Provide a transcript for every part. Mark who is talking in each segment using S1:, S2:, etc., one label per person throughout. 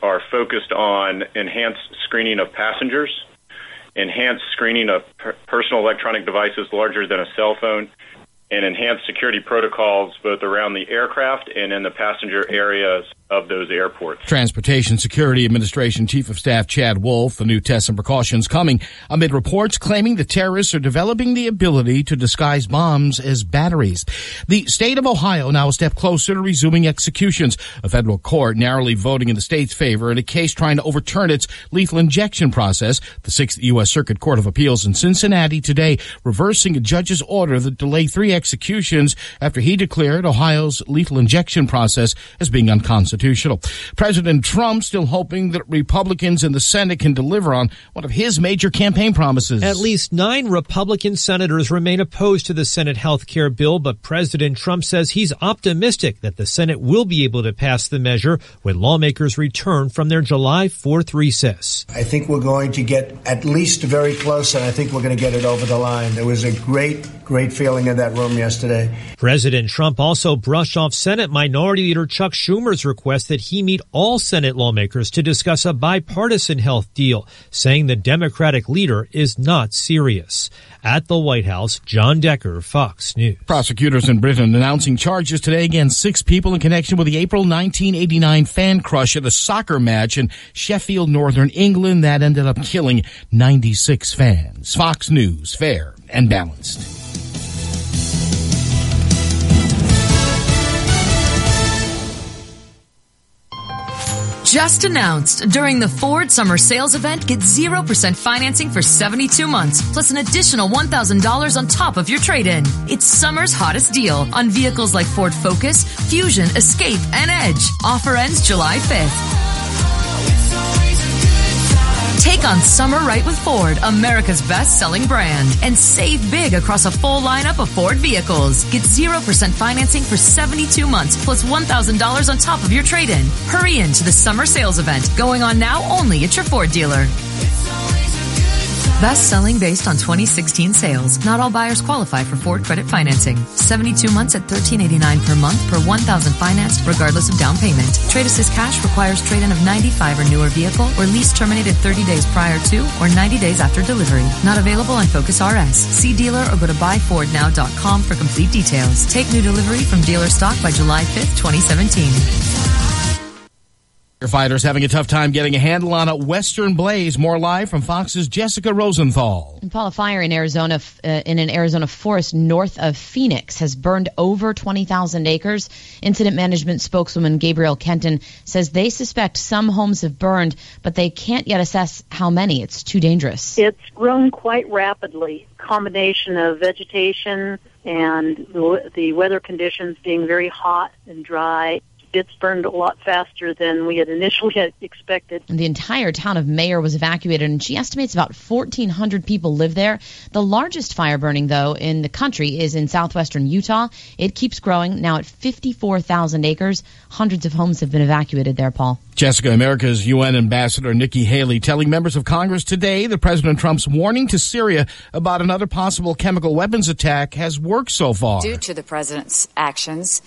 S1: are focused on enhanced screening of passengers, enhanced screening of personal electronic devices larger than a cell phone, and enhanced security protocols both around the aircraft and in the passenger areas of those airports.
S2: Transportation Security Administration Chief of Staff Chad Wolf, the new tests and precautions coming amid reports claiming the terrorists are developing the ability to disguise bombs as batteries. The state of Ohio now a step closer to resuming executions. A federal court narrowly voting in the state's favor in a case trying to overturn its lethal injection process. The 6th U.S. Circuit Court of Appeals in Cincinnati today reversing a judge's order that delayed 3 executions after he declared Ohio's lethal injection process as being unconstitutional. President Trump still hoping that Republicans in the Senate can deliver on one of his major campaign promises.
S3: At least 9 Republican senators remain opposed to the Senate health care bill, but President Trump says he's optimistic that the Senate will be able to pass the measure when lawmakers return from their July 4th recess.
S4: I think we're going to get at least very close, and I think we're going to get it over the line. There was a great feeling in that room yesterday.
S3: President Trump also brushed off Senate Minority Leader Chuck Schumer's request that he meet all Senate lawmakers to discuss a bipartisan health deal, saying the Democratic leader is not serious. At the White House, John Decker, Fox News.
S2: Prosecutors in Britain announcing charges today against 6 people in connection with the April 1989 fan crush at a soccer match in Sheffield, Northern England that ended up killing 96 fans. Fox News, fair and balanced.
S5: Just announced, during the Ford Summer Sales Event, get 0% financing for 72 months, plus an additional $1,000 on top of your trade-in. It's summer's hottest deal on vehicles like Ford Focus, Fusion, Escape, and Edge. Offer ends July 5th. Take on summer right with Ford, America's best-selling brand, and save big across a full lineup of Ford vehicles. Get 0% financing for 72 months plus $1,000 on top of your trade-in. Hurry into the summer sales event going on now only at your Ford dealer. Best-selling based on 2016 sales. Not all buyers qualify for Ford credit financing. 72 months at $1,389 per month per $1,000 financed regardless of down payment. Trade Assist Cash requires trade-in of 95 or newer vehicle or lease terminated 30 days prior to or 90 days after delivery. Not available on Focus RS. See dealer or go to buyfordnow.com for complete details. Take new delivery from dealer stock by July 5th, 2017.
S2: Firefighters having a tough time getting a handle on a western blaze. More live from Fox's Jessica Rosenthal.
S6: And Paul, a fire in Arizona, in an Arizona forest north of Phoenix has burned over 20,000 acres. Incident management spokeswoman Gabrielle Kenton says they suspect some homes have burned, but they can't yet assess how many. It's too dangerous.
S7: It's grown quite rapidly. Combination of vegetation and the weather conditions being very hot and dry. It's burned a lot faster than we had initially expected.
S6: And the entire town of Mayer was evacuated, and she estimates about 1,400 people live there. The largest fire burning, though, in the country is in southwestern Utah. It keeps growing, now at 54,000 acres. Hundreds of homes have been evacuated there, Paul.
S2: Jessica, America's UN Ambassador Nikki Haley telling members of Congress today that President Trump's warning to Syria about another possible chemical weapons attack has worked so far.
S8: Due to the president's actions,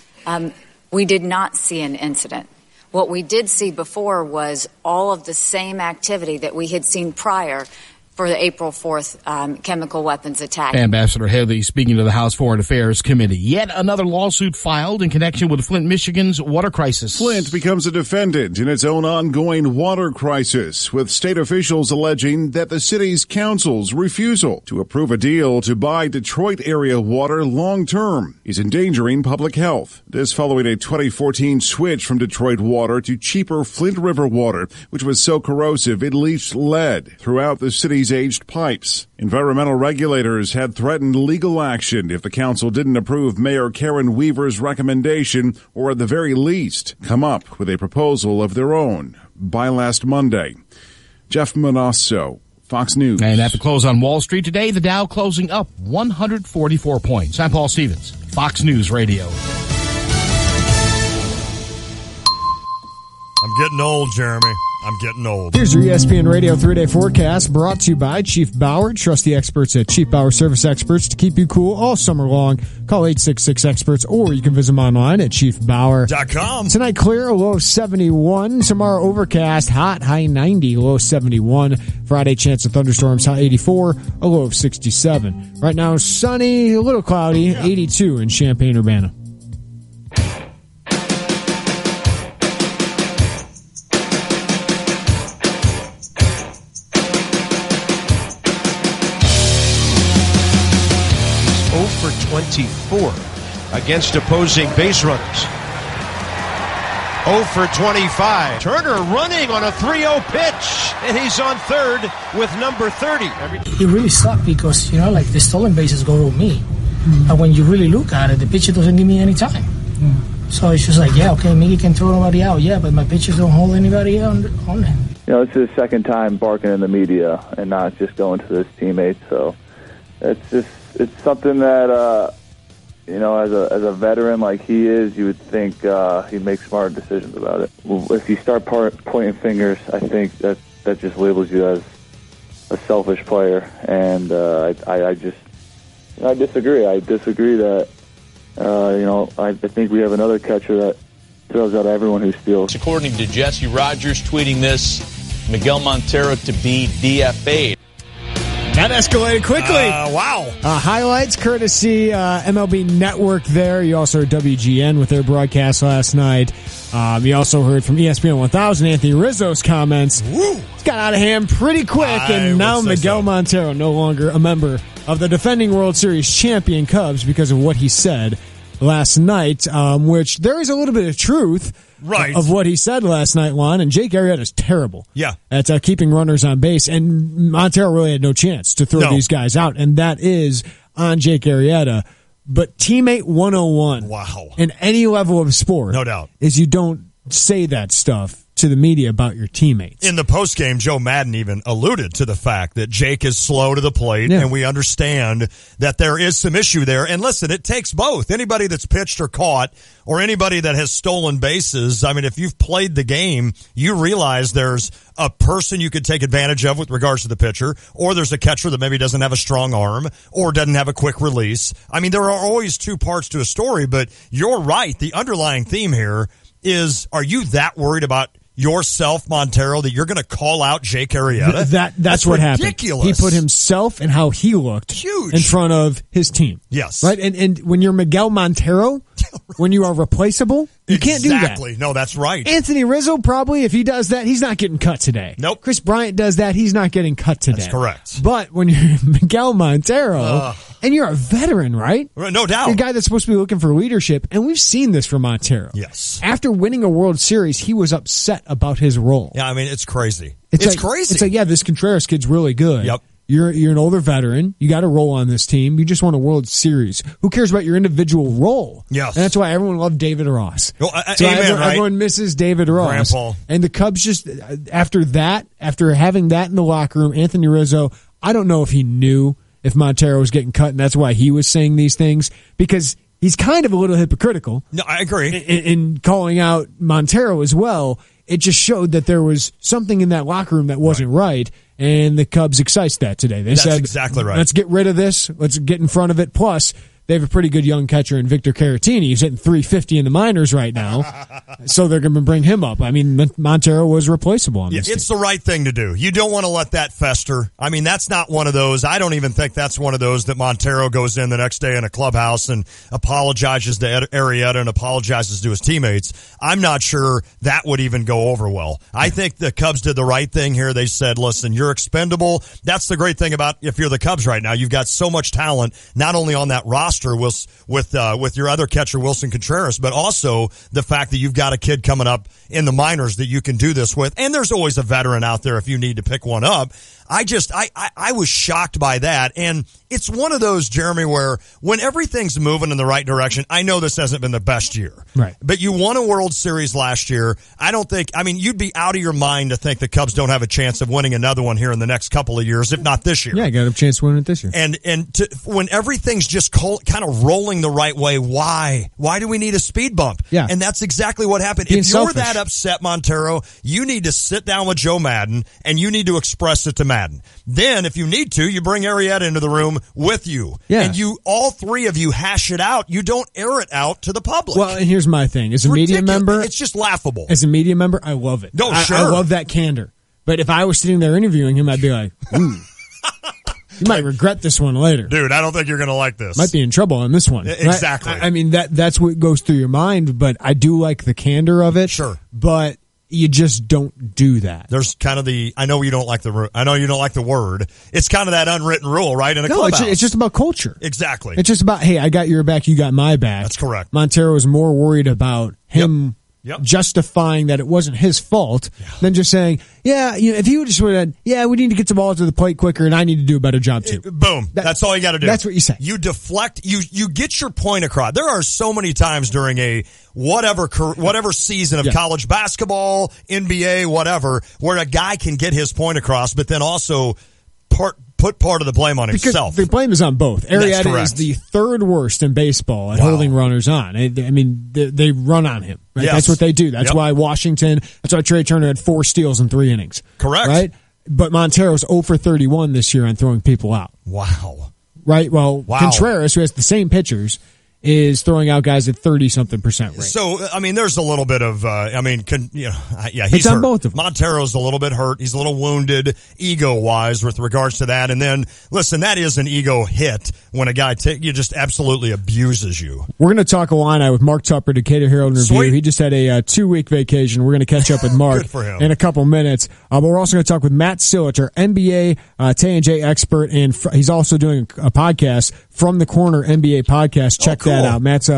S8: we did not see an incident. What we did see before was all of the same activity that we had seen prior for the April 4th chemical weapons attack.
S2: Ambassador Haley speaking to the House Foreign Affairs Committee. Yet another lawsuit filed in connection with Flint, Michigan's water crisis.
S9: Flint becomes a defendant in its own ongoing water crisis, with state officials alleging that the city's council's refusal to approve a deal to buy Detroit area water long-term is endangering public health. This following a 2014 switch from Detroit water to cheaper Flint River water, which was so corrosive it leached lead throughout the city's aged pipes. Environmental regulators had threatened legal action if the council didn't approve Mayor Karen Weaver's recommendation, or at the very least, come up with a proposal of their own by last Monday. Jeff Manasso, Fox News.
S2: And at the close on Wall Street today, the Dow closing up 144 points. I'm Paul Stevens, Fox News Radio.
S10: I'm getting old, Jeremy. I'm getting old.
S11: Here's your ESPN Radio 3-day forecast brought to you by Chief Bauer. Trust the experts at Chief Bauer Service Experts to keep you cool all summer long. Call 866-EXPERTS or you can visit them online at chiefbauer.com. Tonight clear, a low of 71. Tomorrow overcast, hot, high 90, low 71. Friday chance of thunderstorms, high 84, a low of 67. Right now sunny, a little cloudy, 82 in Champaign-Urbana.
S12: For 24 against opposing base runners. 0 for 25. Turner running on a 3-0 pitch, and he's on third with number 30.
S13: It really sucked because, like the stolen bases go to me. And when you really look at it, the pitcher doesn't give me any time. So it's just like, Miggy can throw nobody out, but my pitchers don't hold anybody on him.
S14: It's his second time barking in the media and not just going to his teammates. So it's something that, as a veteran like he is, you would think he'd make smart decisions about it. If you start pointing fingers, I think that just labels you as a selfish player, and I disagree. I disagree that, I think we have another catcher that throws out everyone who steals.
S15: According to Jesse Rogers tweeting this, Miguel Montero to be DFA'd.
S11: That escalated quickly.
S10: Wow.
S11: Highlights courtesy MLB Network there. You also heard WGN with their broadcast last night. You also heard from ESPN 1000, Anthony Rizzo's comments.
S10: Woo.
S11: It's got out of hand pretty quick, and now Miguel Montero no longer a member of the defending World Series champion Cubs because of what he said last night, which there is a little bit of truth of what he said last night, Juan, and Jake Arrieta is terrible at keeping runners on base, and Montero really had no chance to throw these guys out, and that is on Jake Arrieta. But teammate 101 in any level of sport,
S10: no doubt,
S11: is you don't say that stuff to the media about your teammates.
S10: In the postgame, Joe Madden even alluded to the fact that Jake is slow to the plate, and we understand that there is some issue there. And listen, it takes both. Anybody that's pitched or caught, or anybody that has stolen bases, I mean, if you've played the game, you realize there's a person you could take advantage of with regards to the pitcher, or there's a catcher that maybe doesn't have a strong arm, or doesn't have a quick release. I mean, there are always two parts to a story, but you're right. The underlying theme here is, are you that worried about yourself, Montero, that you're going to call out Jake Arrieta?
S11: That's what
S10: ridiculous.
S11: Happened. He put himself and how he looked in front of his team.
S10: Yes.
S11: Right? And when you're Miguel Montero, when you are replaceable, you can't do that.
S10: Exactly. No, that's right.
S11: Anthony Rizzo, probably, if he does that, he's not getting cut today.
S10: Nope.
S11: Chris Bryant does that, he's not getting cut today.
S10: That's correct.
S11: But when you're Miguel Montero, and you're a veteran, right?
S10: No doubt.
S11: You're a guy that's supposed to be looking for leadership, and we've seen this from Montero.
S10: Yes.
S11: After winning a World Series, he was upset about his role.
S10: Yeah, I mean, it's crazy. It's crazy.
S11: It's like, this Contreras kid's really good.
S10: Yep.
S11: You're an older veteran. You got a role on this team. You just won a World Series. Who cares about your individual role?
S10: Yes.
S11: And that's why everyone loved David Ross.
S10: Well,
S11: everyone misses David Ross.
S10: Grandpa.
S11: And the Cubs just, after having that in the locker room, Anthony Rizzo, I don't know if he knew if Montero was getting cut, and that's why he was saying these things, because he's kind of a little hypocritical.
S10: No, I agree.
S11: In calling out Montero as well. It just showed that there was something in that locker room that wasn't right, and the Cubs excised that today. They said,
S10: exactly right.
S11: Let's get rid of this. Let's get in front of it. Plus, they have a pretty good young catcher in Victor Caratini. He's hitting .350 in the minors right now, so they're going to bring him up. I mean, Montero was replaceable on this
S10: It's the right thing to do. You don't want to let that fester. I mean, that's not one of those. I don't even think that's one of those that Montero goes in the next day in a clubhouse and apologizes to Arrieta and apologizes to his teammates. I'm not sure that would even go over well. I think the Cubs did the right thing here. They said, listen, you're expendable. That's the great thing about if you're the Cubs right now. You've got so much talent, not only on that roster with your other catcher, Wilson Contreras, but also the fact that you've got a kid coming up in the minors that you can do this with. And there's always a veteran out there if you need to pick one up. I was shocked by that. And it's one of those, Jeremy, where when everything's moving in the right direction, I know this hasn't been the best year.
S11: Right.
S10: But you won a World Series last year. You'd be out of your mind to think the Cubs don't have a chance of winning another one here in the next couple of years, if not this year.
S11: Yeah, got a chance to win it this year.
S10: And when everything's just kind of rolling the right way, why? Why do we need a speed bump?
S11: Yeah.
S10: And that's exactly what happened.
S11: Being
S10: if you're
S11: selfish.
S10: that that upset, Montero, you need to sit down with Joe Madden, and you need to express it to Madden. Then, if you need to, you bring Arrieta into the room with you.
S11: Yeah.
S10: And all three of you hash it out. You don't air it out to the public.
S11: Well, and here's my thing. As a media member,
S10: it's just laughable.
S11: As a media member, I love it.
S10: No, sure.
S11: I love that candor. But if I was sitting there interviewing him, I'd be like, ooh. You might regret this one later.
S10: Dude, I don't think you're going to like this.
S11: Might be in trouble on this one.
S10: Exactly.
S11: I mean, that's what goes through your mind, but I do like the candor of it.
S10: Sure.
S11: But you just don't do that.
S10: There's kind of I know you don't like the word. It's kind of that unwritten rule, right? In a clubhouse.
S11: It's just about culture.
S10: Exactly.
S11: It's just about, hey, I got your back, you got my back.
S10: That's correct.
S11: Montero was more worried about him justifying that it wasn't his fault than just saying, if he would just said, we need to get the ball to the plate quicker and I need to do a better job too.
S10: Boom. That's all you got to do.
S11: That's what you say.
S10: You deflect, you get your point across. There are so many times during a whatever season of college basketball, NBA, whatever, where a guy can get his point across, but then also put part of the blame on himself.
S11: The blame is on both. Arrieta is the third worst in baseball at holding runners on. I mean, they run on him. Right?
S10: Yes.
S11: That's what they do. That's why that's why Trey Turner had 4 steals in 3 innings.
S10: Correct.
S11: Right? But Montero's 0 for 31 this year on throwing people out.
S10: Wow.
S11: Right? Well, Contreras, who has the same pitchers, is throwing out guys at 30-something% rate.
S10: So, I mean, there's a little bit of, he's
S11: it's on
S10: hurt.
S11: both of them.
S10: Montero's a little bit hurt. He's a little wounded ego-wise with regards to that. And then, listen, that is an ego hit when a guy just absolutely abuses you.
S11: We're going to talk Illini with Mark Tupper, Decatur Herald and Review.
S10: Sweet.
S11: He just had a 2-week vacation. We're going to catch up with Mark
S10: Good for him.
S11: in a couple minutes. But we're also going to talk with Matt Silich, our NBA Tay and J expert, and he's also doing a podcast, From the Corner NBA podcast. Check that out. Matt's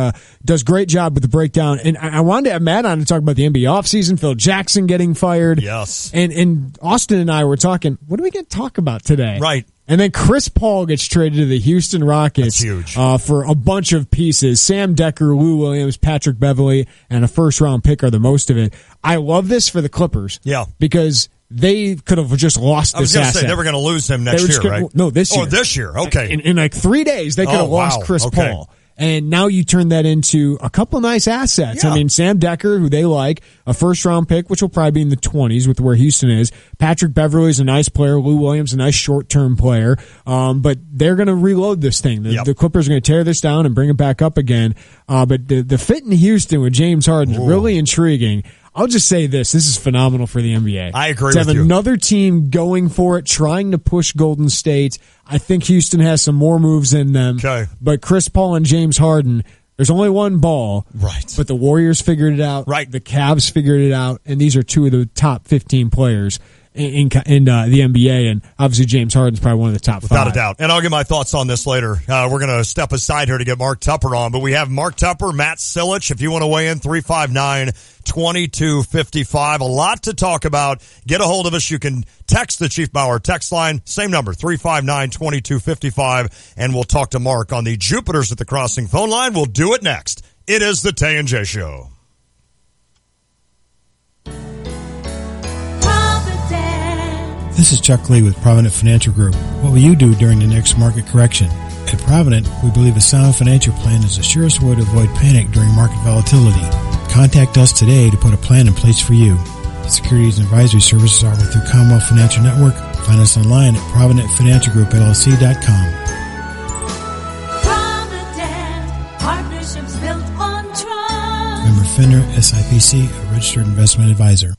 S11: does great job with the breakdown. And I wanted to have Matt on to talk about the NBA offseason, Phil Jackson getting fired.
S10: Yes.
S11: And Austin and I were talking, what do we get to talk about today?
S10: Right.
S11: And then Chris Paul gets traded to the Houston Rockets.
S10: That's huge.
S11: For a bunch of pieces. Sam Decker, Lou Williams, Patrick Beverley, and a first-round pick are the most of it. I love this for the Clippers.
S10: Yeah.
S11: Because they could have just lost this asset.
S10: I was going to say, they were going to lose him next year, right?
S11: No, this year.
S10: Oh, this year. Okay.
S11: In like 3 days, they could have lost Chris Paul. And now you turn that into a couple nice assets.
S10: Yeah.
S11: I mean, Sam Decker, who they like, a first-round pick, which will probably be in the 20s with where Houston is. Patrick Beverley is a nice player. Lou Williams, a nice short-term player. But they're going to reload this thing. The Clippers are going to tear this down and bring it back up again. But the fit in Houston with James Harden is really intriguing. I'll just say this is phenomenal for the NBA.
S10: I agree with
S11: you. To have
S10: you.
S11: another team going for it, trying to push Golden State. I think Houston has some more moves in them.
S10: Okay.
S11: But Chris Paul and James Harden, there's only one ball.
S10: Right.
S11: But the Warriors figured it out.
S10: Right.
S11: The Cavs figured it out. And these are 2 of the top 15 players in the NBA, and obviously James Harden's probably one of the top 5.
S10: Without a doubt. And I'll get my thoughts on this later. We're going to step aside here to get Mark Tupper on, but we have Mark Tupper, Matt Silich. If you want to weigh in, 359-2255. A lot to talk about. Get a hold of us. You can text the Chief Bauer text line. Same number, 359-2255, and we'll talk to Mark on the Jupiters at the Crossing phone line. We'll do it next. It is the Tay and J Show.
S16: This is Chuck Lee with Provident Financial Group. What will you do during the next market correction? At Provident, we believe a sound financial plan is the surest way to avoid panic during market volatility. Contact us today to put a plan in place for you. Securities and advisory services are through Commonwealth Financial Network. Find us online at ProvidentFinancialGroupLLC.com.
S17: Provident, partnerships built on trust.
S16: Member FINRA SIPC, a registered investment advisor.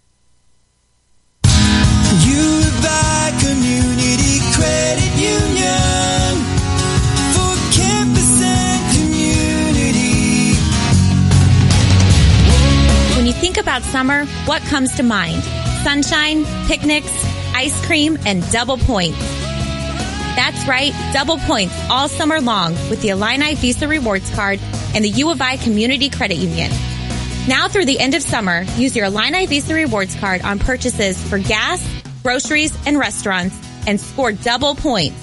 S17: Community Credit Union for campus and community.
S18: When you think about summer, what comes to mind? Sunshine, picnics, ice cream, and double points. That's right, double points all summer long with the Illini Visa Rewards Card and the U of I Community Credit Union. Now through the end of summer, use your Illini Visa Rewards Card on purchases for gas, groceries, and restaurants, and score double points.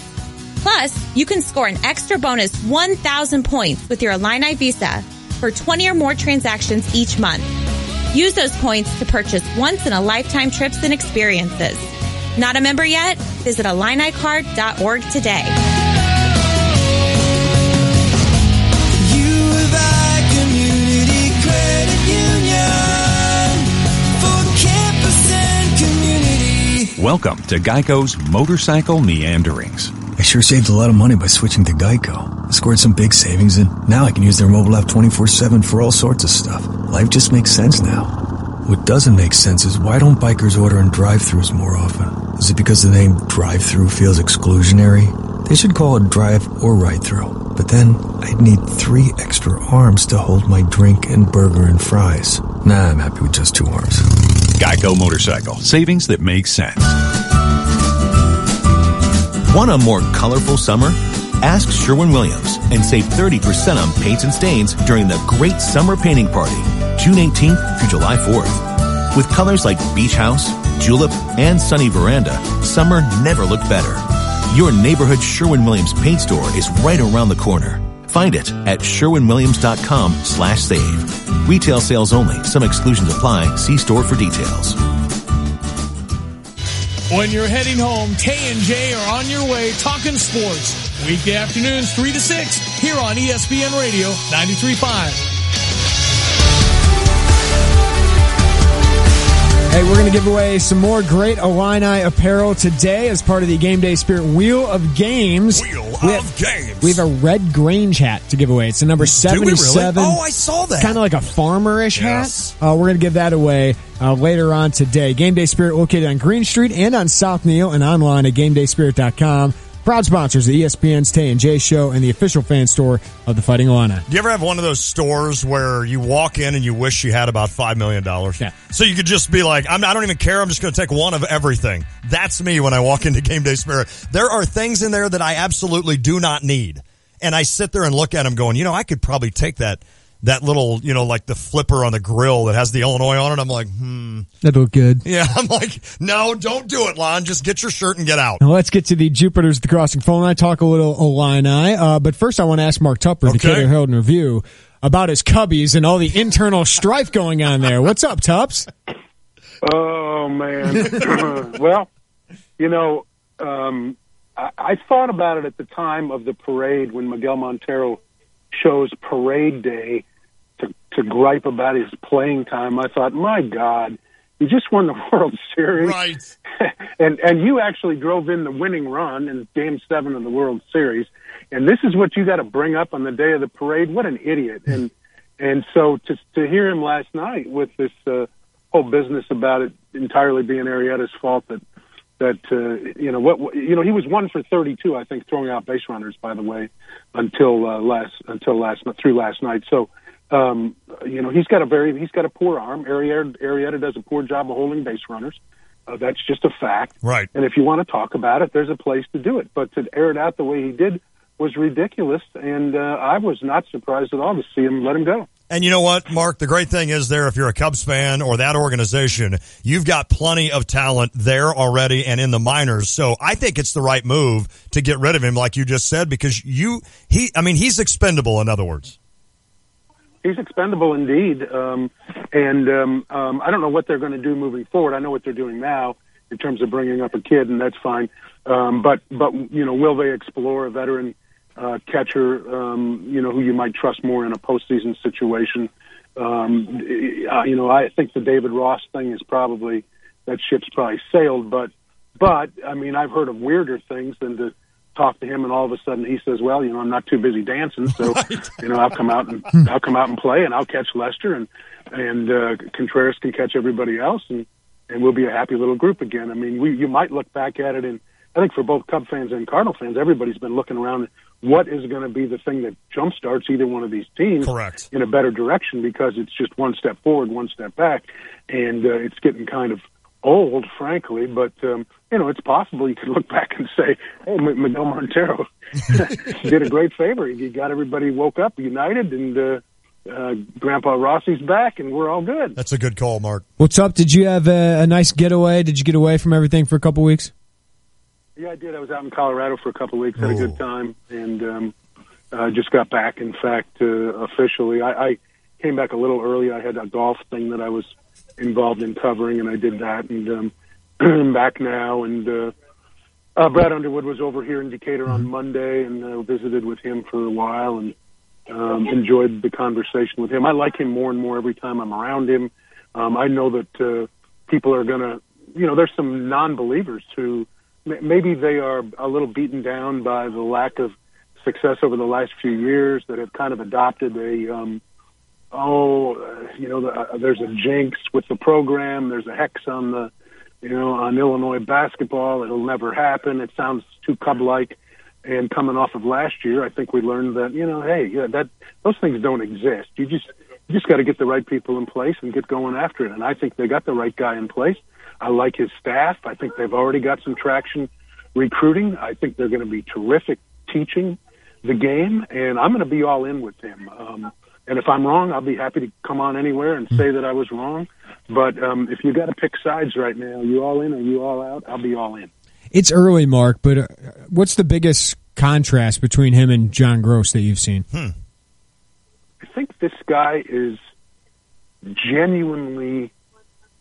S18: Plus, you can score an extra bonus 1,000 points with your Illini Visa for 20 or more transactions each month. Use those points to purchase once-in-a-lifetime trips and experiences. Not a member yet? Visit IlliniCard.org today.
S17: U of I Community Credit Union
S19: Welcome to Geico's Motorcycle Meanderings.
S20: I sure saved a lot of money by switching to Geico. I scored some big savings, and now I can use their mobile app 24/7 for all sorts of stuff. Life just makes sense now. What doesn't make sense is why don't bikers order in drive-thrus more often? Is it because the name drive-thru feels exclusionary? They should call it drive or ride-through. But then I'd need 3 extra arms to hold my drink and burger and fries. Nah, I'm happy with just 2 arms.
S19: Geico Motorcycle. Savings that make sense.
S21: Want a more colorful summer? Ask Sherwin-Williams and save 30% on paints and stains during the Great Summer Painting Party, June 18th through July 4th. With colors like Beach House, Julep, and Sunny Veranda, summer never looked better. Your neighborhood Sherwin-Williams paint store is right around the corner. Find it at sherwinwilliams.com/save. Retail sales only. Some exclusions apply. See store for details.
S2: When you're heading home, Tay and J are on your way talking sports. Weekday afternoons 3 to 6 here on ESPN Radio 93.5.
S11: Hey, we're going to give away some more great Illini apparel today as part of the Game Day Spirit Wheel of Games. We have a red Grange hat to give away. It's the number 77.
S10: Really? Oh, I saw that.
S11: Kind of like a farmer-ish hat. We're going to give that away later on today. Game Day Spirit located on Green Street and on South Neal and online at GameDaySpirit.com. Proud sponsors of ESPN's Tay and J Show and the official fan store of the Fighting Illini.
S10: Do you ever have one of those stores where you walk in and you wish you had about $5 million? Yeah. So you could just be like, I don't even care. I'm just going to take one of everything. That's me when I walk into Game Day Spirit. There are things in there that I absolutely do not need. And I sit there and look at them going, I could probably take that little, like the flipper on the grill that has the Illinois on it. I'm like,
S11: That'll look good.
S10: Yeah, I'm like, no, don't do it, Lon. Just get your shirt and get out.
S11: Now let's get to the Jupiters, the Crossing phone line, talk a little Illini. But first I want to ask Mark Tupper, the Cato Herald and Review, about his Cubbies and all the internal strife going on there. What's up, Tups?
S22: Oh, man. Well, I thought about it at the time of the parade when Miguel Montero chose parade day to gripe about his playing time. I thought, my God, he just won the World Series.
S10: Right.
S22: and you actually drove in the winning run in Game 7 of the World Series. And this is what you got to bring up on the day of the parade. What an idiot. And so to hear him last night with this whole business about it entirely being Arrieta's fault that he was 1 for 32, I think, throwing out base runners, by the way, until last night. So, he's got a poor arm. Arrieta does a poor job of holding base runners. That's just a fact.
S10: Right.
S22: And if you want to talk about it, there's a place to do it. But to air it out the way he did was ridiculous, and I was not surprised at all to see him let him go.
S10: And you know what, Mark? The great thing is there, if you're a Cubs fan or that organization, you've got plenty of talent there already and in the minors. So I think it's the right move to get rid of him, like you just said, because he's expendable, in other words.
S22: He's expendable indeed. I don't know what they're going to do moving forward. I know what they're doing now in terms of bringing up a kid, and that's fine. But will they explore a veteran catcher, who you might trust more in a postseason situation? I think the David Ross thing is probably, that ship's probably sailed, but I've heard of weirder things than to talk to him and all of a sudden he says, well, I'm not too busy dancing, so, I'll come out and play and I'll catch Lester and Contreras can catch everybody else and we'll be a happy little group again. You might look back at it, and I think for both Cub fans and Cardinal fans, everybody's been looking around. What is going to be the thing that jumpstarts either one of these teams
S10: Correct.
S22: In a better direction? Because it's just one step forward, one step back, and it's getting kind of old, frankly. But it's possible you could look back and say, "Hey, Miguel Montero did a great favor. He got everybody woke up, united, and Grandpa Rossi's back, and we're all good."
S10: That's a good call, Mark.
S11: What's up? Did you have a nice getaway? Did you get away from everything for a couple weeks?
S22: Yeah, I did. I was out in Colorado for a couple of weeks, had a good time, and just got back, in fact, officially. I came back a little early. I had a golf thing that I was involved in covering, and I did that, and I'm back now. And Brad Underwood was over here in Decatur on Monday, and visited with him for a while, and enjoyed the conversation with him. I like him more and more every time I'm around him. I know that people are going to there's some non-believers who maybe they are a little beaten down by the lack of success over the last few years, that have kind of adopted there's a jinx with the program. There's a hex on on Illinois basketball. It'll never happen. It sounds too Cub-like. And coming off of last year, I think we learned that, those things don't exist. You just got to get the right people in place and get going after it. And I think they got the right guy in place. I like his staff. I think they've already got some traction recruiting. I think they're going to be terrific teaching the game, and I'm going to be all in with him. And if I'm wrong, I'll be happy to come on anywhere and say that I was wrong. But if you got to pick sides right now, you all in or you all out, I'll be all in.
S11: It's early, Mark, but what's the biggest contrast between him and John Gross that you've seen?
S22: I think this guy is genuinely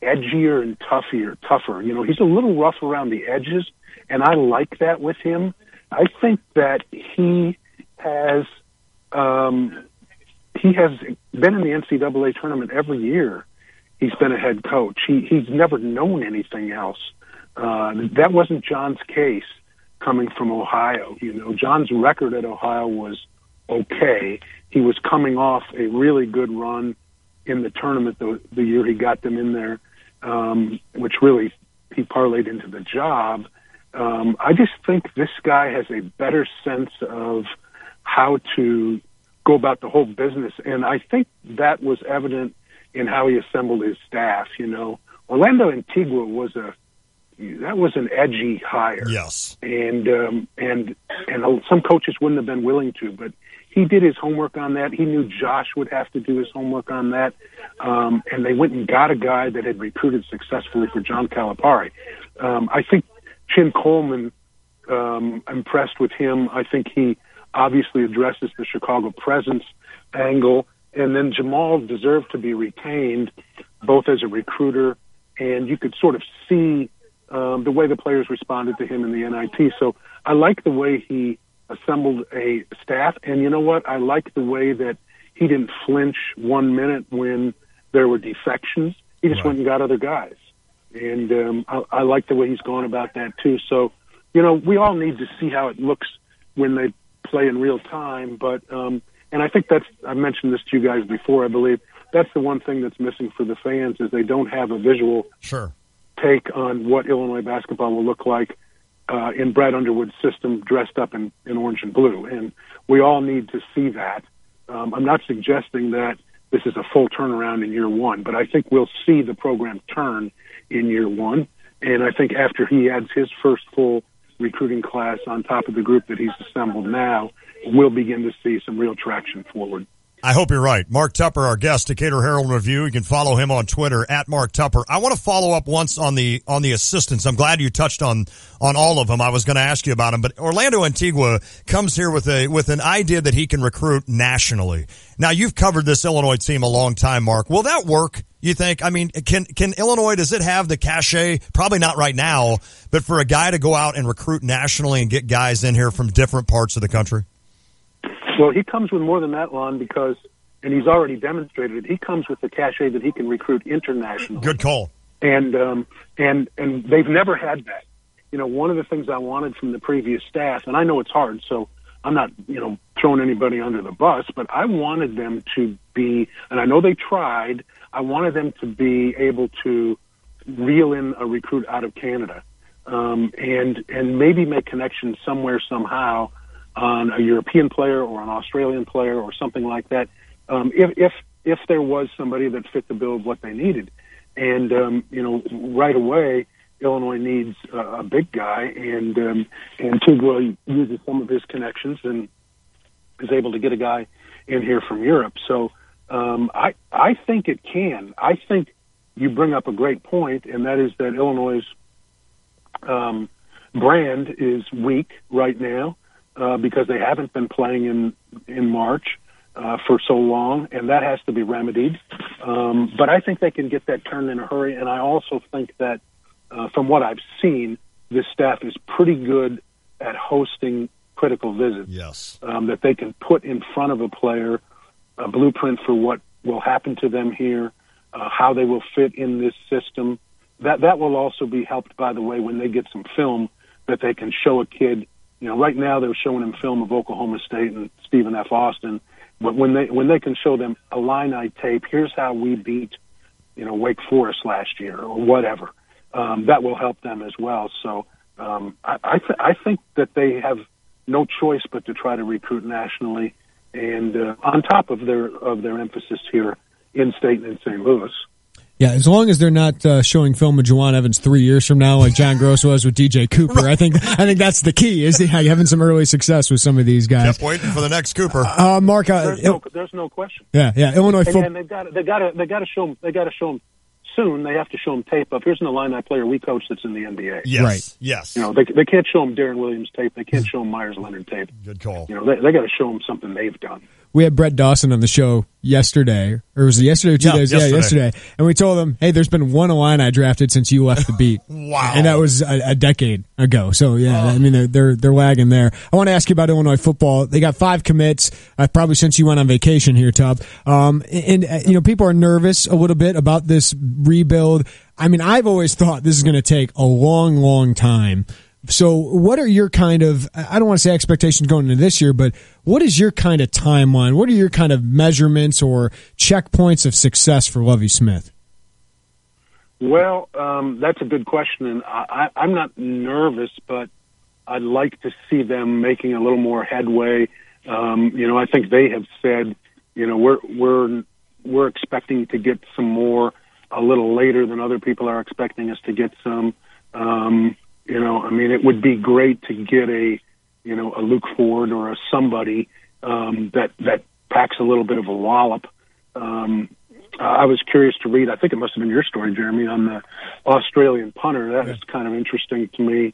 S22: edgier and tougher. He's a little rough around the edges, and I like that with him. I think that he has been in the NCAA tournament every year. He's been a head coach. He's never known anything else. That wasn't John's case coming from Ohio. John's record at Ohio was okay. He was coming off a really good run in the tournament the year he got them in there, which really he parlayed into the job. I just think this guy has a better sense of how to go about the whole business, and I think that was evident in how he assembled his staff. Orlando Antigua was an edgy hire.
S10: Yes,
S22: and some coaches wouldn't have been willing to, but he did his homework on that. He knew Josh would have to do his homework on that, and they went and got a guy that had recruited successfully for John Calipari. I think Chin Coleman, impressed with him. I think he obviously addresses the Chicago presence angle, and then Jamal deserved to be retained both as a recruiter, and you could sort of see the way the players responded to him in the NIT. So I like the way he assembled a staff, and you know what? I like the way that he didn't flinch 1 minute when there were defections. He just went and got other guys. And I like the way he's going about that, too. So, we all need to see how it looks when they play in real time. But and I think I mentioned this to you guys before, I believe. That's the one thing that's missing for the fans is they don't have a visual take on what Illinois basketball will look like in Brad Underwood's system dressed up in orange and blue. And we all need to see that. I'm not suggesting that this is a full turnaround in year one, but I think we'll see the program turn in year one. And I think after he adds his first full recruiting class on top of the group that he's assembled now, we'll begin to see some real traction forward.
S10: I hope you're right. Mark Tupper, our guest, Decatur Herald Review. You can follow him on Twitter at Mark Tupper. I want to follow up once on the assistants. I'm glad you touched on all of them. I was going to ask you about them, but Orlando Antigua comes here with an idea that he can recruit nationally. Now, you've covered this Illinois team a long time, Mark. Will that work, you think? I mean, can Illinois, does it have the cachet? Probably not right now, but for a guy to go out and recruit nationally and get guys in here from different parts of the country?
S22: Well, he comes with more than that, Lon, and he's already demonstrated it. He comes with the cachet that he can recruit internationally.
S10: Good call.
S22: And they've never had that. One of the things I wanted from the previous staff, and I know it's hard, so I'm not, throwing anybody under the bus, but I wanted them to be, and I know they tried, I wanted them to be able to reel in a recruit out of Canada, and maybe make connections somewhere, somehow, on a European player or an Australian player or something like that, if there was somebody that fit the bill of what they needed. And, right away, Illinois needs a big guy, and Antigua uses some of his connections and is able to get a guy in here from Europe. So I think it can. I think you bring up a great point, and that is that Illinois' brand is weak right now. Because they haven't been playing in March for so long, and that has to be remedied. But I think they can get that turned in a hurry, and I also think that from what I've seen, this staff is pretty good at hosting critical visits.
S10: Yes.
S22: That they can put in front of a player a blueprint for what will happen to them here, how they will fit in this system, that will also be helped, by the way, when they get some film that they can show a kid. Right now they're showing him film of Oklahoma State and Stephen F. Austin, but when they can show them Illini tape, here's how we beat, Wake Forest last year or whatever, that will help them as well. So I think that they have no choice but to try to recruit nationally, and on top of their emphasis here in state and in St. Louis.
S11: Yeah, as long as they're not showing film of Juwan Evans 3 years from now, like John Gross was with DJ Cooper, right. I think that's the key. Is having some early success with some of these guys.
S10: Kept waiting for the next Cooper.
S22: Mark, there's no question.
S11: Yeah. Illinois football.
S22: And they got to show him soon. They have to show him tape of. Here's an Illini player we coach that's in the NBA.
S10: Yes.
S11: Right.
S10: Yes.
S22: They can't show him Darren Williams tape. They can't show him Myers Leonard tape.
S10: Good call.
S22: They got to show him something they've done.
S11: We had Brett Dawson on the show yesterday, or was it yesterday or 2 days?
S10: Yesterday.
S11: Yeah, yesterday. And we told him, hey, there's been one Illini drafted since you left the beat.
S10: Wow.
S11: And that was a decade ago. So, I mean, they're lagging there. I want to ask you about Illinois football. They got 5 commits, probably since you went on vacation here, Tub. People are nervous a little bit about this rebuild. I mean, I've always thought this is going to take a long, long time. So what are your kind of, I don't want to say expectations going into this year, but what is your kind of timeline? What are your kind of measurements or checkpoints of success for Lovie Smith?
S22: Well, that's a good question, and I'm not nervous, but I'd like to see them making a little more headway. I think they have said, we're expecting to get some more a little later than other people are expecting us to get some. It would be great to get a Luke Ford or a somebody that packs a little bit of a wallop. I was curious to read, I think it must have been your story, Jeremy, on the Australian punter. That was kind of interesting to me.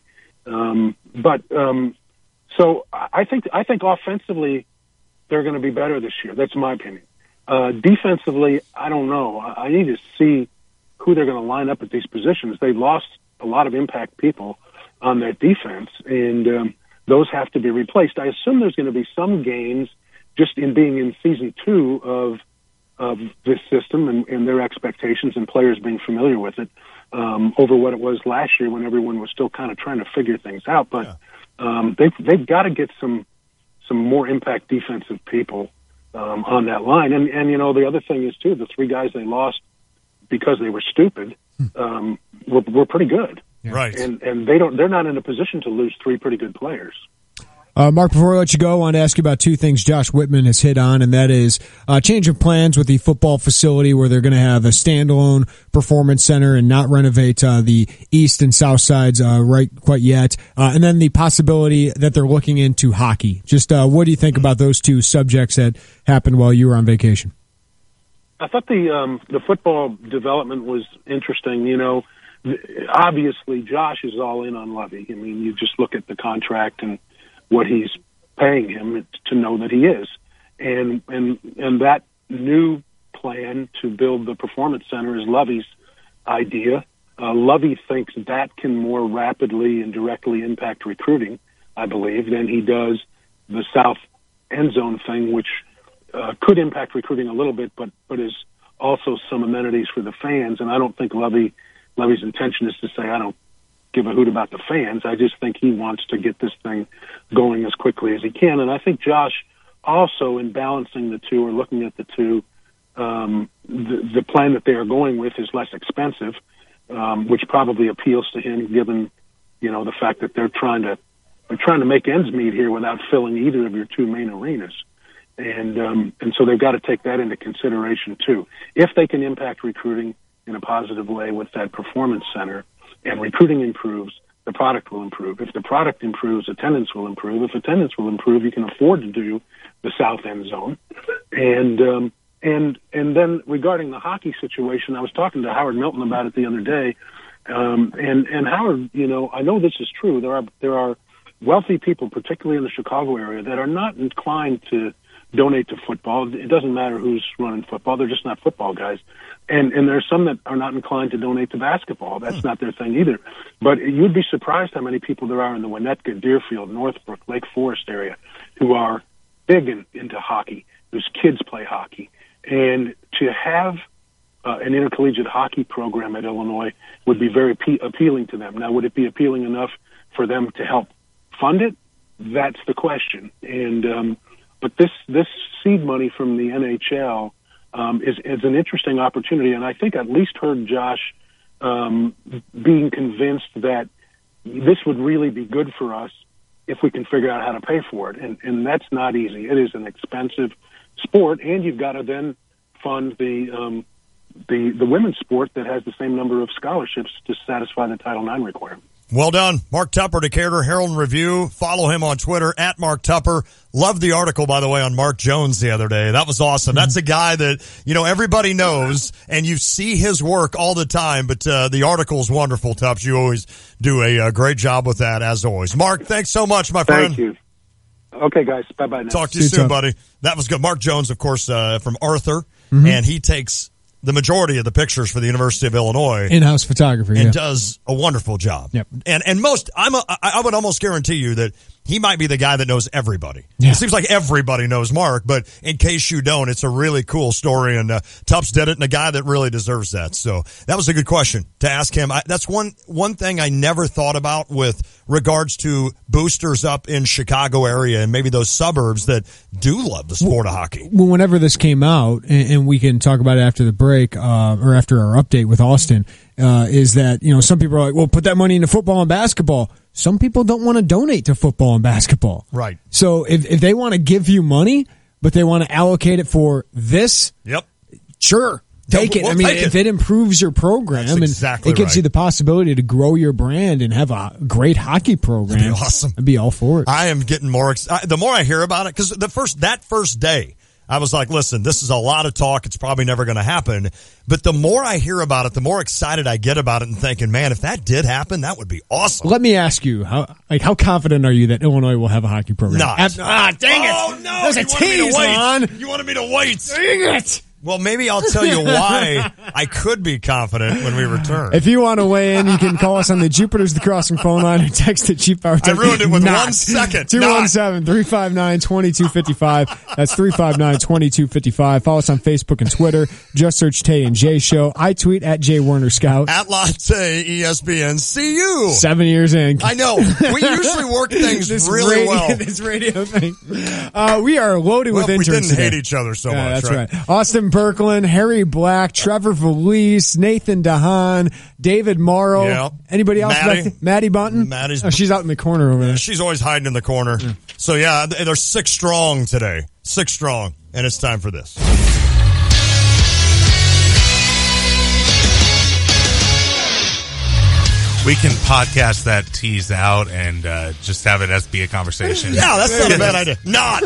S22: So I think offensively they're going to be better this year. That's my opinion. Defensively, I don't know. I need to see who they're going to line up at these positions. They've lost a lot of impact people on that defense, and those have to be replaced. I assume there's going to be some gains just in being in season 2 of this system and their expectations and players being familiar with it over what it was last year when everyone was still kind of trying to figure things out. But they've got to get some more impact defensive people on that line. And the other thing is too, the 3 guys they lost because they were stupid were pretty good.
S10: Right.
S22: And they're not in a position to lose 3 pretty good players.
S11: Mark, before I let you go, I want to ask you about 2 things Josh Whitman has hit on, and that is change of plans with the football facility where they're going to have a standalone performance center and not renovate the east and south sides quite yet, and then the possibility that they're looking into hockey. Just what do you think about those 2 subjects that happened while you were on vacation?
S22: I thought the football development was interesting. Obviously Josh is all in on Lovie. I mean, you just look at the contract and what he's paying him to know that he is. And that new plan to build the performance center is Lovie's idea. Lovie thinks that can more rapidly and directly impact recruiting, I believe, than he does the south end zone thing, which could impact recruiting a little bit, but is also some amenities for the fans. And I don't think Lovie's intention is to say, I don't give a hoot about the fans. I just think he wants to get this thing going as quickly as he can. And I think Josh also, in balancing the 2 or looking at the 2, the plan that they are going with is less expensive, which probably appeals to him given, the fact that they're trying to make ends meet here without filling either of your 2 main arenas. And so they've got to take that into consideration too. If they can impact recruiting in a positive way with that performance center and recruiting improves, the product will improve. If the product improves, attendance will improve. If attendance will improve, you can afford to do the south end zone. And then regarding the hockey situation, I was talking to Howard Milton about it the other day. And Howard, I know this is true. There are wealthy people, particularly in the Chicago area, that are not inclined to donate to football. It doesn't matter who's running football. They're just not football guys. And there's some that are not inclined to donate to basketball. That's not their thing either. But you'd be surprised how many people there are in the Winnetka, Deerfield, Northbrook, Lake Forest area who are big into hockey, whose kids play hockey. And to have an intercollegiate hockey program at Illinois would be very appealing to them. Now, would it be appealing enough for them to help fund it? That's the question. And but this seed money from the NHL is an interesting opportunity, and I think I at least heard Josh being convinced that this would really be good for us if we can figure out how to pay for it. And that's not easy. It is an expensive sport, and you've got to then fund the women's sport that has the same number of scholarships to satisfy the Title IX requirement.
S10: Well done. Mark Tupper, Decatur Herald and Review. Follow him on Twitter, at Mark Tupper. Loved the article, by the way, on Mark Jones the other day. That was awesome. That's a guy that, everybody knows, and you see his work all the time, but the article's wonderful, Tups. You always do a great job with that, as always. Mark, thanks so much, my friend.
S22: Thank you. Okay, guys. Bye-bye now.
S10: Talk to you soon, buddy. That was good. Mark Jones, of course, from Arthur, and he takes the majority of the pictures for the University of Illinois.
S11: In-house photographer,
S10: and does a wonderful job.
S11: Yep.
S10: And most, I would almost guarantee you that he might be the guy that knows everybody.
S11: Yeah.
S10: It seems like everybody knows Mark, but in case you don't, it's a really cool story, and Tups did it, and a guy that really deserves that. So that was a good question to ask him. That's one thing I never thought about with regards to boosters up in Chicago area and maybe those suburbs that do love the sport of hockey.
S11: Well, whenever this came out, and we can talk about it after the break, or after our update with Austin, is that, some people are like, well, put that money into football and basketball. Some people don't want to donate to football and basketball.
S10: Right.
S11: So if they want to give you money, but they want to allocate it for this,
S10: yep,
S11: sure, take it.
S10: We'll
S11: I mean,
S10: take
S11: if it improves your program,
S10: That's exactly
S11: and it gives
S10: right.
S11: you the possibility to grow your brand and have a great hockey program,
S10: That'd be awesome.
S11: I'd be all for it.
S10: I am getting more excited. The more I hear about it, because that first day, I was like, listen, this is a lot of talk. It's probably never going to happen. But the more I hear about it, the more excited I get about it and thinking, man, if that did happen, that would be awesome.
S11: Let me ask you, how confident are you that Illinois will have a hockey program?
S10: Not.
S11: Dang it.
S10: Oh, no.
S11: There's a tease, Ron.
S10: You wanted me to wait.
S11: Dang it.
S10: Well, maybe I'll tell you why I could be confident when we return.
S11: If you want to weigh in, you can call us on the Jupiter's The Crossing phone line or text the Cheap Power.
S10: I ruined it with 1 second.
S11: 217-359-2255. That's 359-2255. Follow us on Facebook and Twitter. Just search Tay and J Show. I tweet at Jay Werner Scout.
S10: At Latte ESPN. See you.
S11: 7 years in.
S10: I know. We usually work things really well.
S11: This radio thing. We are loaded with interns.
S10: We didn't
S11: today.
S10: hate each other so much.
S11: That's right. Austin Berkland, Harry Black, Trevor Valise, Nathan DeHaan, David Morrow.
S10: Yep.
S11: Anybody else? Maddie Bunton? She's out in the corner over there.
S10: She's always hiding in the corner. Yeah. So, yeah, they're 6 strong today. 6 strong. And it's time for this.
S1: We can podcast that tease out and just have it as be a conversation.
S10: Yeah, that's not a bad idea. Not.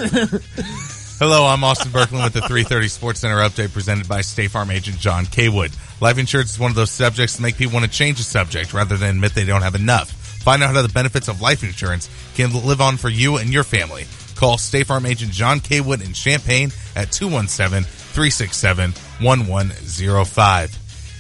S1: Hello, I'm Austin Berkland with the 330 Sports Center update presented by State Farm agent John Kaywood. Life insurance is one of those subjects that make people want to change the subject rather than admit they don't have enough. Find out how the benefits of life insurance can live on for you and your family. Call State Farm agent John Kaywood in Champaign at 217-367-1105.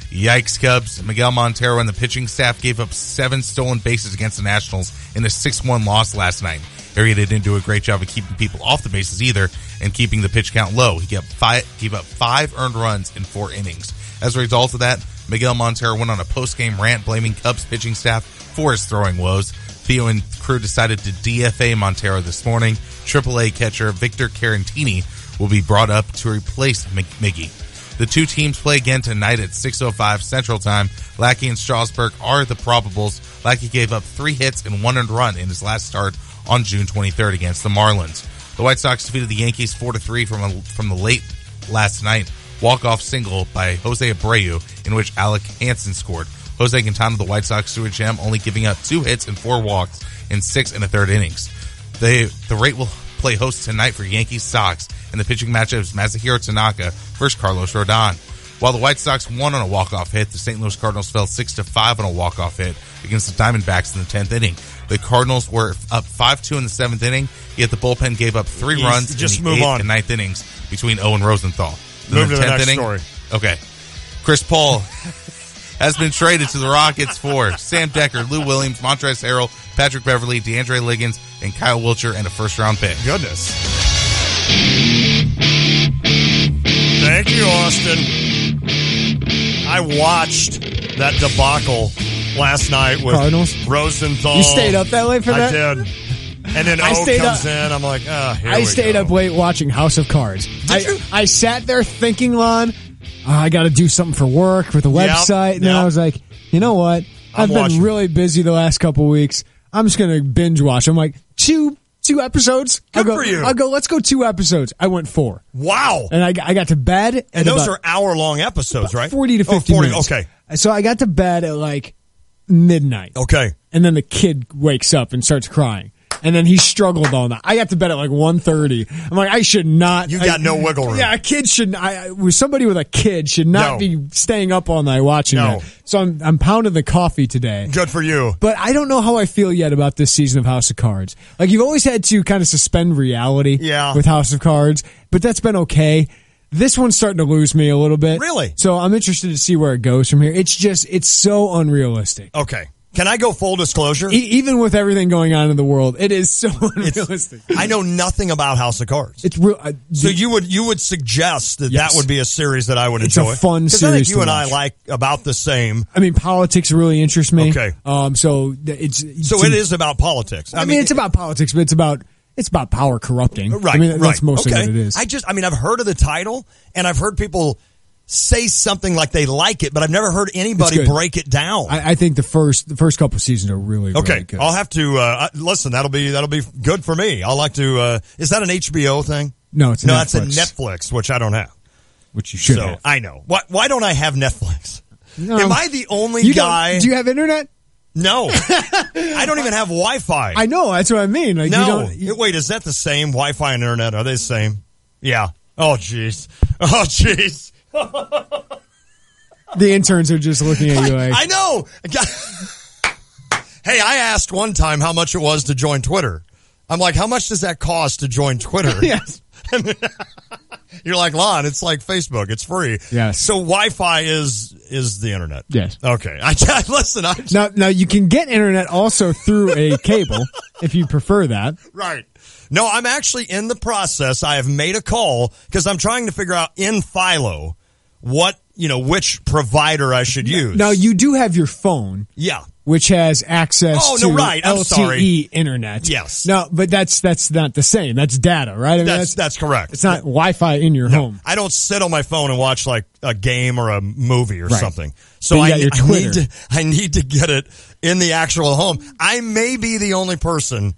S1: Yikes, Cubs. Miguel Montero and the pitching staff gave up 7 stolen bases against the Nationals in a 6-1 loss last night. Arrieta didn't do a great job of keeping people off the bases either and keeping the pitch count low. He gave up 5 earned runs in 4 innings. As a result of that, Miguel Montero went on a post-game rant blaming Cubs pitching staff for his throwing woes. Theo and crew decided to DFA Montero this morning. AAA catcher Victor Carantini will be brought up to replace Miggy. The two teams play again tonight at 6:05 Central Time. Lackey and Strasburg are the probables. Lackey gave up 3 hits and 1 earned run in his last start on June 23rd against the Marlins. The White Sox defeated the Yankees 4-3 from the late last night. Walk-off single by Jose Abreu, in which Alec Hansen scored. Jose Quintana of the White Sox threw a gem, only giving up 2 hits and 4 walks in 6 1/3 innings. The rate will play host tonight for Yankees Sox, and the pitching matchup is Masahiro Tanaka versus Carlos Rodon. While the White Sox won on a walk-off hit, the St. Louis Cardinals fell 6-5 on a walk-off hit against the Diamondbacks in the 10th inning. The Cardinals were up 5-2 in the 7th inning, yet the bullpen gave up 3 runs in the 8th and 9th innings between Owen Rosenthal.
S10: Move to the next story.
S1: Okay. Chris Paul has been traded to the Rockets for Sam Decker, Lou Williams, Montrezl Harrell, Patrick Beverly, DeAndre Liggins, and Kyle Wiltshire, and a first-round pick.
S10: Goodness. Thank you, Austin. I watched that debacle last night with
S11: Cardinals?
S10: Rosenthal.
S11: You stayed up that late for that?
S10: I did. And then comes in. I'm like,
S11: I stayed up late watching House of Cards. I sat there thinking, Lon, I got to do something for work with the website. And then I was like, you know what? I've been really busy the last couple weeks. I'm just going to binge watch. I'm like, two episodes?
S10: Good for you.
S11: I'll go, let's go 2 episodes. I went 4.
S10: Wow.
S11: And I got to bed.
S10: And those are hour-long episodes, right?
S11: 40 to 50 minutes.
S10: Okay.
S11: So I got to bed at like midnight.
S10: Okay.
S11: And then the kid wakes up and starts crying. And then he struggled all night. I got to bed at like 1:30. I'm like, I should not.
S10: You got no wiggle room.
S11: Yeah, a kid should. Somebody with a kid should not be staying up all night watching that. So I'm pounding the coffee today.
S10: Good for you.
S11: But I don't know how I feel yet about this season of House of Cards. Like, you've always had to kind of suspend reality with House of Cards, but that's been okay. This one's starting to lose me a little bit.
S10: Really?
S11: So I'm interested to see where it goes from here. It's so unrealistic.
S10: Okay. Can I go full disclosure?
S11: Even with everything going on in the world, it is so unrealistic.
S10: I know nothing about House of Cards.
S11: It's real.
S10: So you would suggest that would be a series that I would enjoy.
S11: It's a fun series.
S10: I think you and I like about the same.
S11: I mean, politics really interests me.
S10: Okay.
S11: So it
S10: is about politics.
S11: I mean, it's about politics, but it's about power corrupting.
S10: Right.
S11: I mean, that's mostly what it is.
S10: I've heard of the title, and I've heard people say something like they like it, but I've never heard anybody break it down.
S11: I think the first couple seasons are really good.
S10: I'll have to listen. That'll be good for me. I'll like to. Is that an HBO thing?
S11: No, it's
S10: that's a Netflix, which I don't have.
S11: Which you should have.
S10: I know. Why don't I have Netflix?
S11: No.
S10: Am I the only guy?
S11: Do you have internet?
S10: No, I don't even have Wi-Fi.
S11: I know. That's what I mean. Like,
S10: no, wait, is that the same? Wi-Fi and internet, are they the same? Yeah. Oh, jeez.
S11: The interns are just looking at you like,
S10: I know. Hey, I asked one time how much it was to join Twitter. I'm like, how much does that cost to join Twitter?
S11: Yes.
S10: You're like, Lon, it's like Facebook. It's free.
S11: Yes.
S10: So Wi-Fi is the internet.
S11: Yes.
S10: Okay. Listen.
S11: Now you can get internet also through a cable if you prefer that.
S10: Right. No, I'm actually in the process. I have made a call because I'm trying to figure out in Philo which provider I should use.
S11: Now you do have your phone.
S10: Yeah.
S11: Which has access to LTE internet.
S10: Yes.
S11: No, but that's not the same. That's data, right? I mean,
S10: that's correct.
S11: It's not Wi-Fi in your home.
S10: I don't sit on my phone and watch like a game or a movie or something. So
S11: I
S10: need to get it in the actual home. I may be the only person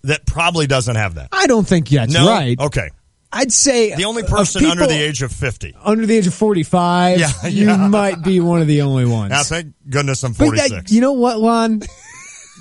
S10: that probably doesn't have that.
S11: I don't think that's right.
S10: Okay.
S11: I'd say
S10: the only person under the age of 50.
S11: Under the age of 45, you might be one of the only ones.
S10: Now, thank goodness I'm 46.
S11: But you know what, Lon?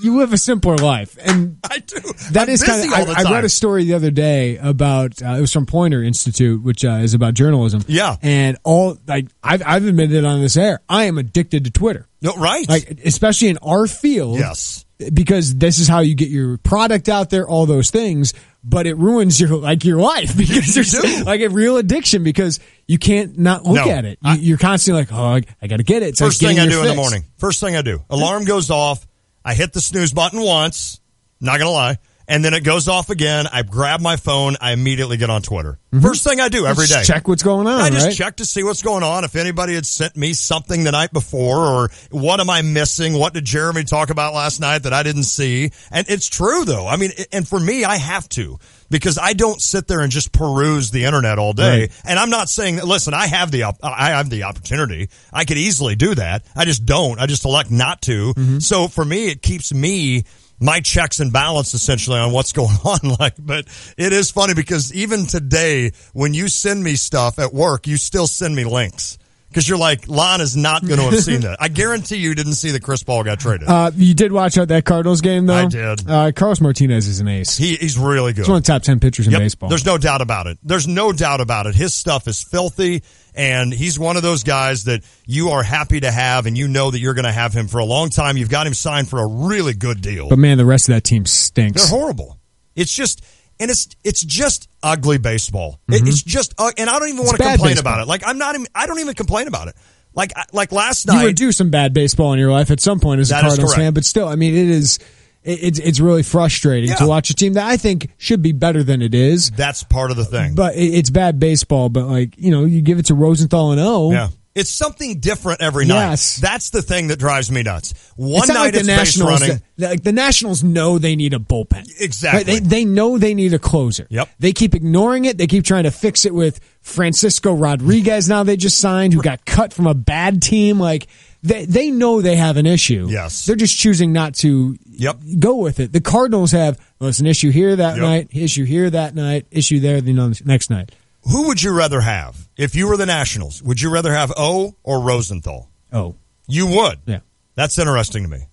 S11: You live a simpler life, and
S10: I do.
S11: That is kind of. I read a story the other day about it was from Poynter Institute, which is about journalism.
S10: Yeah,
S11: and I've admitted it on this air. I am addicted to Twitter.
S10: No, right?
S11: Like, especially in our field.
S10: Yes.
S11: Because this is how you get your product out there, all those things, but it ruins your life because there's like a real addiction because you can't not look at it. You're constantly like, oh, I got to get it. It's
S10: First
S11: like
S10: thing I do
S11: in
S10: the morning. First thing I do. Alarm goes off. I hit the snooze button once. Not going to lie. And then it goes off again. I grab my phone. I immediately get on Twitter. Mm-hmm. First thing I do every day.
S11: Check what's going on.
S10: I just check to see what's going on. If anybody had sent me something the night before, or what am I missing? What did Jeremy talk about last night that I didn't see? And it's true, though. I mean, and for me, I have to. Because I don't sit there and just peruse the internet all day. Right. And I'm not saying that, listen, I have the opportunity. I could easily do that. I just don't. I just elect not to. Mm-hmm. So for me, it keeps my checks and balance essentially on what's going on. But it is funny because even today, when you send me stuff at work, you still send me links. Because you're like, Lon is not going to have seen that. I guarantee you didn't see that Chris Paul got traded.
S11: You did watch that Cardinals game, though?
S10: I did.
S11: Carlos Martinez is an ace.
S10: He's really good.
S11: He's one of the top 10 pitchers in baseball.
S10: There's no doubt about it. His stuff is filthy, and he's one of those guys that you are happy to have, and you know that you're going to have him for a long time. You've got him signed for a really good deal.
S11: But, man, the rest of that team stinks.
S10: They're horrible. It's just... And it's just ugly baseball. Mm-hmm. It's just, and I don't even want to complain about it. Like I don't even complain about it. Like last night,
S11: you would do some bad baseball in your life at some point as a Cardinals fan, but still, I mean, it's really frustrating to watch a team that I think should be better than it is.
S10: That's part of the thing.
S11: But it's bad baseball. But you give it to Rosenthal and
S10: It's something different every night.
S11: Yes.
S10: That's the thing that drives me nuts. One
S11: It's not
S10: night
S11: like
S10: it's
S11: the
S10: base
S11: Nationals.
S10: running.
S11: Like the Nationals know they need a bullpen.
S10: Exactly.
S11: Right? They know they need a closer.
S10: Yep.
S11: They keep ignoring it. They keep trying to fix it with Francisco Rodriguez. Now they just signed, who got cut from a bad team. Like they know they have an issue.
S10: Yes.
S11: They're just choosing not to go with it. The Cardinals have an issue here that night, issue here that night, issue there the next night.
S10: Who would you rather have if you were the Nationals? Would you rather have O or Rosenthal?
S11: Oh.
S10: You would?
S11: Yeah.
S10: That's interesting to me.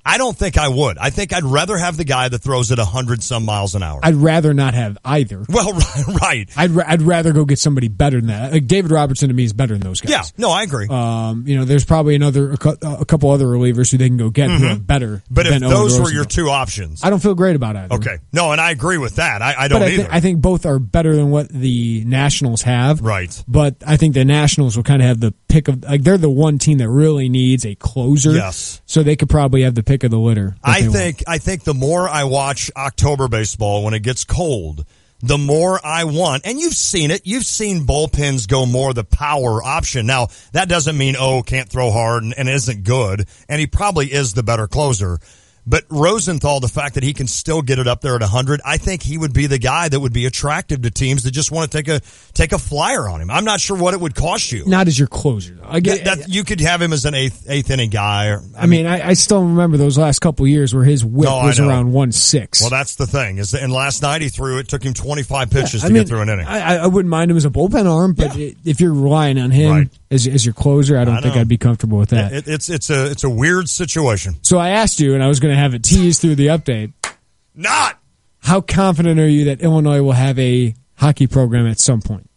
S10: I don't think I would. I think I'd rather have the guy that throws it 100-some miles an hour.
S11: I'd rather not have either.
S10: Well, right.
S11: I'd rather go get somebody better than that. Like David Robertson to me is better than those guys.
S10: Yeah, no, I agree.
S11: There's probably a couple other relievers who they can go get who are better.
S10: But if
S11: than Owen
S10: those were
S11: Rosenthal.
S10: your two options,
S11: I don't feel great about either.
S10: Okay, no, and I agree with that. I don't either.
S11: I think both are better than what the Nationals have.
S10: Right.
S11: But I think the Nationals will kind of have the pick of, like, they're the one team that really needs a closer.
S10: Yes.
S11: So they could probably have the pick of the litter.
S10: I think the more I watch October baseball when it gets cold, the more I want, and you've seen it, you've seen bullpens go more the power option. Now, that doesn't mean, can't throw hard and isn't good, and he probably is the better closer. But Rosenthal, the fact that he can still get it up there at 100, I think he would be the guy that would be attractive to teams that just want to take a flyer on him. I'm not sure what it would cost you.
S11: Not as your closer. I get
S10: that you could have him as an eighth inning guy.
S11: I still remember those last couple years where his whip was around 1.6.
S10: Well, that's the thing. And last night it took him 25 pitches to get through an inning.
S11: I wouldn't mind him as a bullpen arm, but if you're relying on him as your closer, I don't think I'd be comfortable with that.
S10: It's a weird situation.
S11: So I asked you, and I was going to have it teased through the update.
S10: Not.
S11: How confident are you that Illinois will have a hockey program at some point?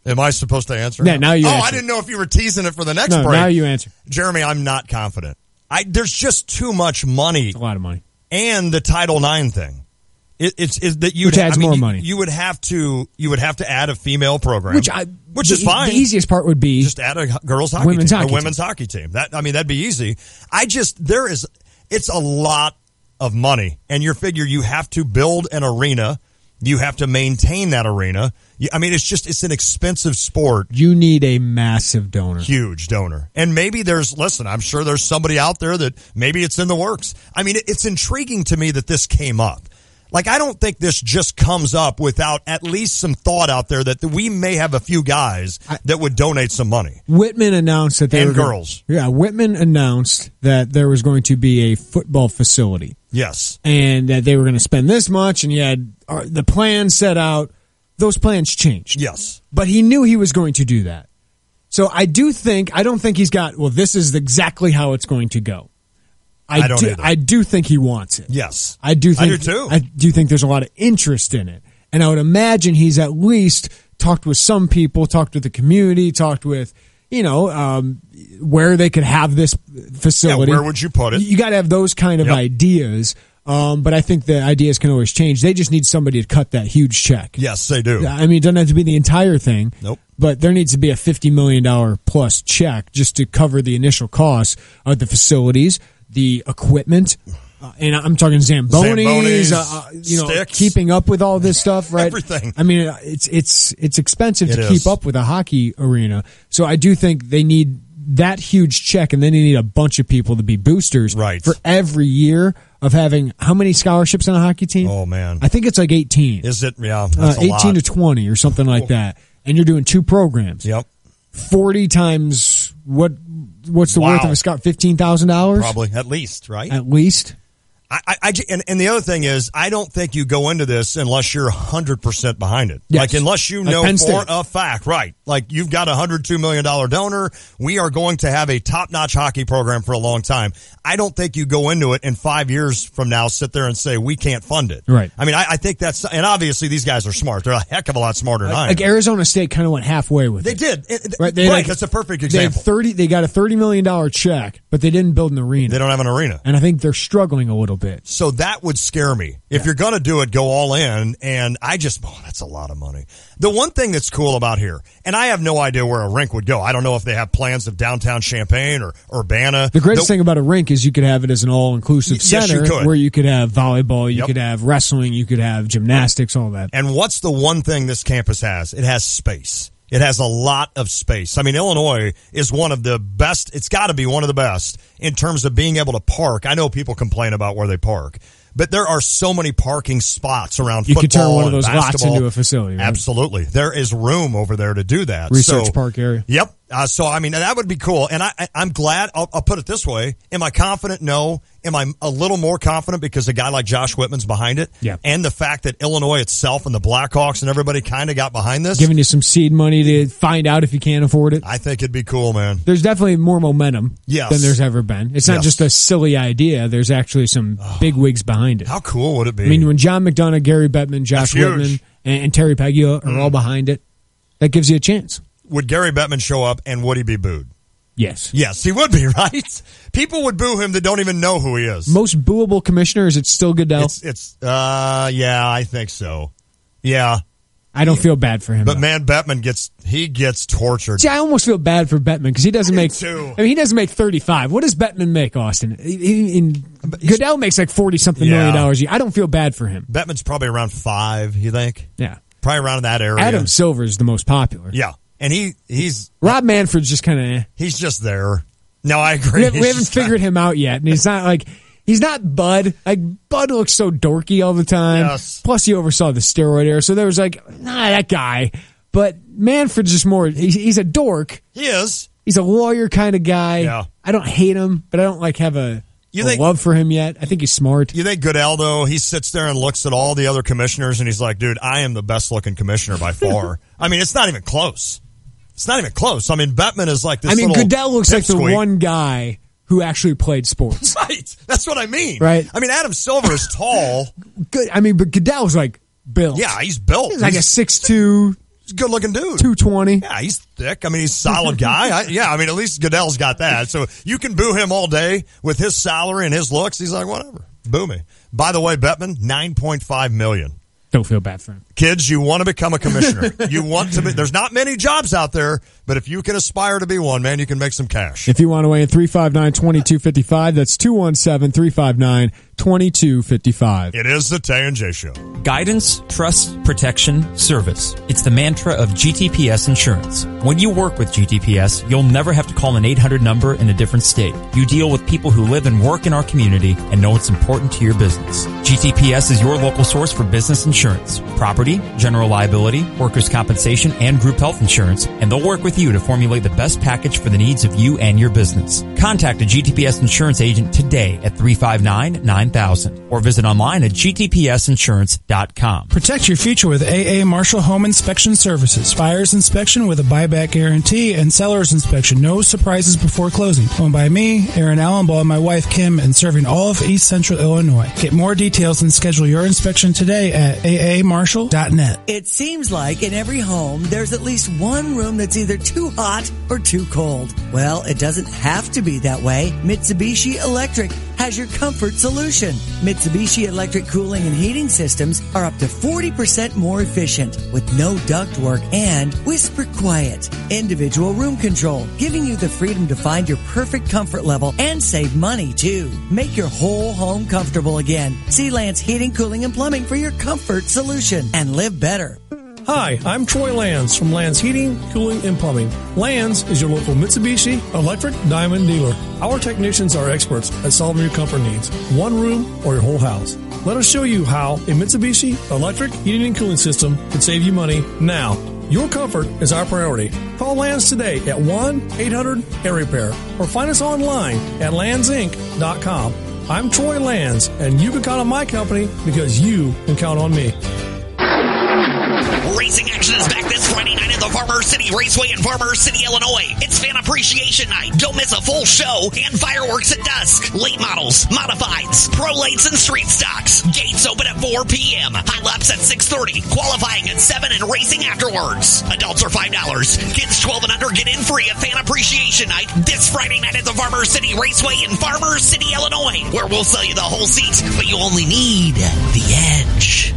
S10: Am I supposed to answer?
S11: Yeah, now you answer.
S10: I didn't know if you were teasing it for the next break.
S11: Now you answer.
S10: Jeremy, I'm not confident. There's just too much money.
S11: It's a lot of money.
S10: And the Title IX thing. It's that
S11: which adds more money.
S10: You would have to add a female program, which is fine.
S11: The easiest part would be
S10: just add a girls hockey
S11: women's
S10: team,
S11: hockey
S10: a women's hockey team. That'd be easy. It's a lot of money, and you figure you have to build an arena, you have to maintain that arena. It's an expensive sport.
S11: You need a massive donor,
S10: huge donor, and maybe I'm sure there's somebody out there that maybe it's in the works. It's intriguing to me that this came up. Like, I don't think this just comes up without at least some thought out there that we may have a few guys that would donate some money.
S11: Whitman announced that Whitman announced that there was going to be a football facility.
S10: Yes.
S11: And that they were going to spend this much, and he had the plan set out. Those plans changed.
S10: Yes.
S11: But he knew he was going to do that. So I don't think he's got, this is exactly how it's going to go. I do think he wants it.
S10: Yes.
S11: I do
S10: too.
S11: I do think there's a lot of interest in it. And I would imagine he's at least talked with some people, talked with the community, talked with, where they could have this facility.
S10: Yeah, where would you put it?
S11: You got to have those kind of ideas. But I think the ideas can always change. They just need somebody to cut that huge check.
S10: Yes, they do.
S11: It doesn't have to be the entire thing.
S10: Nope.
S11: But there needs to be a $50 million plus check just to cover the initial costs of the facilities, the equipment, and I'm talking Zambonis,
S10: sticks,
S11: keeping up with all this stuff, right?
S10: Everything.
S11: It's expensive to keep up with a hockey arena. So I do think they need that huge check, and then they need a bunch of people to be boosters for every year of having how many scholarships on a hockey team?
S10: Oh, man.
S11: I think it's like 18.
S10: Is it? Yeah, that's
S11: 18 to 20 or something like that. And you're doing 2 programs.
S10: Yep.
S11: 40 times what's the worth of a scout? $15,000?
S10: Probably, at least, right?
S11: At least.
S10: And the other thing is, I don't think you go into this unless you're 100% behind it.
S11: Yes.
S10: Like, unless you know for a fact, right? Like, you've got a $102 million donor. We are going to have a top-notch hockey program for a long time. I don't think you go into it and 5 years from now sit there and say, we can't fund it.
S11: Right.
S10: I think that's, and obviously these guys are smart. They're a heck of a lot smarter than I am.
S11: Like Arizona State kind of went halfway with
S10: it. They did. Right. That's a perfect example.
S11: They got a $30 million check, but they didn't build an arena.
S10: They don't have an arena.
S11: And I think they're struggling a little bit.
S10: So that would scare me. If you're going to do it, go all in. And that's a lot of money. The one thing that's cool about here, and I have no idea where a rink would go. I don't know if they have plans of downtown Champaign or Urbana.
S11: The greatest thing about a rink is you could have it as an all-inclusive center where you could have volleyball, you could have wrestling, you could have gymnastics, all that.
S10: And what's the one thing this campus has? It has space. It has a lot of space. I mean, Illinois is one of the best. It's got to be one of the best in terms of being able to park. I know people complain about where they park, but there are so many parking spots around football.
S11: You could turn one of those
S10: and
S11: lots
S10: basketball.
S11: into a facility. Right?
S10: Absolutely. There is room over there to do that.
S11: Research park area.
S10: Yep. So, I mean, that would be cool. And I'm glad. I'll put it this way. Am I confident? No. Am I a little more confident because a guy like Josh Whitman's behind it?
S11: Yeah.
S10: And the fact that Illinois itself and the Blackhawks and everybody kind of got behind this?
S11: Giving you some seed money to find out if you can't afford it.
S10: I think it'd be cool, man.
S11: There's definitely more momentum than there's ever been. It's not just a silly idea. There's actually some big wigs behind it.
S10: How cool would it be?
S11: I mean, when John McDonough, Gary Bettman, Josh Whitman, and Terry Pegula are all behind it, that gives you a chance.
S10: Would Gary Bettman show up and would he be booed?
S11: Yes.
S10: Yes, he would be, right? People would boo him that don't even know who he is.
S11: Most booable commissioner, is it still Goodell?
S10: Yeah, I think so. Yeah.
S11: I don't feel bad for him.
S10: But man, Bettman gets tortured.
S11: See, I almost feel bad for Bettman because he doesn't make.
S10: Too.
S11: I mean, he doesn't make 35. What does Bettman make, Austin? Goodell makes like $40-something million a year. I don't feel bad for him.
S10: Bettman's probably around 5. You think?
S11: Yeah,
S10: probably around that area.
S11: Adam Silver is the most popular.
S10: Yeah, and he's
S11: Rob Manfred's just kind of.
S10: He's just there. No, I agree.
S11: We haven't figured him out yet, and he's not like. He's not Bud. Like, Bud looks so dorky all the time.
S10: Yes.
S11: Plus, he oversaw the steroid era, so there was like, that guy. But Manfred's just more, he's a dork.
S10: He is.
S11: He's a lawyer kind of guy.
S10: Yeah.
S11: I don't hate him, but I don't like have a love for him yet. I think he's smart.
S10: You think Goodell, though, he sits there and looks at all the other commissioners, and he's like, dude, I am the best-looking commissioner by far. I mean, it's not even close. It's not even close. I mean, Bettman is like this little
S11: Goodell looks like the
S10: pipsqueak.
S11: one guy who actually played sports.
S10: Right. That's what I mean.
S11: Right.
S10: I mean, Adam Silver is tall.
S11: Good. I mean, but Goodell's like built.
S10: Yeah, he's built.
S11: He's like a 6'2".
S10: He's a good-looking dude.
S11: 220.
S10: Yeah, he's thick. I mean, he's a solid guy. I mean, at least Goodell's got that. So you can boo him all day with his salary and his looks. He's like, whatever. Boo me. By the way, Bettman, $9.5 million.
S11: Don't feel bad for him.
S10: Kids, you want to become a commissioner. You want to be. There's not many jobs out there, but if you can aspire to be one, man, you can make some cash.
S11: If you want to weigh in 359-2255, that's 217-359-2255.
S10: It is the Tay and J Show.
S3: Guidance, trust, protection, service. It's the mantra of GTPS Insurance. When you work with GTPS, you'll never have to call an 800 number in a different state. You deal with people who live and work in our community and know it's important to your business. GTPS is your local source for business insurance, property, general liability, workers' compensation, and group health insurance, and they'll work with you to formulate the best package for the needs of you and your business. Contact a GTPS insurance agent today at 359-9000 or visit online at gtpsinsurance.com.
S4: Protect your future with AA Marshall Home Inspection Services. Buyer's inspection with a buyback guarantee and seller's inspection. No surprises before closing. Owned by me, Aaron Allenbaugh, and my wife Kim, and serving all of East Central Illinois. Get more details and schedule your inspection today at aamarshall.net.
S23: It seems like in every home, there's at least one room that's either too hot or too cold. Well, it doesn't have to be that way. Mitsubishi Electric has your comfort solution. Mitsubishi Electric cooling and heating systems are up to 40% more efficient with no ductwork and whisper quiet. Individual room control, giving you the freedom to find your perfect comfort level and save money too. Make your whole home comfortable again. See Lance Heating, Cooling, and Plumbing for your comfort solution and live better.
S24: Hi, I'm Troy Lands from Lands Heating, Cooling, and Plumbing. Lands is your local Mitsubishi Electric Diamond dealer. Our technicians are experts at solving your comfort needs, one room or your whole house. Let us show you how a Mitsubishi Electric Heating and Cooling System can save you money now. Your comfort is our priority. Call Lands today at 1-800-AIR-REPAIR or find us online at landsinc.com. I'm Troy Lands, and you can count on my company because you can count on me.
S25: Racing action is back this Friday night at the Farmer City Raceway in Farmer City, Illinois. It's Fan Appreciation Night. Don't miss a full show and fireworks at dusk. Late models, modifieds, pro lates, and street stocks. Gates open at 4 p.m. High laps at 6:30. Qualifying at 7 and racing afterwards. Adults are $5. Kids 12 and under get in free at Fan Appreciation Night this Friday night at the Farmer City Raceway in Farmer City, Illinois, where we'll sell you the whole seat, but you only need the edge.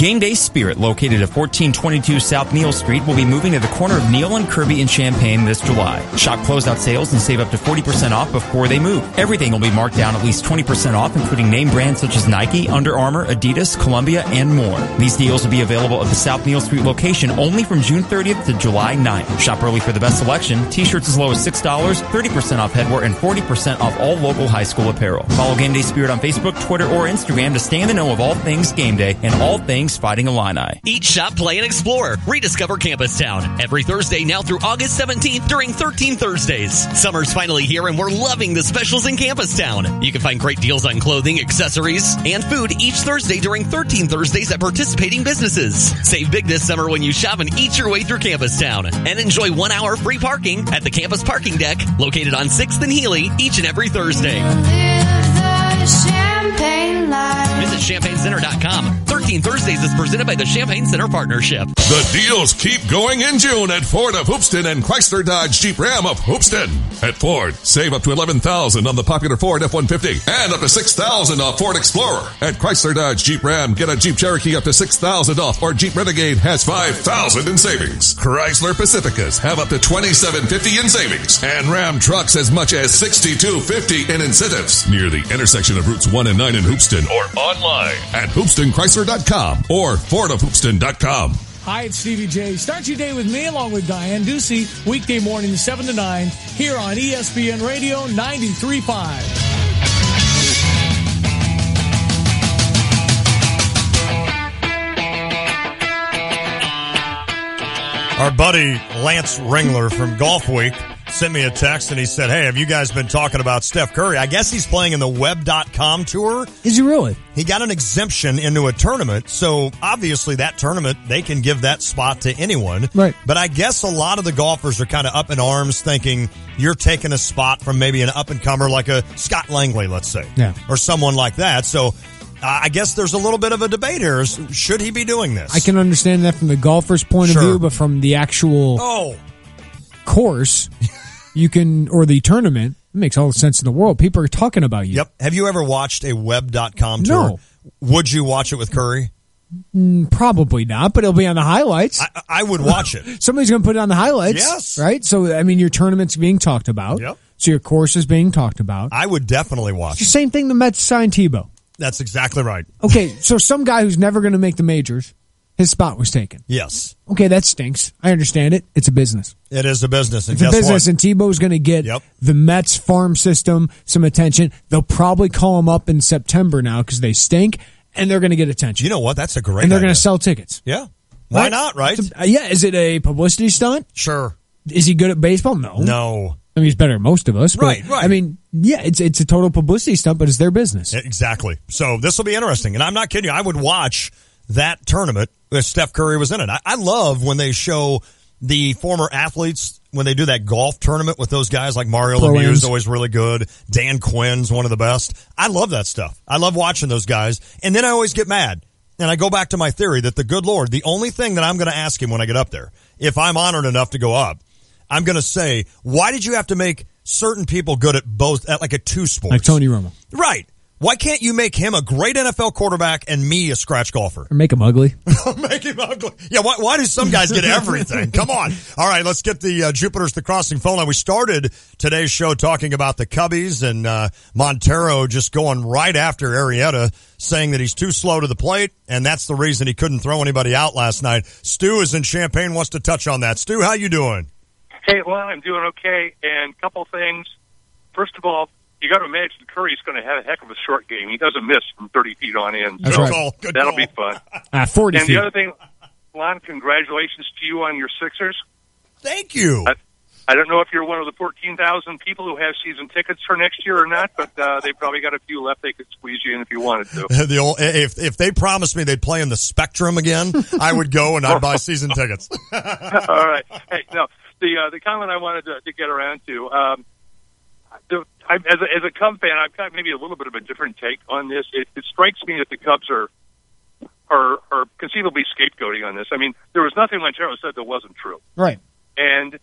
S3: Game Day Spirit, located at 1422 South Neal Street, will be moving to the corner of Neal and Kirby in Champaign this July. Shop closeout sales and save up to 40% off before they move. Everything will be marked down at least 20% off, including name brands such as Nike, Under Armour, Adidas, Columbia, and more. These deals will be available at the South Neal Street location only from June 30th to July 9th. Shop early for the best selection. T-shirts as low as $6, 30% off headwear, and 40% off all local high school apparel. Follow Game Day Spirit on Facebook, Twitter, or Instagram to stay in the know of all things game day and all things Fighting Illini.
S5: Eat, shop, play, and explore. Rediscover Campus Town every Thursday now through August 17th during 13 Thursdays. Summer's finally here and we're loving the specials in Campus Town. You can find great deals on clothing, accessories, and food each Thursday during 13 Thursdays at participating businesses. Save big this summer when you shop and eat your way through Campus Town. And enjoy 1 hour free parking at the campus parking deck located on 6th and Healy each and every Thursday. Visit ChampagneCenter.com. 13 Thursdays is presented by the Champagne Center Partnership.
S6: The deals keep going in June at Ford of Hoopston and Chrysler Dodge Jeep Ram of Hoopston. At Ford, save up to $11,000 on the popular Ford F-150 and up to $6,000 off Ford Explorer. At Chrysler Dodge Jeep Ram, get a Jeep Cherokee up to $6,000 off, or Jeep Renegade has $5,000 in savings. Chrysler Pacificas have up to $2,750 in savings, and Ram trucks as much as $6,250 in incentives. Near the intersection of Routes 1 and 9 in Hoopston, or online at HoopstonChrysler.com or FordofHoopston.com.
S7: Hi, it's Stevie J. Start your day with me along with Diane Ducey, weekday mornings 7 to 9 here on ESPN Radio 93.5.
S10: Our buddy Lance Ringler from Golf Week sent me a text and he said, hey, have you guys been talking about Steph Curry? I guess he's playing in the Web.com tour.
S11: Is he really?
S10: He got an exemption into a tournament, so obviously that tournament, they can give that spot to anyone.
S11: Right.
S10: But I guess a lot of the golfers are kind of up in arms thinking you're taking a spot from maybe an up-and-comer like a Scott Langley, let's say.
S11: Yeah.
S10: Or someone like that. So I guess there's a little bit of a debate here. Should he be doing this?
S11: I can understand that from the golfer's point of view, but from the actual course, you can, or the tournament, it makes all the sense in the world. People are talking about you.
S10: Yep. Have you ever watched a Web.com tour?
S11: No.
S10: Would you watch it with Curry?
S11: Probably not, but it'll be on the highlights.
S10: I would watch it.
S11: Somebody's going to put it on the highlights.
S10: Yes.
S11: Right? So, I mean, your tournament's being talked about.
S10: Yep.
S11: So your course is being talked about.
S10: I would definitely watch
S11: It's the same thing the Mets signed Tebow.
S10: That's exactly right.
S11: Okay, so some guy who's never going to make the majors, his spot was taken.
S10: Yes.
S11: Okay, that stinks. I understand it. It's a business.
S10: It is a business. And
S11: it's a business, and Tebow's going to get the Mets farm system some attention. They'll probably call him up in September now because they stink, and they're going to get attention.
S10: You know what? That's a great
S11: And they're
S10: idea.
S11: going to sell tickets.
S10: Yeah. Why not, right?
S11: Yeah. Is it a publicity stunt?
S10: Sure.
S11: Is he good at baseball? No.
S10: No.
S11: I mean, he's better than most of us. But,
S10: Right.
S11: I mean, yeah, it's a total publicity stunt, but it's their business.
S10: Exactly. So this will be interesting. And I'm not kidding you. I would watch that tournament if Steph Curry was in it. I love when they show the former athletes, when they do that golf tournament with those guys like Mario Lemieux is always really good. Dan Quinn's one of the best. I love that stuff. I love watching those guys. And then I always get mad. And I go back to my theory that the good Lord, the only thing that I'm going to ask him when I get up there, if I'm honored enough to go up, I'm going to say, why did you have to make certain people good at both, at like at two sports?
S11: Like Tony Romo.
S10: Right. Why can't you make him a great NFL quarterback and me a scratch golfer?
S11: Or make him ugly.
S10: Make him ugly. Yeah, why do some guys get everything? Come on. All right, let's get the Jupiter's The Crossing phone line. We started today's show talking about the Cubbies and Montero just going right after Arrieta, saying that he's too slow to the plate, and that's the reason he couldn't throw anybody out last night. Stu is in Champaign, wants to touch on that. Stu, how you doing?
S8: Hey, well, I'm doing okay, and a couple things. First of all, you got to imagine Curry's going to have a heck of a short game. He doesn't miss from 30 feet on in.
S11: That's
S8: so
S11: right.
S8: That'll be fun.
S11: 40
S8: and
S11: feet.
S8: the other thing, Lon, congratulations to you on your Sixers.
S10: Thank you.
S8: I don't know if you're one of the 14,000 people who have season tickets for next year or not, but they probably got a few left they could squeeze you in if you wanted to.
S10: If they promised me they'd play in the Spectrum again, I would go and I'd buy season tickets.
S8: All right. Hey, no, the comment I wanted to get around to, as a Cub fan, I've got maybe a little bit of a different take on this. It strikes me that the Cubs are conceivably scapegoating on this. I mean, there was nothing Montero said that wasn't true.
S11: Right.
S8: And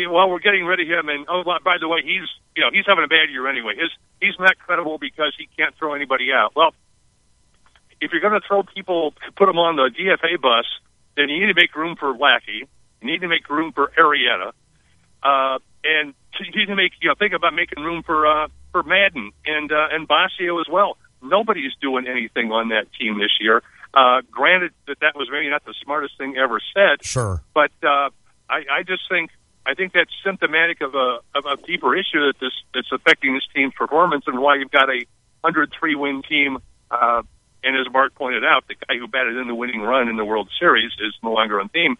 S8: while we're getting rid of him, and by the way, he's having a bad year anyway. He's not credible because he can't throw anybody out. Well, if you're going to throw people, put them on the DFA bus, then you need to make room for Lackey. You need to make room for Arrieta. And you need to make, think about making room for Madden and Basio as well. Nobody's doing anything on that team this year. Granted that was maybe not the smartest thing ever said.
S10: Sure.
S8: But I just think that's symptomatic of a deeper issue that's affecting this team's performance and why you've got a 103-win team. And as Mark pointed out, the guy who batted in the winning run in the World Series is no longer on team.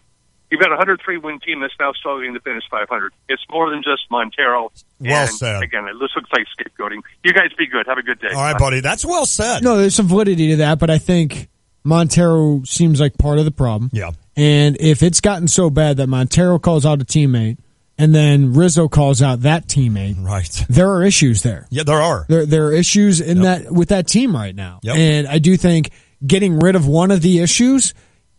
S8: You've got a 103-win team that's now struggling to finish 500. It's more than just Montero.
S10: Well said.
S8: Again, this looks like scapegoating. You guys be good. Have a good day.
S10: All right, buddy. That's well said.
S11: No, there's some validity to that, but I think Montero seems like part of the problem.
S10: Yeah.
S11: And if it's gotten so bad that Montero calls out a teammate and then Rizzo calls out that teammate,
S10: right? There
S11: are issues there.
S10: Yeah, there are.
S11: There are issues in that with that team right now.
S10: Yep.
S11: And I do think getting rid of one of the issues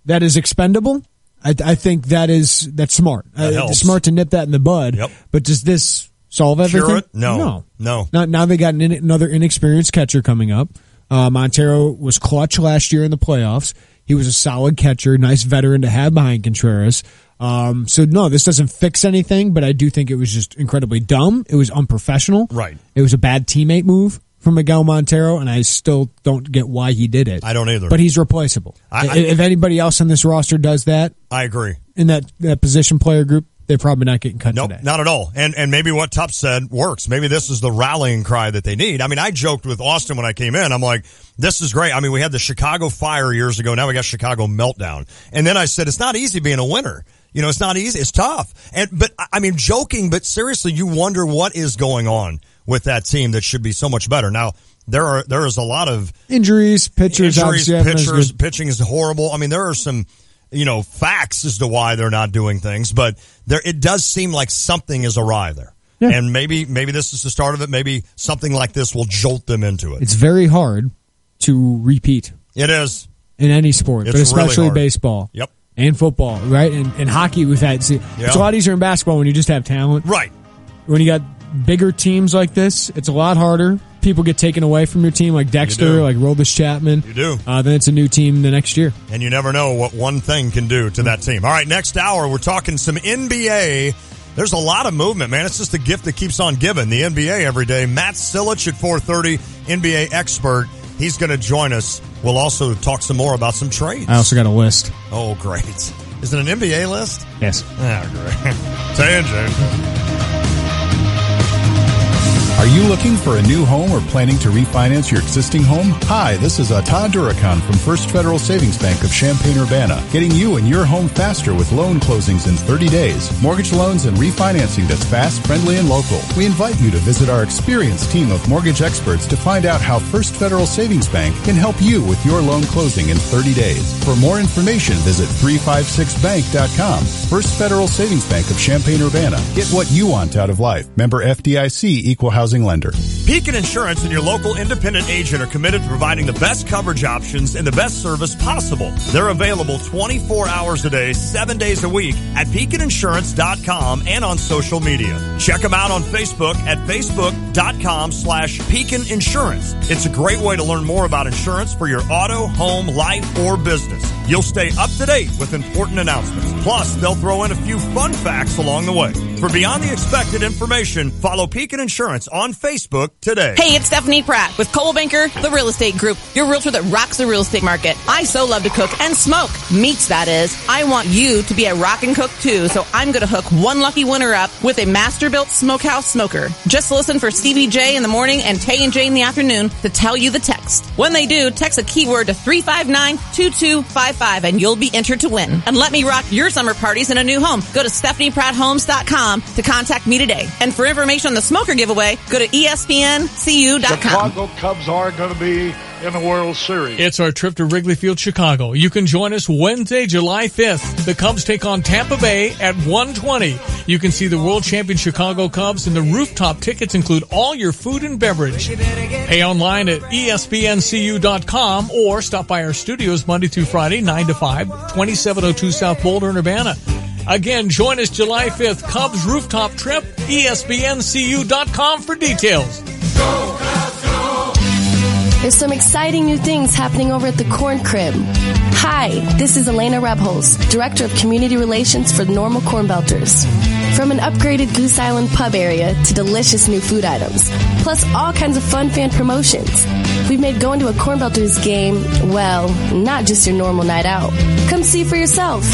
S11: that is expendable, I think that's smart. It's smart to nip that in the bud.
S10: Yep.
S11: But does this solve everything?
S10: Cure it? No.
S11: Now they got another inexperienced catcher coming up. Montero was clutch last year in the playoffs. He was a solid catcher, nice veteran to have behind Contreras. So no, this doesn't fix anything, but I do think it was just incredibly dumb. It was unprofessional.
S10: Right.
S11: It was a bad teammate move from Miguel Montero, and I still don't get why he did it.
S10: I don't either.
S11: But he's replaceable. If anybody else on this roster does that,
S10: I agree.
S11: In that position player group, they're probably not getting cut today.
S10: Not at all. And maybe what Tup said works. Maybe this is the rallying cry that they need. I mean, I joked with Austin when I came in. I'm like, this is great. I mean, we had the Chicago Fire years ago. Now we got Chicago Meltdown. And then I said, it's not easy being a winner. It's not easy. It's tough. But I mean, joking, but seriously, you wonder what is going on with that team that should be so much better. Now, there is a lot of
S11: injuries, pitching
S10: is horrible. I mean, there are some, facts as to why they're not doing things, but it does seem like something is awry there. Yeah. And maybe this is the start of it. Maybe something like this will jolt them into it.
S11: It's very hard to repeat.
S10: It is.
S11: In any sport, but especially really baseball.
S10: Yep.
S11: And football, right? And hockey, we've had. It's a lot easier in basketball when you just have talent.
S10: Right.
S11: When you got bigger teams like this, it's a lot harder. People get taken away from your team, like Dexter, like Roldis Chapman.
S10: You do.
S11: Then it's a new team the next year.
S10: And you never know what one thing can do to that team. All right, next hour, we're talking some NBA. There's a lot of movement, man. It's just a gift that keeps on giving. The NBA every day. Matt Silich at 4:30, NBA expert. He's going to join us. We'll also talk some more about some trades.
S11: I also got a list.
S10: Oh, great. Is it an NBA list?
S11: Yes.
S10: Great. Tay and J.
S9: Are you looking for a new home or planning to refinance your existing home? Hi, this is Todd Durakan from First Federal Savings Bank of Champaign-Urbana, getting you and your home faster with loan closings in 30 days, mortgage loans and refinancing that's fast, friendly, and local. We invite you to visit our experienced team of mortgage experts to find out how First Federal Savings Bank can help you with your loan closing in 30 days. For more information, visit 356bank.com. First Federal Savings Bank of Champaign-Urbana. Get what you want out of life. Member FDIC, Equal Housing Lender.
S10: Beacon Insurance and your local independent agent are committed to providing the best coverage options and the best service possible. They're available 24 hours a day, 7 days a week at beaconinsurance.com and on social media. Check them out on Facebook at facebook.com/Beacon Insurance. It's a great way to learn more about insurance for your auto, home, life, or business. You'll stay up to date with important announcements. Plus, they'll throw in a few fun facts along the way. For beyond the expected information, follow Beacon Insurance on Facebook today.
S12: Hey, it's Stephanie Pratt with Coldwell Banker, the real estate group, your realtor that rocks the real estate market. I so love to cook and smoke. Meats, that is. I want you to be a rock and cook too, so I'm going to hook one lucky winner up with a master-built smokehouse smoker. Just listen for Stevie J in the morning and Tay and J in the afternoon to tell you the text. When they do, text a keyword to 359-2255 and you'll be entered to win. And let me rock your summer parties in a new home. Go to StephaniePrattHomes.com to contact me today. And for information on the smoker giveaway, go to ESPNCU.com.
S13: Chicago Cubs are going to be in the World Series.
S7: It's our trip to Wrigley Field, Chicago. You can join us Wednesday, July 5th. The Cubs take on Tampa Bay at 1:20. You can see the world champion Chicago Cubs, and the rooftop tickets include all your food and beverage. Pay online at ESPNCU.com or stop by our studios Monday through Friday, 9 to 5, 2702 South Boulder in Urbana. Again, join us July 5th, Cubs rooftop trip, ESPNCU.com for details.
S14: Go, Cubs, go! There's some exciting new things happening over at the Corn Crib. Hi, this is Elena Rebholz, Director of Community Relations for Normal Corn Belters. From an upgraded Goose Island pub area to delicious new food items, plus all kinds of fun fan promotions, we've made going to a Corn Belters game, well, not just your normal night out. Come see for yourself.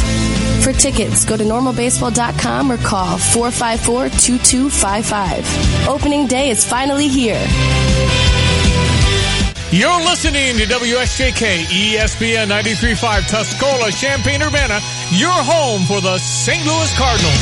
S14: For tickets, go to normalbaseball.com or call 454-2255. Opening day is finally here.
S7: You're listening to WSJK ESPN 93.5 Tuscola, Champaign-Urbana, your home for the St. Louis Cardinals.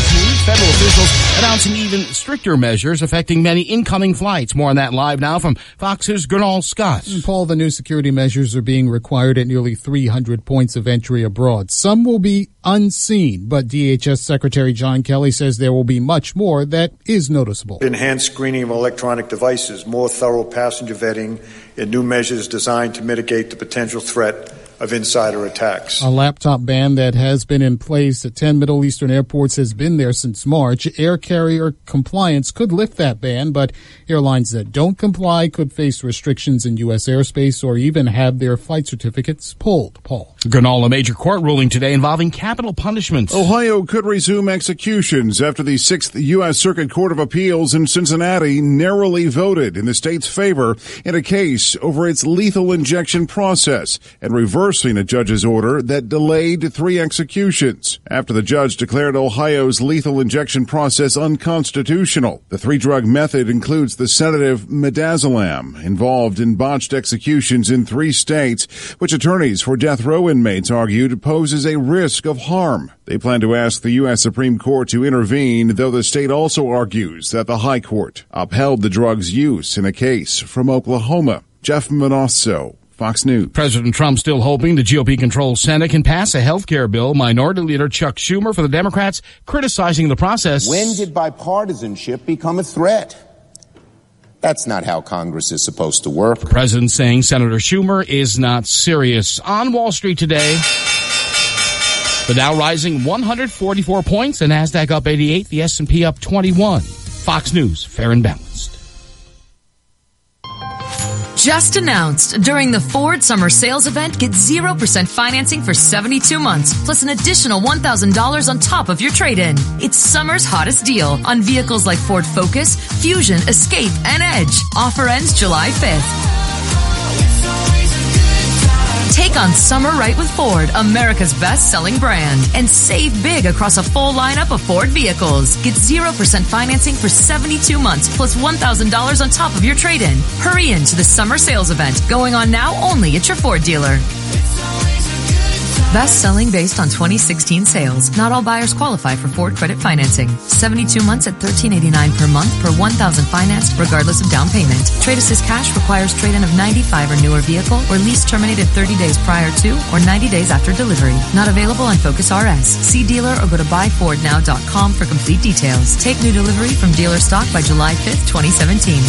S2: Federal officials announcing even stricter measures affecting many incoming flights. More on that live now from Fox's Gernal Scott.
S15: Paul, the new security measures are being required at nearly 300 points of entry abroad. Some will be unseen, but DHS Secretary John Kelly says there will be much more that is noticeable.
S16: Enhanced screening of electronic devices, more thorough passenger vetting, and new measures designed to mitigate the potential threat of insider attacks.
S15: A laptop ban that has been in place at 10 Middle Eastern airports has been there since March. Air carrier compliance could lift that ban, but airlines that don't comply could face restrictions in U.S. airspace or even have their flight certificates pulled. Paul.
S2: Gernal, a major court ruling today involving capital punishments.
S17: Ohio could resume executions after the 6th U.S. Circuit Court of Appeals in Cincinnati narrowly voted in the state's favor in a case over its lethal injection process and reversing a judge's order that delayed 3 executions after the judge declared Ohio's lethal injection process unconstitutional. The 3-drug method includes the sedative midazolam, involved in botched executions in 3 states, which attorneys for death row inmates argued poses a risk of harm. They plan to ask the U.S. Supreme Court to intervene, though the state also argues that the High Court upheld the drug's use in a case from Oklahoma. Jeff Manosso, Fox News.
S2: President Trump still hoping the GOP-controlled Senate can pass a health care bill. Minority Leader Chuck Schumer for the Democrats criticizing the process.
S18: When did bipartisanship become a threat? That's not how Congress is supposed to work.
S2: The president saying Senator Schumer is not serious. On Wall Street today, the Dow rising 144 points, the NASDAQ up 88, the S&P up 21. Fox News, fair and balanced.
S26: Just announced, during the Ford Summer Sales Event, get 0% financing for 72 months, plus an additional $1,000 on top of your trade-in. It's summer's hottest deal on vehicles like Ford Focus, Fusion, Escape, and Edge. Offer ends July 5th. Take on summer right with Ford, America's best-selling brand, and save big across a full lineup of Ford vehicles. Get 0% financing for 72 months, plus $1,000 on top of your trade-in. Hurry into the summer sales event, going on now only at your Ford dealer. Best selling based on 2016 sales. Not all buyers qualify for Ford credit financing. 72 months at $1,389 per month per $1,000 financed regardless of down payment. Trade Assist Cash requires trade-in of 95 or newer vehicle or lease terminated 30 days prior to or 90 days after delivery. Not available on Focus RS. See dealer or go to buyfordnow.com for complete details. Take new delivery from dealer stock by July 5th, 2017.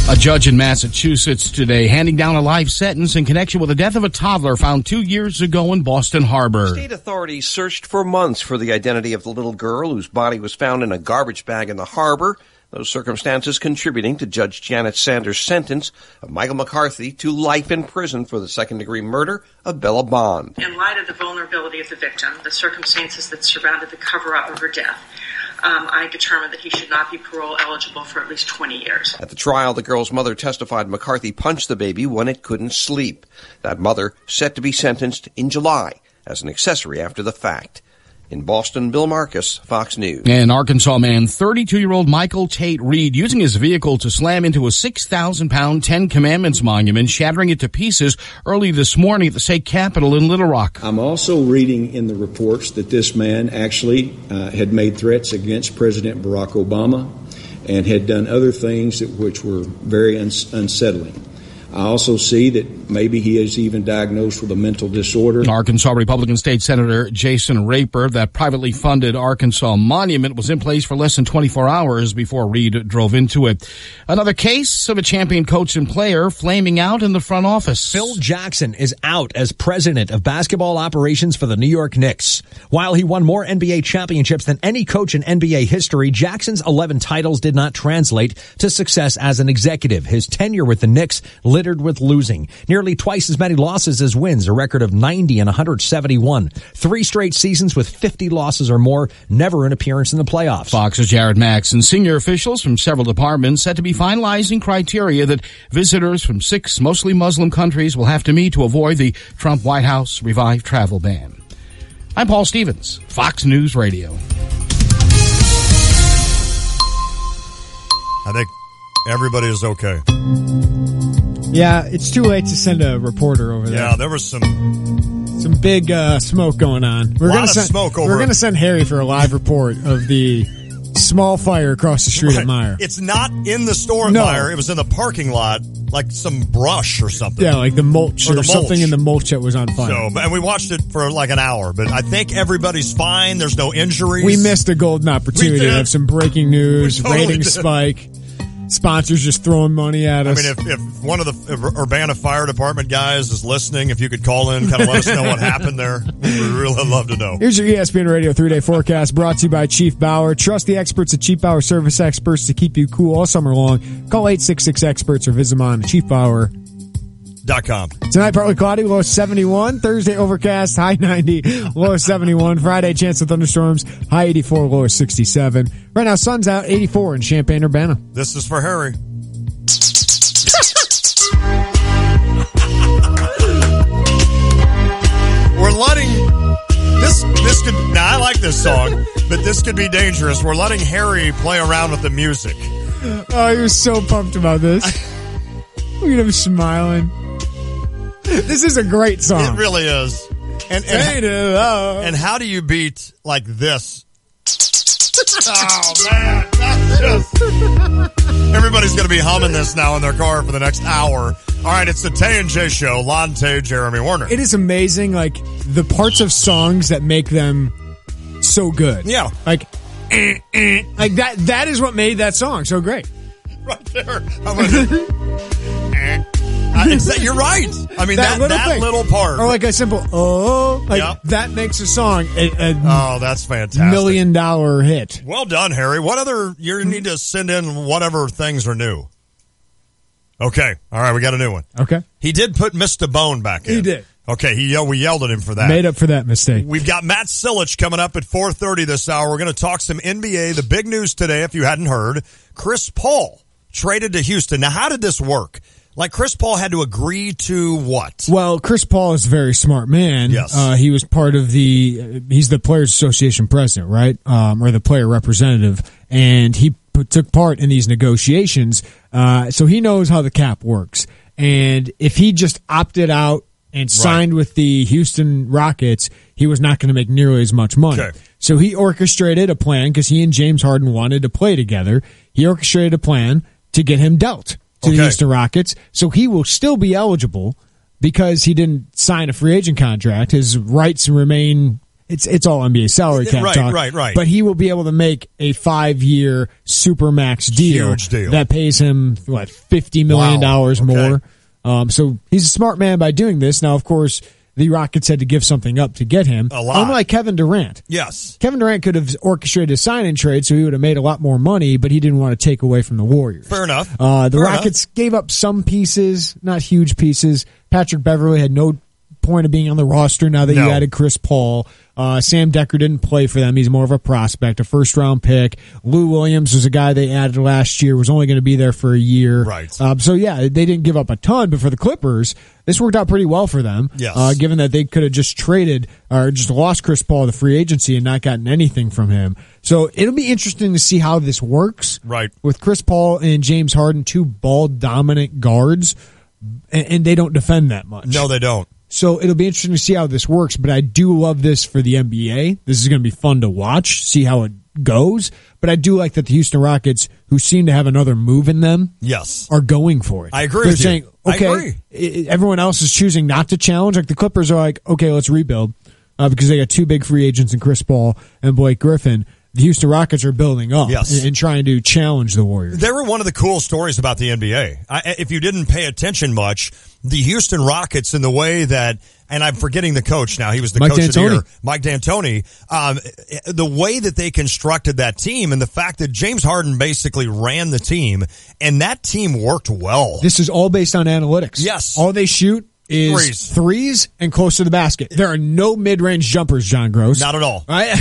S2: A judge in Massachusetts today handing down a life sentence in connection with the death of a toddler found 2 years ago in Boston Harbor.
S27: State authorities searched for months for the identity of the little girl whose body was found in a garbage bag in the harbor. Those circumstances contributing to Judge Janet Sanders' sentence of Michael McCarthy to life in prison for the second-degree murder of Bella Bond.
S28: In light of the vulnerability of the victim, the circumstances that surrounded the cover-up of her death, I determined that he should not be parole eligible for at least 20 years.
S27: At the trial, the girl's mother testified McCarthy punched the baby when it couldn't sleep. That mother set to be sentenced in July as an accessory after the fact. In Boston, Bill Marcus, Fox News.
S2: And Arkansas man, 32-year-old Michael Tate Reed, using his vehicle to slam into a 6,000-pound Ten Commandments monument, shattering it to pieces early this morning at the state capitol in Little Rock.
S29: I'm also reading in the reports that this man actually had made threats against President Barack Obama and had done other things which were very unsettling. I also see that maybe he is even diagnosed with a mental disorder.
S2: Arkansas Republican State Senator Jason Raper, that privately funded Arkansas monument was in place for less than 24 hours before Reed drove into it. Another case of a champion coach and player flaming out in the front office.
S1: Phil Jackson is out as president of basketball operations for the New York Knicks. While he won more NBA championships than any coach in NBA history, Jackson's 11 titles did not translate to success as an executive. His tenure with the Knicks littered with losing. Nearly twice as many losses as wins, a record of 90 and 171. 3 straight seasons with 50 losses or more, never an appearance in the playoffs.
S2: Fox's Jared Max and senior officials from several departments said to be finalizing criteria that visitors from 6 mostly Muslim countries will have to meet to avoid the Trump White House revived travel ban. I'm Paul Stevens, Fox News Radio.
S10: I think everybody is okay.
S11: Yeah, it's too late to send a reporter over there.
S10: Yeah, there was some
S11: big smoke going on. We're going to send Harry for a live report of the small fire across the street at Meijer.
S10: It's not in the store at Meijer. It was in the parking lot, like some brush or something.
S11: Yeah, like the mulch or something in the mulch that was on fire.
S10: And we watched it for like an hour, but I think everybody's fine. There's no injuries.
S11: We missed a golden opportunity to have some breaking news, ratings spike. Sponsors just throwing money at us.
S10: I mean, if one of the Urbana Fire Department guys is listening, if you could call in, kind of let us know what happened there. We'd really love to know.
S11: Here's your ESPN Radio 3-day forecast brought to you by Chief Bauer. Trust the experts at Chief Bauer Service Experts to keep you cool all summer long. Call 866-EXPERTS or visit them on chiefbauer.com. Tonight, partly cloudy, low 71. Thursday, overcast, high 90, low 71. Friday, chance of thunderstorms, high 84, low 67. Right now, sun's out, 84 in Champaign-Urbana.
S10: This is for Harry. We're letting this could. Now, I like this song, but this could be dangerous. We're letting Harry play around with the music.
S11: Oh, he was so pumped about this. Look at him smiling. This is a great song.
S10: It really is. And how do you beat like this? Oh man, that's just everybody's going to be humming this now in their car for the next hour. All right, it's the Tay and J Show. Lon Tay, Jeremy Warner.
S11: It is amazing, like the parts of songs that make them so good.
S10: Yeah,
S11: like that. That is what made that song so great.
S10: Right there. You're right. I mean, that little part.
S11: Or like a simple, that makes a song
S10: that's fantastic.
S11: $1 million hit.
S10: Well done, Harry. What other, you need to send in whatever things are new. Okay. All right. We got a new one.
S11: Okay.
S10: He did put Mr. Bone back in.
S11: He did.
S10: Okay. We yelled at him for that.
S11: Made up for that mistake.
S10: We've got Matt Silich coming up at 4:30 this hour. We're going to talk some NBA. The big news today, if you hadn't heard, Chris Paul traded to Houston. Now, how did this work? Like, Chris Paul had to agree to what?
S11: Well, Chris Paul is a very smart man.
S10: Yes.
S11: He was part of he's the Players Association president, right? Or the player representative. And he took part in these negotiations. So he knows how the cap works. And if he just opted out and signed with the Houston Rockets, he was not going to make nearly as much money.
S10: Okay.
S11: So he orchestrated a plan because he and James Harden wanted to play together. He orchestrated a plan to get him dealt to the Houston Rockets, so he will still be eligible because he didn't sign a free agent contract. His rights remain. It's all NBA salary cap talk.
S10: Right.
S11: But he will be able to make a 5-year supermax deal,
S10: huge deal
S11: that pays him $50 million more. So he's a smart man by doing this. Now, of course, the Rockets had to give something up to get him.
S10: A lot.
S11: Unlike Kevin Durant.
S10: Yes.
S11: Kevin Durant could have orchestrated a sign-in trade, so he would have made a lot more money, but he didn't want to take away from the Warriors.
S10: Fair enough.
S11: The Rockets gave up some pieces, not huge pieces. Patrick Beverley had no point of being on the roster now that you added Chris Paul. Sam Decker didn't play for them. He's more of a prospect, a first-round pick. Lou Williams was a guy they added last year, was only going to be there for a year.
S10: Right.
S11: They didn't give up a ton, but for the Clippers, this worked out pretty well for them.
S10: Yes.
S11: Given that they could have just traded or just lost Chris Paul to free agency and not gotten anything from him. So it'll be interesting to see how this works.
S10: Right.
S11: With Chris Paul and James Harden, 2 ball-dominant guards, and they don't defend that much.
S10: No, they don't.
S11: So it'll be interesting to see how this works, but I do love this for the NBA. This is going to be fun to watch, see how it goes. But I do like that the Houston Rockets, who seem to have another move in them,
S10: yes,
S11: are going for it.
S10: I agree
S11: They're
S10: with
S11: saying,
S10: you.
S11: okay, everyone else is choosing not to challenge. Like the Clippers are like, okay, let's rebuild because they got two big free agents in Chris Paul and Blake Griffin. The Houston Rockets are building up and trying to challenge the Warriors.
S10: They were one of the cool stories about the NBA. If you didn't pay attention much, the Houston Rockets in the way that, and I'm forgetting the coach now, he was the coach of the year, Mike D'Antoni, the way that they constructed that team and the fact that James Harden basically ran the team, and that team worked well.
S11: This is all based on analytics.
S10: Yes.
S11: All they shoot is threes and close to the basket. There are no mid-range jumpers, John Gross.
S10: Not at all.
S11: Right?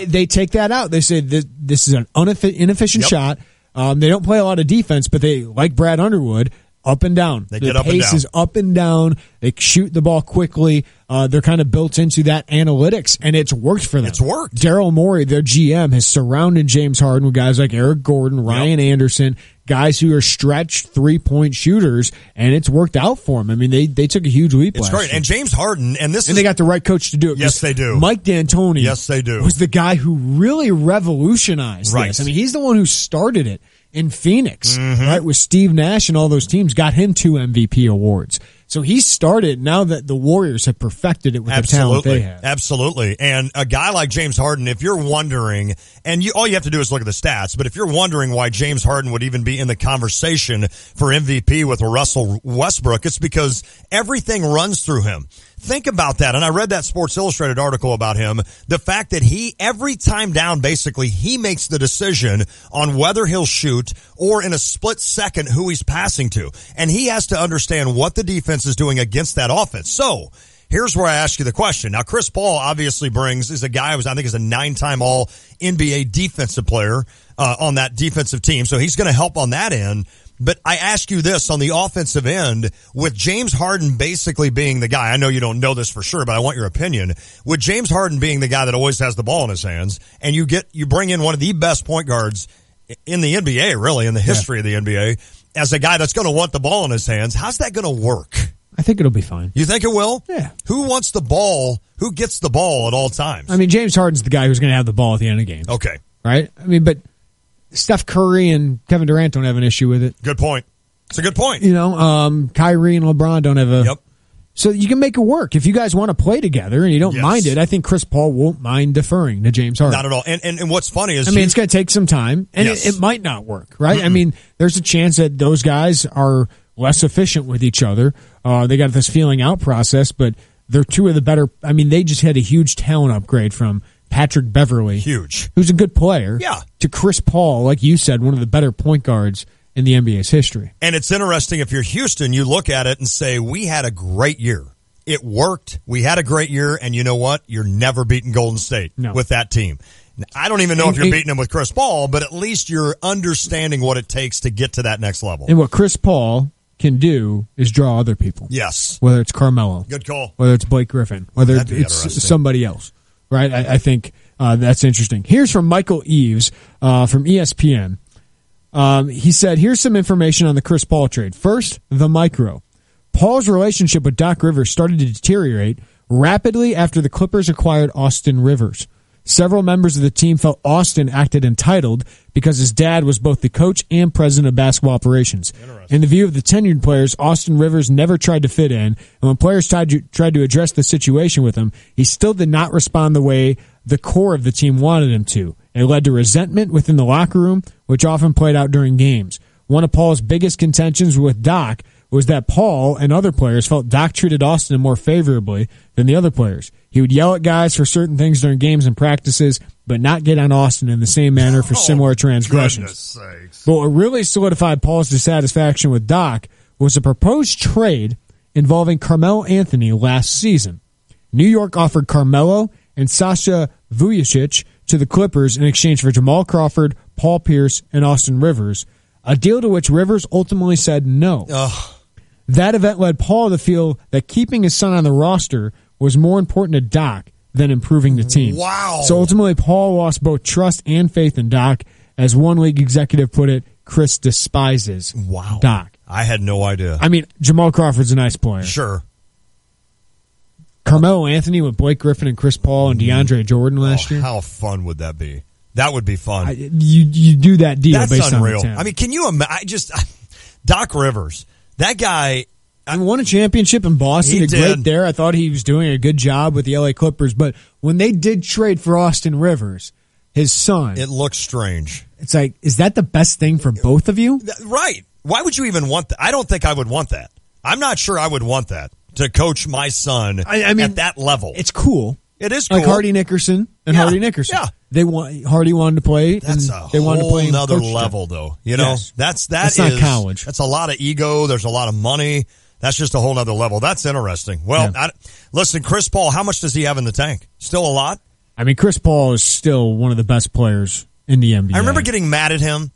S11: They take that out. They say this is an inefficient shot. They don't play a lot of defense, but they, like Brad Underwood, up and down.
S10: They get up and down.
S11: The pace is up and down. They shoot the ball quickly. They're kind of built into that analytics, and it's worked for them.
S10: It's worked.
S11: Daryl Morey, their GM, has surrounded James Harden with guys like Eric Gordon, Ryan Anderson, guys who are stretched three-point shooters, and it's worked out for them. I mean, they took a huge leap last
S10: It's great.
S11: year.
S10: And James Harden, and
S11: they got the right coach to do it.
S10: Yes, they do.
S11: Mike D'Antoni
S10: yes, they do.
S11: was the guy who really revolutionized this. I mean, he's the one who started it in Phoenix, right, with Steve Nash and all those teams, got him 2 MVP awards. So he started, now that the Warriors have perfected it with the talent they have.
S10: Absolutely. And a guy like James Harden, if you're wondering, and all you have to do is look at the stats, but if you're wondering why James Harden would even be in the conversation for MVP with Russell Westbrook, it's because everything runs through him. Think about that. And I read that Sports Illustrated article about him. The fact that every time down, basically, he makes the decision on whether he'll shoot or in a split second who he's passing to. And he has to understand what the defense is doing against that offense. So here's where I ask you the question. Now, Chris Paul obviously is a guy who I think is a 9-time all NBA defensive player, on that defensive team. So he's going to help on that end. But I ask you this, on the offensive end, with James Harden basically being the guy, I know you don't know this for sure, but I want your opinion. With James Harden being the guy that always has the ball in his hands, and you bring in one of the best point guards in the NBA, really, in the history of the NBA, as a guy that's going to want the ball in his hands, how's that going to work?
S11: I think it'll be fine.
S10: You think it will?
S11: Yeah.
S10: Who wants the ball? Who gets the ball at all times?
S11: I mean, James Harden's the guy who's going to have the ball at the end of games.
S10: Okay.
S11: Right? I mean, but Steph Curry and Kevin Durant don't have an issue with it.
S10: Good point. It's a good point.
S11: You know, Kyrie and LeBron don't have a...
S10: Yep.
S11: So you can make it work. If you guys want to play together and you don't mind it, I think Chris Paul won't mind deferring to James Harden.
S10: Not at all. And what's funny is...
S11: I mean, it's going to take some time, and it might not work, right? I mean, there's a chance that those guys are less efficient with each other. They got this feeling out process, but they're two of the better... I mean, they just had a huge talent upgrade from Patrick Beverley, who's a good player, to Chris Paul, like you said, one of the better point guards in the NBA's history.
S10: And it's interesting, if you're Houston, you look at it and say, we had a great year. It worked. We had a great year, and you know what? You're never beating Golden State with that team. I don't even know if you're beating them with Chris Paul, but at least you're understanding what it takes to get to that next level.
S11: And what Chris Paul can do is draw other people.
S10: Yes.
S11: Whether it's Carmelo.
S10: Good call.
S11: Whether it's Blake Griffin. Whether it's somebody else. Right? I think that's interesting. Here's from Michael Eaves from ESPN. He said, here's some information on the Chris Paul trade. First, the micro. Paul's relationship with Doc Rivers started to deteriorate rapidly after the Clippers acquired Austin Rivers. Several members of the team felt Austin acted entitled because his dad was both the coach and president of basketball operations. In the view of the tenured players, Austin Rivers never tried to fit in, and when players tried to address the situation with him, he still did not respond the way the core of the team wanted him to. It led to resentment within the locker room, which often played out during games. One of Paul's biggest contentions with Doc was that Paul and other players felt Doc treated Austin more favorably than the other players. He would yell at guys for certain things during games and practices, but not get on Austin in the same manner for similar transgressions. But what really solidified Paul's dissatisfaction with Doc was a proposed trade involving Carmelo Anthony last season. New York offered Carmelo and Sasha Vujacic to the Clippers in exchange for Jamal Crawford, Paul Pierce, and Austin Rivers, a deal to which Rivers ultimately said no. That event led Paul to feel that keeping his son on the roster was more important to Doc than improving the team.
S10: Wow.
S11: So ultimately, Paul lost both trust and faith in Doc. As one league executive put it, Chris despises Doc.
S10: I had no idea.
S11: I mean, Jamal Crawford's a nice player.
S10: Sure.
S11: Carmelo Anthony with Blake Griffin and Chris Paul and DeAndre Jordan last year.
S10: How fun would that be? That would be fun.
S11: You do that deal.
S10: That's
S11: based
S10: unreal.
S11: on the
S10: I mean, can you imagine? Doc Rivers, that guy.
S11: I won a championship in Boston.
S10: He did.
S11: Great there. I thought he was doing a good job with the LA Clippers. But when they did trade for Austin Rivers, his son,
S10: it looks strange.
S11: It's like, is that the best thing for both of you?
S10: Right. Why would you even want that? I don't think I would want that. I'm not sure I would want that to coach my son I mean, at that level.
S11: It's cool.
S10: It is cool.
S11: Like Hardy Nickerson and Hardy Nickerson.
S10: Yeah.
S11: Hardy wanted to play.
S10: That's
S11: and
S10: a
S11: they wanted to play
S10: whole other
S11: coach
S10: level,
S11: them.
S10: though. You know,
S11: Yes.
S10: that's
S11: not college.
S10: That's a lot of ego. There's a lot of money. That's just a whole other level. That's interesting. Well, listen, Chris Paul, how much does he have in the tank? Still a lot?
S11: I mean, Chris Paul is still one of the best players in the NBA.
S10: I remember getting mad at him.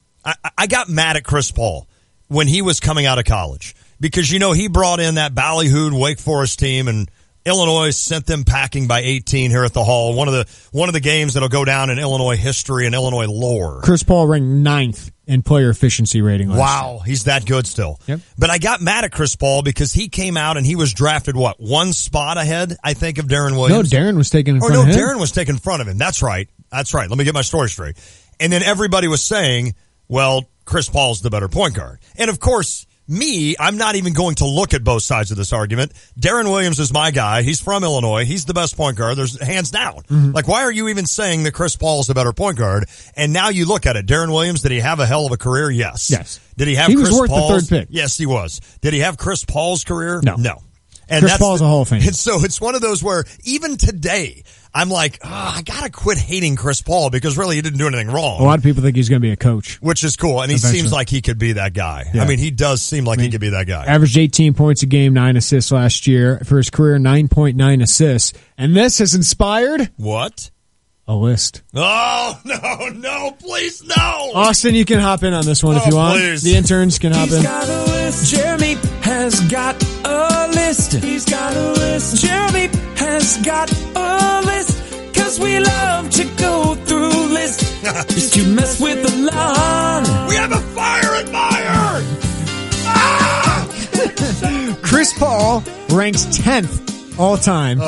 S10: I got mad at Chris Paul when he was coming out of college because, you know, he brought in that ballyhooed Wake Forest team and Illinois sent them packing by 18 here at the Hall. One of the games that'll go down in Illinois history and Illinois lore.
S11: Chris Paul ranked 9th in player efficiency rating last
S10: Wow, he's that good still.
S11: Yep.
S10: But I got mad at Chris Paul because he came out and he was drafted, one spot ahead, I think, of Darren Williams?
S11: No, Darren was taken in front of him.
S10: Darren was taken in front of him. That's right. Let me get my story straight. And then everybody was saying, well, Chris Paul's the better point guard. And of course, I'm not even going to look at both sides of this argument. Darren Williams is my guy. He's from Illinois. He's the best point guard. There's hands down.
S11: Mm-hmm.
S10: Like, why are you even saying that Chris Paul is the better point guard? And now you look at it. Darren Williams, did he have a hell of a career? Yes.
S11: Yes.
S10: Did he have
S11: He
S10: Chris
S11: was worth
S10: Paul's?
S11: the third pick.
S10: Yes, he was. Did he have Chris Paul's career?
S11: No.
S10: And
S11: Chris Paul's a Hall of Fame.
S10: And so it's one of those where even today, I'm like, I gotta quit hating Chris Paul because really he didn't do anything wrong.
S11: A lot of people think he's going to be a coach.
S10: Which is cool. And he
S11: Eventually.
S10: seems like he could be that guy.
S11: Yeah.
S10: I mean, he does seem like he could be that guy.
S11: Averaged 18 points a game, 9 assists last year. For his career, 9.9 assists. And this has inspired...
S10: What?
S11: A list.
S10: Oh, no, please, no!
S11: Austin, you can hop in on this one if you want.
S10: Please.
S11: The interns can hop in.
S3: He's got a list. Jeremy has got a list. He's got a list. Jeremy has got a list. Cause we love to go through lists. Just to mess with the lawn.
S10: We have a fire admirer!
S11: Chris Paul ranks 10th all time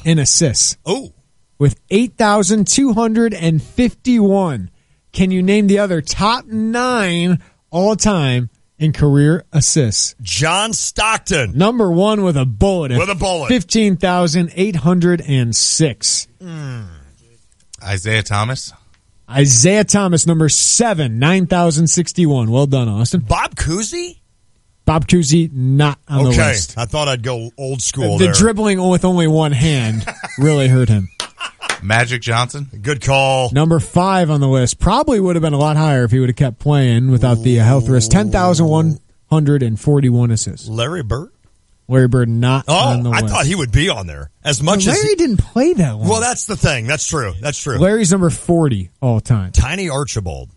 S11: in assists.
S10: Oh.
S11: With 8,251. Can you name the other top 9 all time in career assists?
S10: John Stockton.
S11: Number 1 with a bullet.
S10: With a bullet.
S11: 15,806.
S4: Isaiah Thomas.
S11: Isaiah Thomas, number 7, 9,061. Well done, Austin.
S10: Bob Cousy?
S11: Bob Cousy, not on the list.
S10: I thought I'd go old school
S11: The
S10: there.
S11: dribbling with only one hand really hurt him.
S4: Magic Johnson.
S10: Good call.
S11: Number 5 on the list. Probably would have been a lot higher if he would have kept playing without the health risk. 10,141 assists.
S10: Larry Bird?
S11: Larry Bird not on the list.
S10: I thought he would be on there. As much
S11: Larry
S10: as
S11: didn't play that long.
S10: Well, that's the thing. That's true.
S11: Larry's number 40 all time.
S10: Tiny Archibald.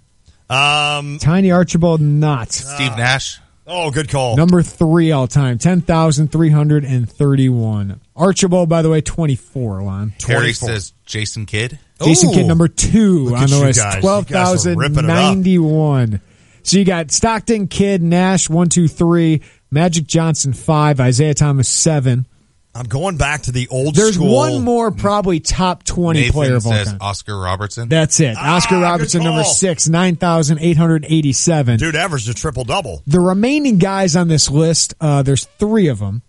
S11: Tiny Archibald not.
S4: Steve Nash.
S10: Oh, good call.
S11: Number 3 all time. 10,331. Archibald, by the way, 24, Lon.
S4: Terry says Jason Kidd.
S11: Jason Kidd, number 2
S10: Look
S11: on
S10: at
S11: the
S10: you
S11: list.
S10: guys.
S11: 12,091. So you got Stockton, Kidd, Nash, 1, 2, 3. Magic Johnson, 5. Isaiah Thomas, 7.
S10: I'm going back to the old
S11: There's
S10: school.
S11: one more probably top 20
S4: Nathan
S11: player of all
S4: says
S11: time.
S4: Oscar Robertson.
S11: That's it. Oscar Robertson,
S10: good call.
S11: number 6, 9,887.
S10: Dude averaged a triple-double.
S11: The remaining guys on this list, there's 3 of them.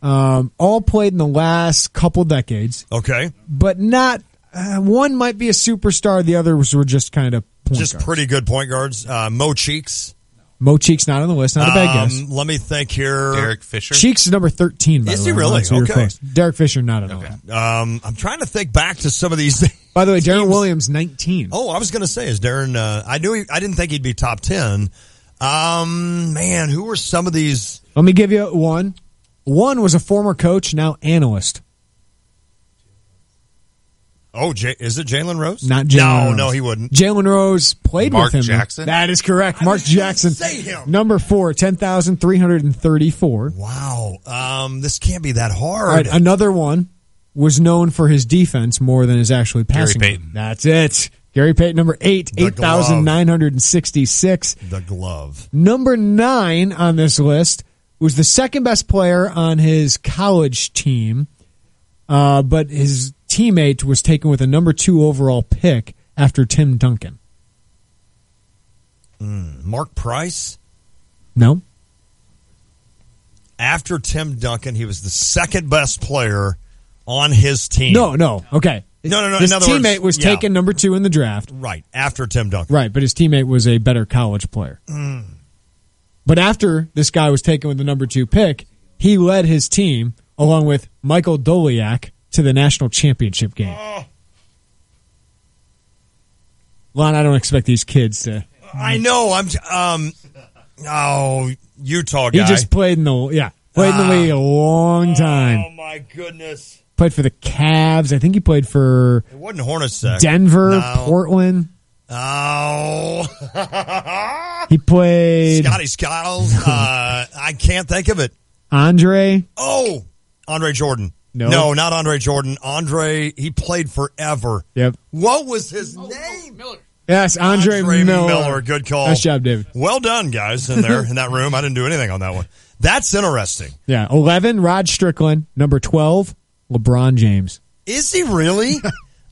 S11: All played in the last couple decades.
S10: Okay.
S11: But not, one might be a superstar. The others were just kind of point
S10: Just
S11: guards.
S10: pretty good point guards. Mo Cheeks.
S11: Mo Cheeks not on the list. Not a bad guess.
S10: Let me think here.
S4: Derek Fisher.
S11: Cheeks is number 13, by
S10: Is
S11: the
S10: he
S11: way.
S10: really?
S11: So you're
S10: Okay.
S11: close. Derek Fisher not on the list.
S10: I'm trying to think back to some of these.
S11: By the way, Darren Williams, 19.
S10: Oh, I was going to say, is Darren, I didn't think he'd be top 10. Man, who were some of these?
S11: Let me give you one. One was a former coach, now analyst.
S10: Oh, is it Jalen Rose?
S11: Not Jalen Rose.
S10: No, he wouldn't.
S11: Jalen Rose played
S4: Mark
S11: with him.
S4: Jackson?
S11: That is correct. Mark Jackson.
S10: Say him.
S11: Number 4, 10,334.
S10: Wow. This can't be that hard.
S11: All right, another one was known for his defense more than his actually passing.
S4: Gary Payton.
S11: That's it. Gary Payton, number 8, 8,966.
S10: The glove.
S11: Number 9 on this list was the second best player on his college team, but his teammate was taken with a number 2 overall pick after Tim Duncan?
S10: Mark Price?
S11: No.
S10: After Tim Duncan, he was the second best player on his team.
S11: No. Okay.
S10: No.
S11: His
S10: in other
S11: teammate
S10: words,
S11: was taken number 2 in the draft.
S10: Right, after Tim Duncan.
S11: Right, but his teammate was a better college player. But after this guy was taken with the number 2 pick, he led his team, along with Michael Doliak, to the national championship game. Lon, I don't expect these kids to...
S10: I know. Utah guy.
S11: He just played in the league a long time.
S10: Oh, my goodness.
S11: Played for the Cavs. I think he played for...
S10: It wasn't Hornacek.
S11: Denver, Portland.
S10: Oh.
S11: He played...
S10: Scotty Skiles. I can't think of it.
S11: Andre
S10: Jordan. No, not Andre Jordan. He played forever.
S11: Yep.
S10: What was his name?
S2: Miller.
S11: Yes, Andre Miller.
S10: Good call.
S11: Nice job, David.
S10: Well done, guys, in that room. I didn't do anything on that one. That's interesting.
S11: Yeah, 11, Rod Strickland. Number 12, LeBron James.
S10: Is he really?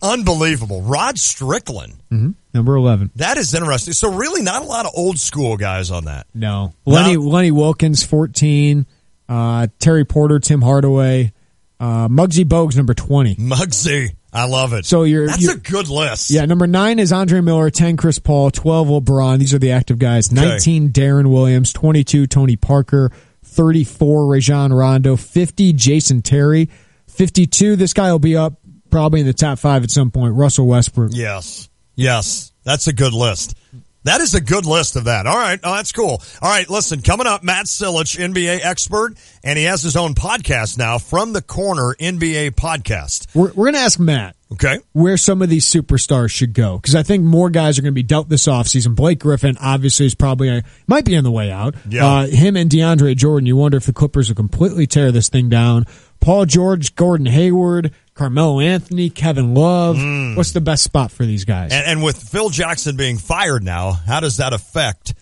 S10: Unbelievable. Rod Strickland.
S11: Mm-hmm. Number 11.
S10: That is interesting. So really not a lot of old school guys on that.
S11: No. Lenny Wilkins, 14. Terry Porter, Tim Hardaway. Muggsy Bogues, number 20.
S10: Muggsy. I love it.
S11: So
S10: that's a good list.
S11: Yeah, number 9 is Andre Miller, 10 Chris Paul, 12 LeBron. These are the active guys. 19 Darren Williams, 22 Tony Parker, 34 Rajon Rondo, 50 Jason Terry, 52. This guy will be up probably in the top 5 at some point. Russell Westbrook.
S10: Yes, that's a good list. That is a good list of that. All right. Oh, that's cool. All right. Listen, coming up, Matt Silich, NBA expert, and he has his own podcast now, From the Corner NBA podcast.
S11: We're going to ask Matt.
S10: Okay.
S11: Where some of these superstars should go. Because I think more guys are going to be dealt this offseason. Blake Griffin, obviously, is might be on the way out.
S10: Yeah.
S11: Him and DeAndre Jordan, you wonder if the Clippers will completely tear this thing down. Paul George, Gordon Hayward, Carmelo Anthony, Kevin Love. What's the best spot for these guys?
S10: And with Phil Jackson being fired now, how does that affect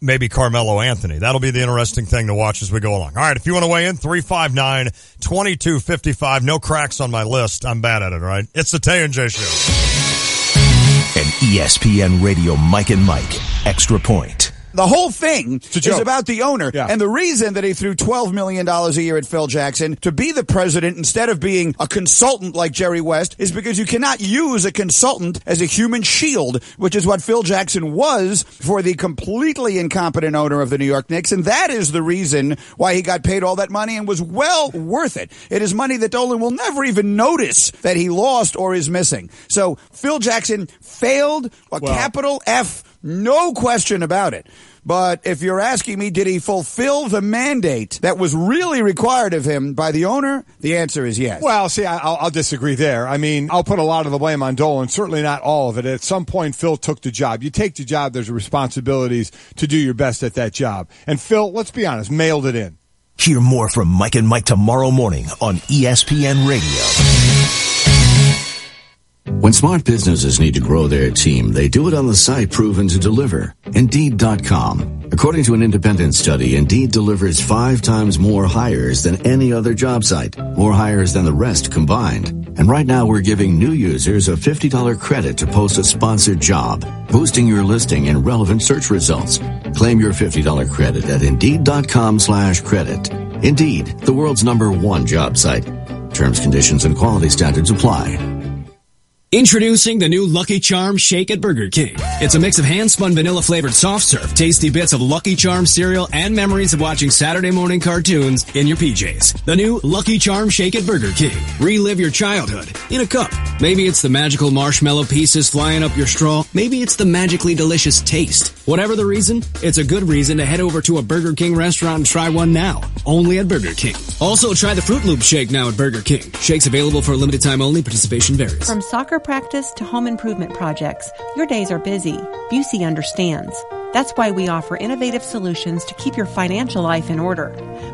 S10: maybe Carmelo Anthony? That'll be the interesting thing to watch as we go along. All right, if you want to weigh in, 359-2255. No cracks on my list. I'm bad at it, right? It's the Tay and J Show.
S5: An ESPN Radio Mike and Mike Extra Point.
S6: The whole thing is about the owner. Yeah. And the reason that he threw $12 million a year at Phil Jackson to be the president instead of being a consultant like Jerry West is because you cannot use a consultant as a human shield, which is what Phil Jackson was for the completely incompetent owner of the New York Knicks. And that is the reason why he got paid all that money and was well worth it. It is money that Dolan will never even notice that he lost or is missing. So Phil Jackson failed, capital F, no question about it. But if you're asking me, did he fulfill the mandate that was really required of him by the owner? The answer is yes.
S19: Well, see, I'll disagree there. I mean, I'll put a lot of the blame on Dolan, certainly not all of it. At some point, Phil took the job. You take the job, there's responsibilities to do your best at that job. And Phil, let's be honest, mailed it in.
S5: Hear more from Mike and Mike tomorrow morning on ESPN Radio.
S20: When smart businesses need to grow their team, they do it on the site proven to deliver, Indeed.com. According to an independent study, Indeed delivers 5 times more hires than any other job site, more hires than the rest combined. And right now we're giving new users a $50 credit to post a sponsored job, boosting your listing and relevant search results. Claim your $50 credit at Indeed.com/credit. Indeed, the world's #1 job site. Terms, conditions, and quality standards apply.
S21: Introducing the new Lucky Charms Shake at Burger King. It's a mix of hand-spun vanilla-flavored soft serve, tasty bits of Lucky Charms cereal, and memories of watching Saturday morning cartoons in your PJs. The new Lucky Charms Shake at Burger King. Relive your childhood in a cup. Maybe it's the magical marshmallow pieces flying up your straw. Maybe it's the magically delicious taste. Whatever the reason, it's a good reason to head over to a Burger King restaurant and try one now. Only at Burger King. Also, try the Fruit Loop Shake now at Burger King. Shakes available for a limited time only. Participation varies.
S22: From soccer practice to home improvement projects, your days are busy. Busey understands. That's why we offer innovative solutions to keep your financial life in order.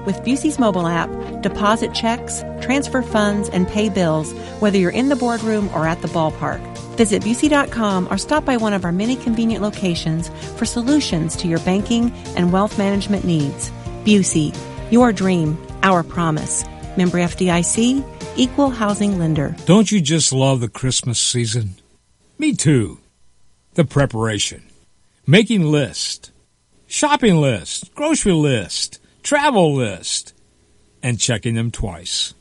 S22: With Busey's mobile app, deposit checks, transfer funds, and pay bills, whether you're in the boardroom or at the ballpark. Visit Busey.com or stop by one of our many convenient locations for solutions to your banking and wealth management needs. Busey, your dream, our promise. Member FDIC, Equal Housing Lender.
S23: Don't you just love the Christmas season? Me too.
S7: The preparation. Making list. Shopping list. Grocery list. Travel list. And checking them twice.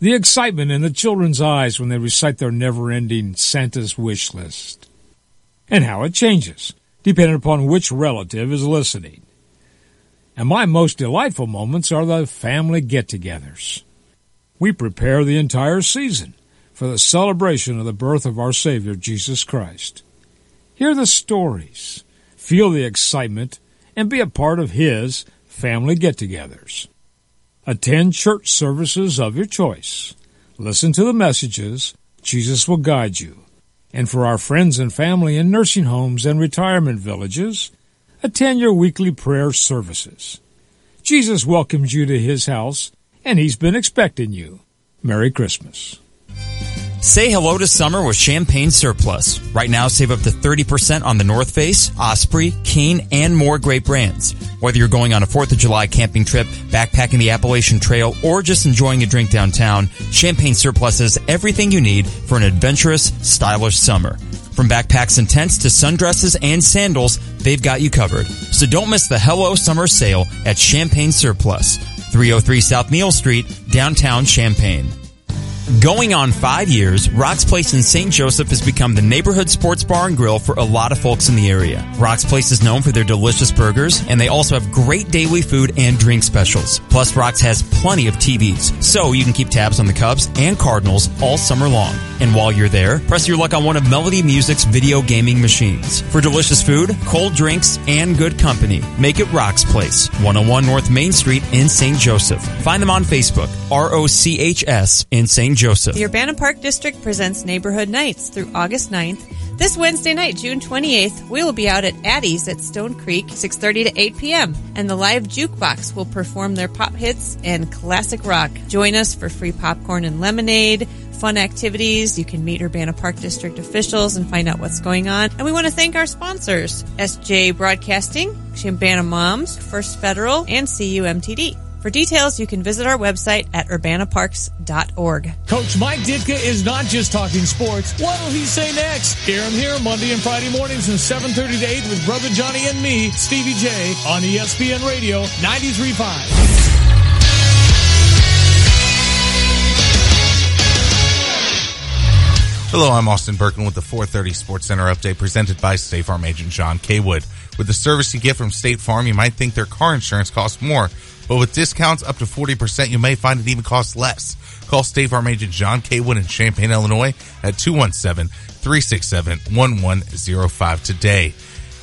S7: The excitement in the children's eyes when they recite their never-ending Santa's wish list. And how it changes, depending upon which relative is listening. And my most delightful moments are the family get-togethers. We prepare the entire season for the celebration of the birth of our Savior, Jesus Christ. Hear the stories, feel the excitement, and be a part of His family get-togethers. Attend church services of your choice. Listen to the messages. Jesus will guide you. And for our friends and family in nursing homes and retirement villages, attend your weekly prayer services. Jesus welcomes you to His house, and He's been expecting you. Merry Christmas.
S8: Say hello to summer with Champagne Surplus. Right now, save up to 30% on the North Face, Osprey, Keen, and more great brands. Whether you're going on a 4th of July camping trip, backpacking the Appalachian Trail, or just enjoying a drink downtown, Champagne Surplus has everything you need for an adventurous, stylish summer. From backpacks and tents to sundresses and sandals, they've got you covered. So don't miss the Hello Summer Sale at Champagne Surplus, 303 South Neal Street, downtown Champaign. Going on 5 years, Rock's Place in St. Joseph has become the neighborhood sports bar and grill for a lot of folks in the area. Rock's Place is known for their delicious burgers, and they also have great daily food and drink specials. Plus, Rock's has plenty of TVs, so you can keep tabs on the Cubs and Cardinals all summer long. And while you're there, press your luck on one of Melody Music's video gaming machines. For delicious food, cold drinks, and good company, make it Rock's Place, 101 North Main Street in St. Joseph. Find them on Facebook, ROCHS in St. Joseph.
S9: The Urbana Park District presents Neighborhood Nights through August 9th. This Wednesday night, June 28th, we will be out at Addie's at Stone Creek, 6:30 to 8 p.m., and the Live Jukebox will perform their pop hits and classic rock. Join us for free popcorn and lemonade, fun activities. You can meet Urbana Park District officials and find out what's going on. And we want to thank our sponsors, SJ Broadcasting, Urbana Moms, First Federal, and CUMTD. For details, you can visit our website at urbanaparks.org.
S7: Coach Mike Ditka is not just talking sports. What will he say next? Hear him here Monday and Friday mornings from 7:30 to 8 with Brother Johnny and me, Stevie J, on ESPN Radio 93.5.
S4: Hello, I'm Austin Birkin with the 430 Sports Center update presented by State Farm agent John Kaywood. With the service you get from State Farm, you might think their car insurance costs more, but with discounts up to 40%, you may find it even costs less. Call State Farm agent John Kaywood in Champaign, Illinois at 217-367-1105 today.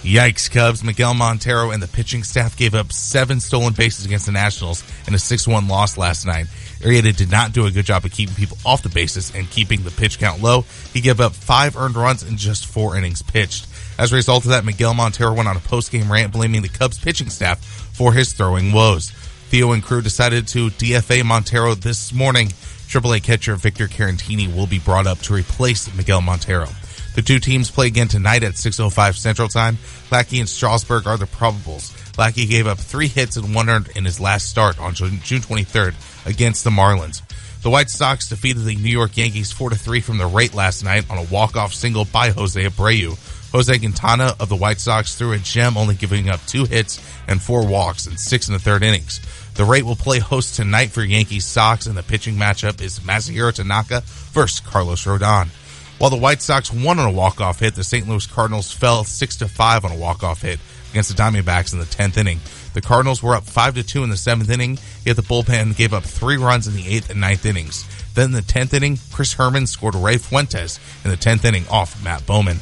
S4: Yikes, Cubs. Miguel Montero and the pitching staff gave up 7 stolen bases against the Nationals in a 6-1 loss last night. Arrieta did not do a good job of keeping people off the bases and keeping the pitch count low. He gave up 5 earned runs in just 4 innings pitched. As a result of that, Miguel Montero went on a post-game rant blaming the Cubs pitching staff for his throwing woes. Theo and crew decided to DFA Montero this morning. AAA catcher Victor Carantini will be brought up to replace Miguel Montero. The two teams play again tonight at 6:05 Central Time. Lackey and Strasburg are the probables. Lackey gave up 3 hits and 1 earned in his last start on June 23rd against the Marlins. The White Sox defeated the New York Yankees 4-3 from the rate last night on a walk-off single by Jose Abreu. Jose Quintana of the White Sox threw a gem, only giving up 2 hits and 4 walks in 6 1/3 innings. The rate will play host tonight for Yankees Sox, and the pitching matchup is Masahiro Tanaka versus Carlos Rodon. While the White Sox won on a walk-off hit, the St. Louis Cardinals fell 6-5 on a walk-off hit against the Diamondbacks in the 10th inning. The Cardinals were up 5-2 in the 7th inning, yet the bullpen gave up 3 runs in the 8th and 9th innings. Then in the 10th inning, Chris Herman scored Ray Fuentes in the 10th inning off Matt Bowman.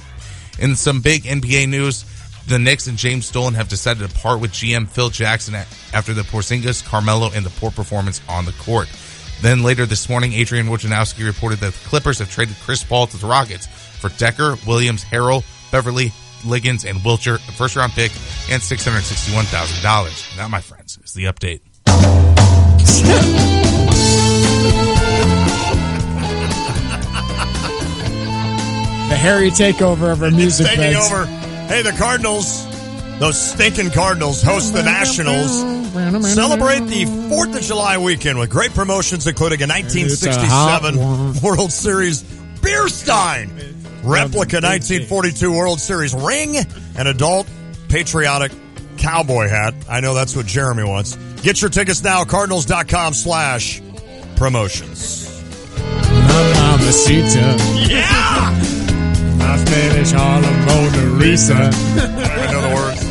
S4: In some big NBA news, the Knicks and James Dolan have decided to part with GM Phil Jackson after the Porzingis, Carmelo, and the poor performance on the court. Then later this morning, Adrian Wojnarowski reported that the Clippers have traded Chris Paul to the Rockets for Decker, Williams, Harrell, Beverly, Liggins, and Wiltshire, a first-round pick, and $661,000. That, my friends, is the update.
S11: The hairy takeover of our music
S10: Taking
S11: beds.
S10: over. Hey, the Cardinals, those stinking Cardinals, host the Nationals. Celebrate the 4th of July weekend with great promotions, including a 1967 World Series beer stein. replica 1942 World Series ring, an adult patriotic cowboy hat. I know that's what Jeremy wants. Get your tickets now, cardinals.com/promotions.
S11: Mamacita.
S10: Yeah!
S11: My Spanish Harlem Mona Lisa.
S10: I know the words.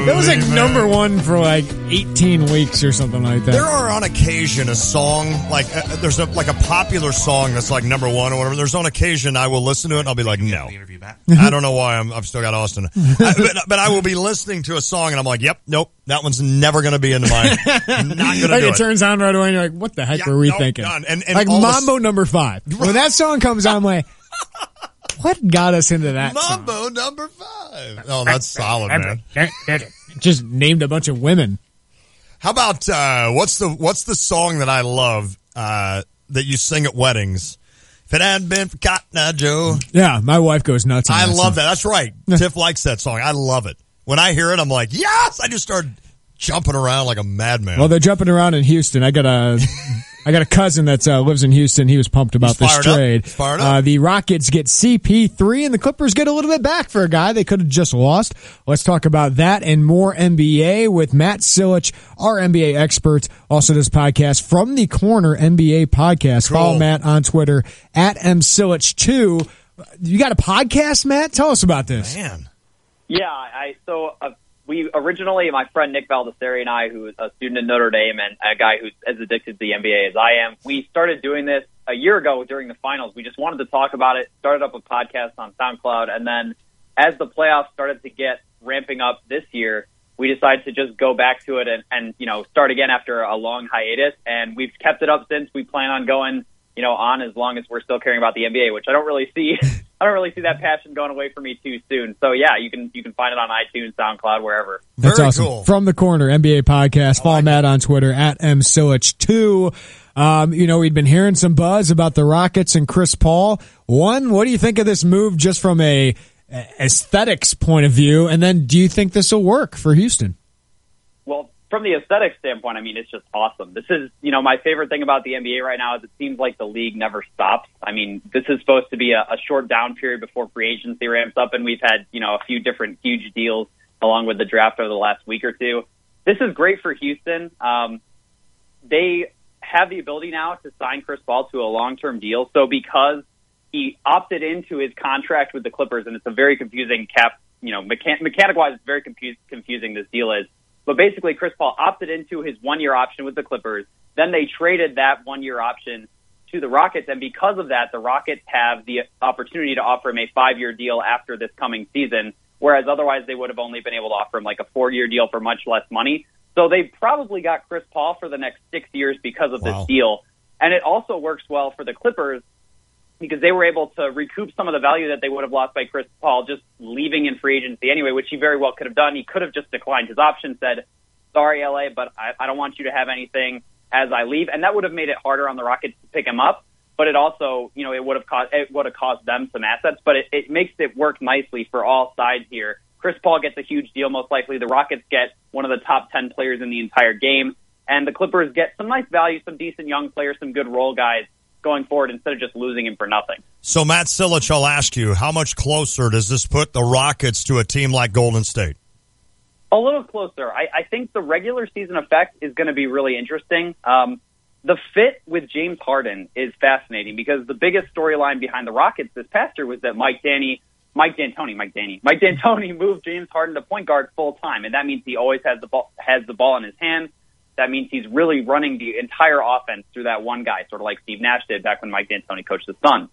S11: That was like number one for like 18 weeks or something like that.
S10: There are on occasion a song, like there's a popular song that's like number one or whatever. There's on occasion I will listen to it and I'll be like, no. I don't know why I've still got Austin. But I will be listening to a song and I'm like, yep, nope, that one's never going to be into mine. Not going to do it.
S11: It turns on right away and you're like, what the heck were we thinking?
S10: Done. And
S11: like Mambo number 5. When that song comes on, I'm like, what got us into that
S10: Mambo number 5. Oh, that's solid, man.
S11: Just named a bunch of women.
S10: How about what's the song that I love that you sing at weddings? If it hadn't been for Cotton Eye Joe.
S11: Yeah, my wife goes nuts on
S10: I
S11: that
S10: love
S11: song.
S10: that. That's right. Tiff likes that song. I love it. When I hear it, I'm like, yes! I just start jumping around like a madman.
S11: Well, they're jumping around in Houston. I got a cousin that lives in Houston. He was pumped about this trade. The Rockets get CP3 and the Clippers get a little bit back for a guy they could have just lost. Let's talk about that and more NBA with Matt Silich, our NBA expert. Also this podcast From the Corner NBA podcast. Cool. Follow Matt on Twitter at MSilich2. You got a podcast, Matt? Tell us about this.
S10: Man.
S12: Yeah, we originally, my friend Nick Baldessari and I, who is a student at Notre Dame and a guy who's as addicted to the NBA as I am, we started doing this a year ago during the finals. We just wanted to talk about it, started up a podcast on SoundCloud, and then as the playoffs started to get ramping up this year, we decided to just go back to it and start again after a long hiatus, and we've kept it up since. We plan on going on as long as we're still caring about the NBA, which I don't really see. I don't really see that passion going away from me too soon. So yeah, you can find it on iTunes, SoundCloud, wherever.
S11: That's
S10: Very
S11: awesome.
S10: Cool.
S11: From the Corner NBA podcast. Follow Matt on Twitter at MSilich2. We'd been hearing some buzz about the Rockets and Chris Paul. One, what do you think of this move just from a aesthetics point of view? And then do you think this will work for Houston?
S12: Well, from the aesthetic standpoint, I mean, it's just awesome. This is, my favorite thing about the NBA right now is it seems like the league never stops. I mean, this is supposed to be a short down period before free agency ramps up, and we've had, a few different huge deals along with the draft over the last week or two. This is great for Houston. They have the ability now to sign Chris Paul to a long-term deal. So because he opted into his contract with the Clippers, and it's a very confusing mechanic-wise, it's very confusing this deal is. But basically, Chris Paul opted into his one-year option with the Clippers. Then they traded that one-year option to the Rockets, and because of that, the Rockets have the opportunity to offer him a 5-year deal after this coming season, whereas otherwise they would have only been able to offer him like a 4-year deal for much less money. So they probably got Chris Paul for the next 6 years because of this deal. And it also works well for the Clippers because they were able to recoup some of the value that they would have lost by Chris Paul just leaving in free agency anyway, which he very well could have done. He could have just declined his option, said, sorry, LA, but I don't want you to have anything as I leave. And that would have made it harder on the Rockets to pick him up. But it also, it would have cost them some assets, but it makes it work nicely for all sides here. Chris Paul gets a huge deal, most likely. The Rockets get one of the top 10 players in the entire game. And the Clippers get some nice value, some decent young players, some good role guys going forward instead of just losing him for nothing.
S10: So, Matt Silich, I'll ask you, how much closer does this put the Rockets to a team like Golden State?
S12: A little closer. I think the regular season effect is going to be really interesting. The fit with James Harden is fascinating because the biggest storyline behind the Rockets this past year was that Mike D'Antoni moved James Harden to point guard full time, and that means he always has the ball in his hand. That means he's really running the entire offense through that one guy, sort of like Steve Nash did back when Mike D'Antoni coached the Suns.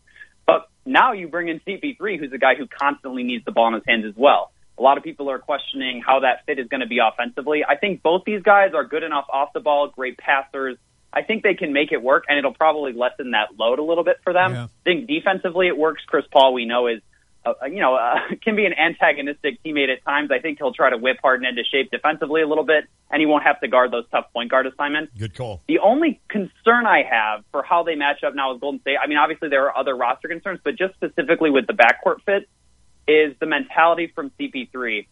S12: But now you bring in CP3, who's a guy who constantly needs the ball in his hands as well. A lot of people are questioning how that fit is going to be offensively. I think both these guys are good enough off the ball, great passers. I think they can make it work, and it'll probably lessen that load a little bit for them. Yeah. I think defensively it works. Chris Paul, we know, is can be an antagonistic teammate at times. I think he'll try to whip Harden into shape defensively a little bit, and he won't have to guard those tough point guard assignments.
S10: Good call.
S12: The only concern I have for how they match up now with Golden State, I mean, obviously there are other roster concerns, but just specifically with the backcourt fit, is the mentality from CP3.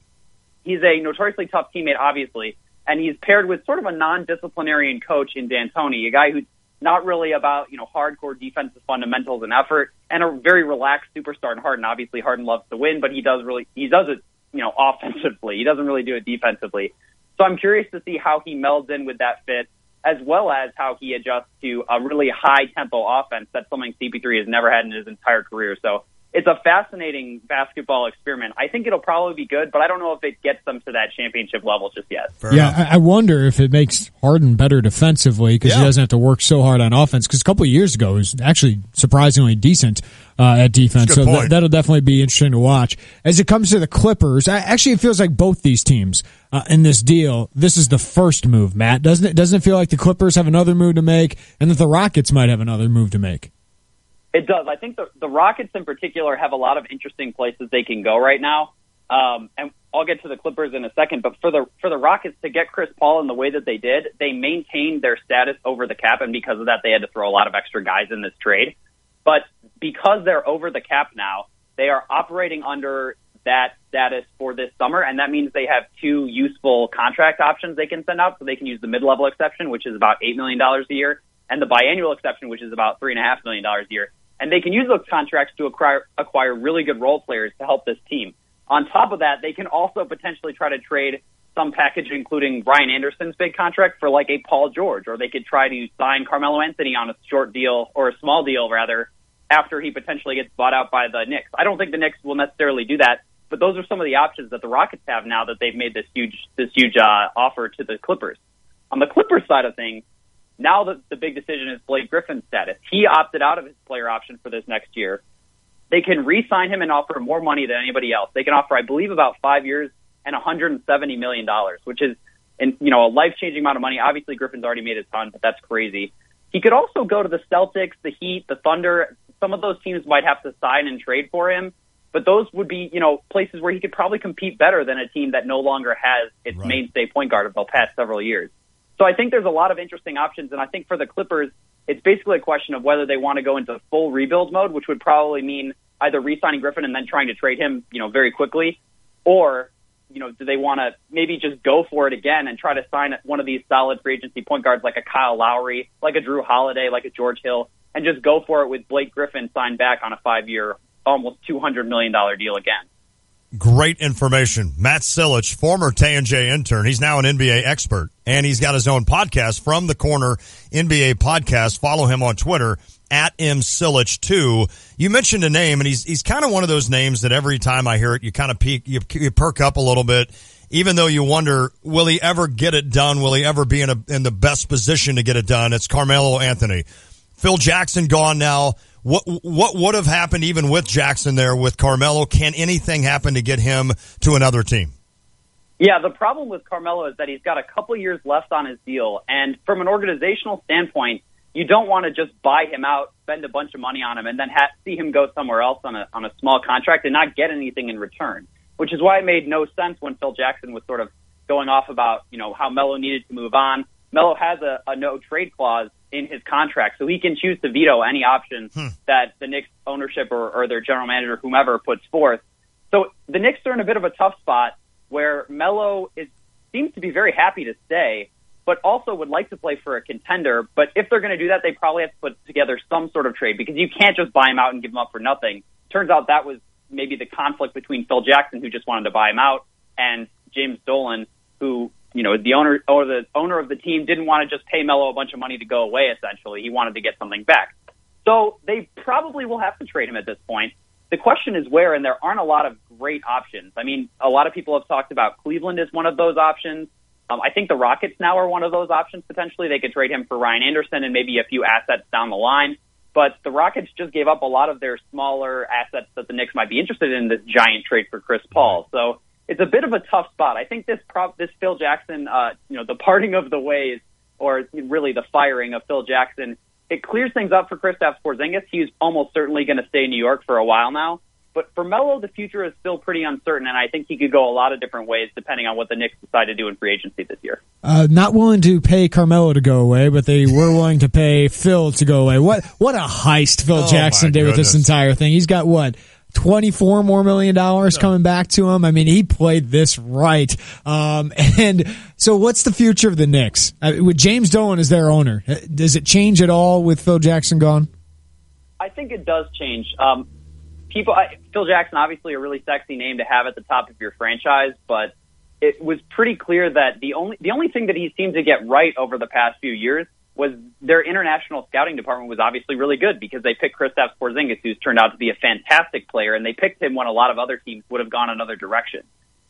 S12: He's a notoriously tough teammate, obviously, and he's paired with sort of a non-disciplinarian coach in D'Antoni, a guy who's not really about, hardcore defensive fundamentals and effort, and a very relaxed superstar in Harden. Obviously, Harden loves to win, but he does it, offensively. He doesn't really do it defensively. So I'm curious to see how he melds in with that fit, as well as how he adjusts to a really high-tempo offense. That's something CP3 has never had in his entire career. So it's a fascinating basketball experiment. I think it'll probably be good, but I don't know if it gets them to that championship level just yet.
S11: I wonder if it makes Harden better defensively because he doesn't have to work so hard on offense. Because a couple of years ago, he was actually surprisingly decent at defense. So that'll definitely be interesting to watch. As it comes to the Clippers, actually it feels like both these teams in this deal, this is the first move, Matt. Doesn't it feel like the Clippers have another move to make and that the Rockets might have another move to make?
S12: It does. I think the Rockets in particular have a lot of interesting places they can go right now. And I'll get to the Clippers in a second, but for the Rockets to get Chris Paul in the way that they did, they maintained their status over the cap, and because of that, they had to throw a lot of extra guys in this trade. But because they're over the cap now, they are operating under that status for this summer, and that means they have two useful contract options they can send out. So they can use the mid-level exception, which is about $8 million a year, and the biannual exception, which is about $3.5 million a year. And they can use those contracts to acquire really good role players to help this team. On top of that, they can also potentially try to trade some package, including Ryan Anderson's big contract, for like a Paul George, or they could try to sign Carmelo Anthony on a short deal, or a small deal rather, after he potentially gets bought out by the Knicks. I don't think the Knicks will necessarily do that, but those are some of the options that the Rockets have now that they've made this huge offer to the Clippers. On the Clippers side of things, now the big decision is Blake Griffin's status. He opted out of his player option for this next year. They can re-sign him and offer more money than anybody else. They can offer, I believe, about 5 years and $170 million, which is a life-changing amount of money. Obviously, Griffin's already made his ton, but that's crazy. He could also go to the Celtics, the Heat, the Thunder. Some of those teams might have to sign and trade for him, but those would be, places where he could probably compete better than a team that no longer has its mainstay point guard of the past several years. So I think there's a lot of interesting options, and I think for the Clippers, it's basically a question of whether they want to go into full rebuild mode, which would probably mean either re-signing Griffin and then trying to trade him, very quickly, or, do they want to maybe just go for it again and try to sign one of these solid free agency point guards like a Kyle Lowry, like a Drew Holiday, like a George Hill, and just go for it with Blake Griffin signed back on a 5-year, almost $200 million deal again.
S10: Great information. Matt Silich, former Tay and J intern. He's now an NBA expert, and he's got his own podcast, From the Corner NBA Podcast. Follow him on Twitter, @MSilich2. You mentioned a name, and he's kind of one of those names that every time I hear it, you kind of you perk up a little bit, even though you wonder, will he ever get it done? Will he ever be in the best position to get it done? It's Carmelo Anthony. Phil Jackson gone now. What would have happened even with Jackson there with Carmelo? Can anything happen to get him to another team?
S12: Yeah, the problem with Carmelo is that he's got a couple years left on his deal. And from an organizational standpoint, you don't want to just buy him out, spend a bunch of money on him, and then see him go somewhere else on a small contract and not get anything in return, which is why it made no sense when Phil Jackson was sort of going off about, how Melo needed to move on. Melo has a no-trade clause in his contract, so he can choose to veto any option that the Knicks ownership or their general manager, whomever, puts forth. So the Knicks are in a bit of a tough spot where Melo seems to be very happy to stay, but also would like to play for a contender. But if they're going to do that, they probably have to put together some sort of trade because you can't just buy him out and give him up for nothing. Turns out that was maybe the conflict between Phil Jackson, who just wanted to buy him out, and James Dolan, who the owner of the team didn't want to just pay Melo a bunch of money to go away, essentially. He wanted to get something back. So they probably will have to trade him at this point. The question is where, and there aren't a lot of great options. I mean, a lot of people have talked about Cleveland as one of those options. I think the Rockets now are one of those options, potentially. They could trade him for Ryan Anderson and maybe a few assets down the line. But the Rockets just gave up a lot of their smaller assets that the Knicks might be interested in this giant trade for Chris Paul. So it's a bit of a tough spot. I think this Phil Jackson, the parting of the ways, or really the firing of Phil Jackson, it clears things up for Kristaps Porzingis. He's almost certainly going to stay in New York for a while now. But for Melo, the future is still pretty uncertain, and I think he could go a lot of different ways depending on what the Knicks decide to do in free agency this year.
S11: Not willing to pay Carmelo to go away, but they were willing to pay Phil to go away. What a heist Phil Jackson did with this entire thing. He's got, $24 more million coming back to him. I mean, he played this right. And so what's the future of the Knicks? With James Dolan as their owner, does it change at all with Phil Jackson gone?
S12: I think it does change. Phil Jackson, obviously a really sexy name to have at the top of your franchise, but it was pretty clear that the only thing that he seemed to get right over the past few years was their international scouting department was obviously really good because they picked Kristaps Porzingis, who's turned out to be a fantastic player, and they picked him when a lot of other teams would have gone another direction.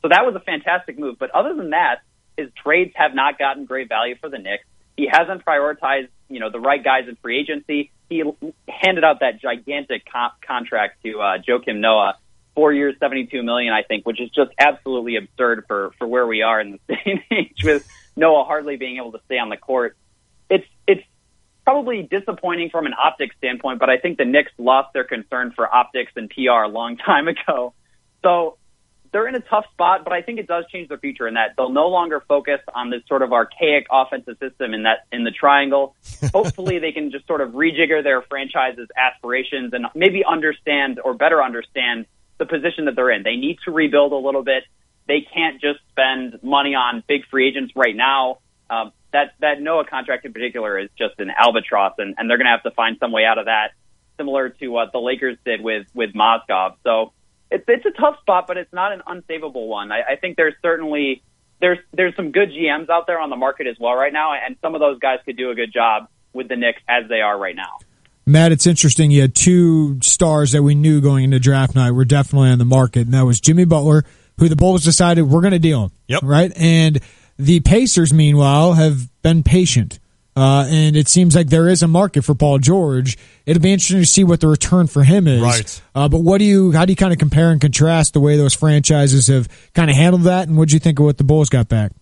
S12: So that was a fantastic move. But other than that, his trades have not gotten great value for the Knicks. He hasn't prioritized, the right guys in free agency. He handed out that gigantic contract to Joakim Noah, 4 years, $72 million, I think, which is just absolutely absurd for where we are in this day and age with Noah hardly being able to stay on the court. It's probably disappointing from an optics standpoint, but I think the Knicks lost their concern for optics and PR a long time ago. So they're in a tough spot, but I think it does change their future in that they'll no longer focus on this sort of archaic offensive system in the triangle. Hopefully they can just sort of rejigger their franchise's aspirations and maybe better understand the position that they're in. They need to rebuild a little bit. They can't just spend money on big free agents right now. That Noah contract in particular is just an albatross, and they're going to have to find some way out of that, similar to what the Lakers did with Mozgov. So it's a tough spot, but it's not an unsavable one. I think there's certainly there's some good GMs out there on the market as well right now, and some of those guys could do a good job with the Knicks as they are right now.
S11: Matt, it's interesting. You had two stars that we knew going into draft night were definitely on the market, and that was Jimmy Butler, who the Bulls decided we're going to deal him.
S10: Yep.
S11: Right? And the Pacers, meanwhile, have been patient. And it seems like there is a market for Paul George. It'll be interesting to see what the return for him is.
S10: Right.
S11: But how do you kind of compare and contrast the way those franchises have kind of handled that, and what do you think of what the Bulls got back?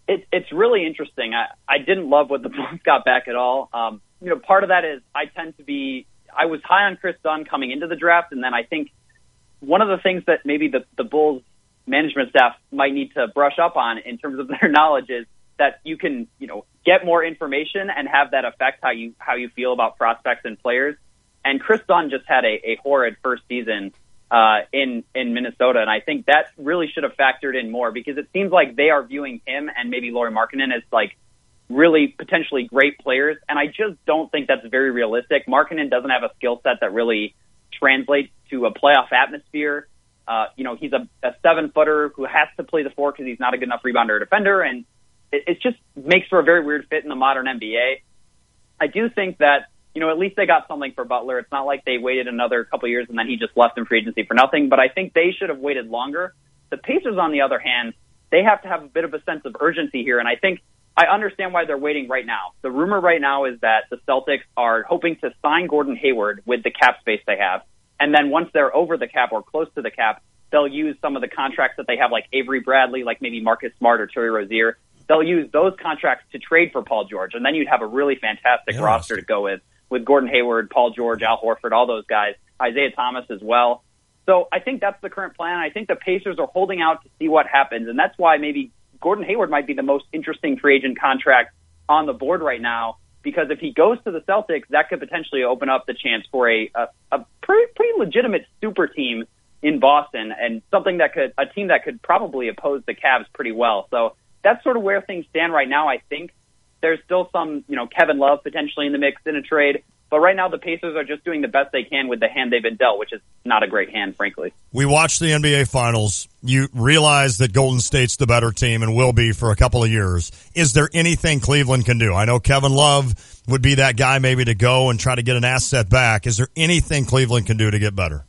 S12: It's really interesting. I didn't love what the Bulls got back at all. Part of that is I was high on Chris Dunn coming into the draft, and then I think one of the things that maybe the Bulls management staff might need to brush up on in terms of their knowledge is that you can, get more information and have that affect how you feel about prospects and players. And Chris Dunn just had a horrid first season in Minnesota, and I think that really should have factored in more because it seems like they are viewing him and maybe Lauri Markkanen as like really potentially great players, and I just don't think that's very realistic. Markkanen doesn't have a skill set that really translates to a playoff atmosphere. He's a 7-footer who has to play the 4 because he's not a good enough rebounder or defender, and it just makes for a very weird fit in the modern NBA. I do think that, at least they got something for Butler. It's not like they waited another couple of years and then he just left in free agency for nothing, but I think they should have waited longer. The Pacers, on the other hand, they have to have a bit of a sense of urgency here, and I understand why they're waiting right now. The rumor right now is that the Celtics are hoping to sign Gordon Hayward with the cap space they have, and then once they're over the cap or close to the cap, they'll use some of the contracts that they have, like Avery Bradley, like maybe Marcus Smart or Terry Rozier. They'll use those contracts to trade for Paul George, and then you'd have a really fantastic roster to go with Gordon Hayward, Paul George, Al Horford, all those guys, Isaiah Thomas as well. So I think that's the current plan. I think the Pacers are holding out to see what happens, and that's why maybe Gordon Hayward might be the most interesting free agent contract on the board right now, because if he goes to the Celtics, that could potentially open up the chance for a pretty legitimate super team in Boston, and a team that could probably oppose the Cavs pretty well. So that's sort of where things stand right now. I think there's still some, Kevin Love potentially in the mix in a trade. But right now the Pacers are just doing the best they can with the hand they've been dealt, which is not a great hand, frankly.
S10: We watched the NBA Finals. You realize that Golden State's the better team and will be for a couple of years. Is there anything Cleveland can do? I know Kevin Love would be that guy maybe to go and try to get an asset back. Is there anything Cleveland can do to get better?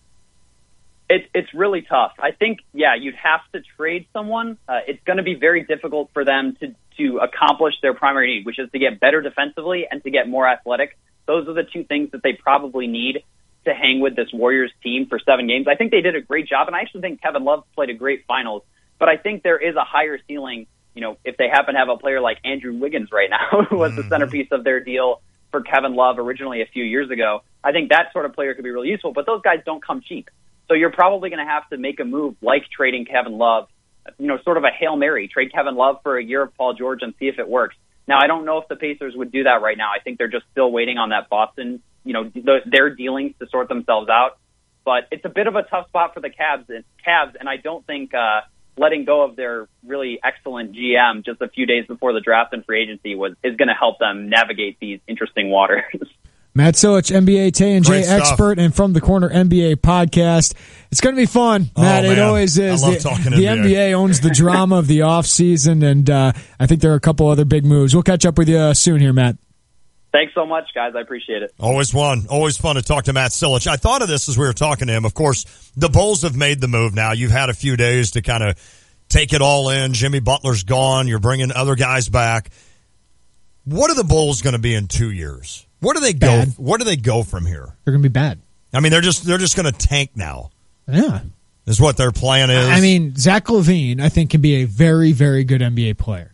S12: It's really tough. I think, you'd have to trade someone. It's going to be very difficult for them to accomplish their primary need, which is to get better defensively and to get more athletic. Those are the two things that they probably need to hang with this Warriors team for 7 games. I think they did a great job, and I actually think Kevin Love played a great finals. But I think there is a higher ceiling, if they happen to have a player like Andrew Wiggins right now, who was the centerpiece of their deal for Kevin Love originally a few years ago. I think that sort of player could be really useful, but those guys don't come cheap. So you're probably going to have to make a move like trading Kevin Love, sort of a Hail Mary, trade Kevin Love for a year of Paul George and see if it works. Now, I don't know if the Pacers would do that right now. I think they're just still waiting on that Boston, their dealings to sort themselves out. but it's a bit of a tough spot for the Cavs, and I don't think letting go of their really excellent GM just a few days before the draft and free agency is going to help them navigate these interesting waters.
S11: Matt Silich, NBA Tay and J expert, and From the Corner NBA podcast. It's going to be fun, Matt. It always is.
S10: I love talking
S11: the NBA owns the drama of the offseason, and I think there are a couple other big moves. We'll catch up with you soon here, Matt.
S12: Thanks so much, guys. I appreciate it.
S10: Always fun to talk to Matt Silich. I thought of this as we were talking to him. Of course, the Bulls have made the move now. You've had a few days to kind of take it all in. Jimmy Butler's gone. You're bringing other guys back. What are the Bulls going to be in 2 years? Where do they go?
S11: Bad.
S10: Where do they go from here?
S11: They're going to be bad.
S10: I mean, they're just going to tank now.
S11: Yeah.
S10: Is what their plan is.
S11: I mean, Zach LaVine, I think, can be a very, very good NBA player.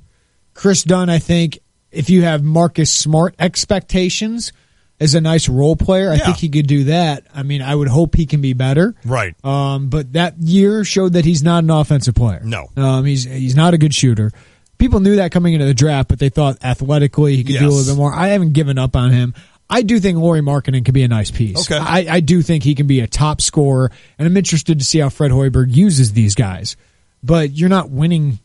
S11: Chris Dunn, I think, if you have Marcus Smart expectations as a nice role player, I think he could do that. I mean, I would hope he can be better.
S10: Right.
S11: But that year showed that he's not an offensive player.
S10: No.
S11: He's not a good shooter. People knew that coming into the draft, but they thought athletically he could do a little bit more. I haven't given up on him. I do think Lauri Markkanen can be a nice piece.
S10: Okay.
S11: I do think he can be a top scorer, and I'm interested to see how Fred Hoiberg uses these guys. But you're not winning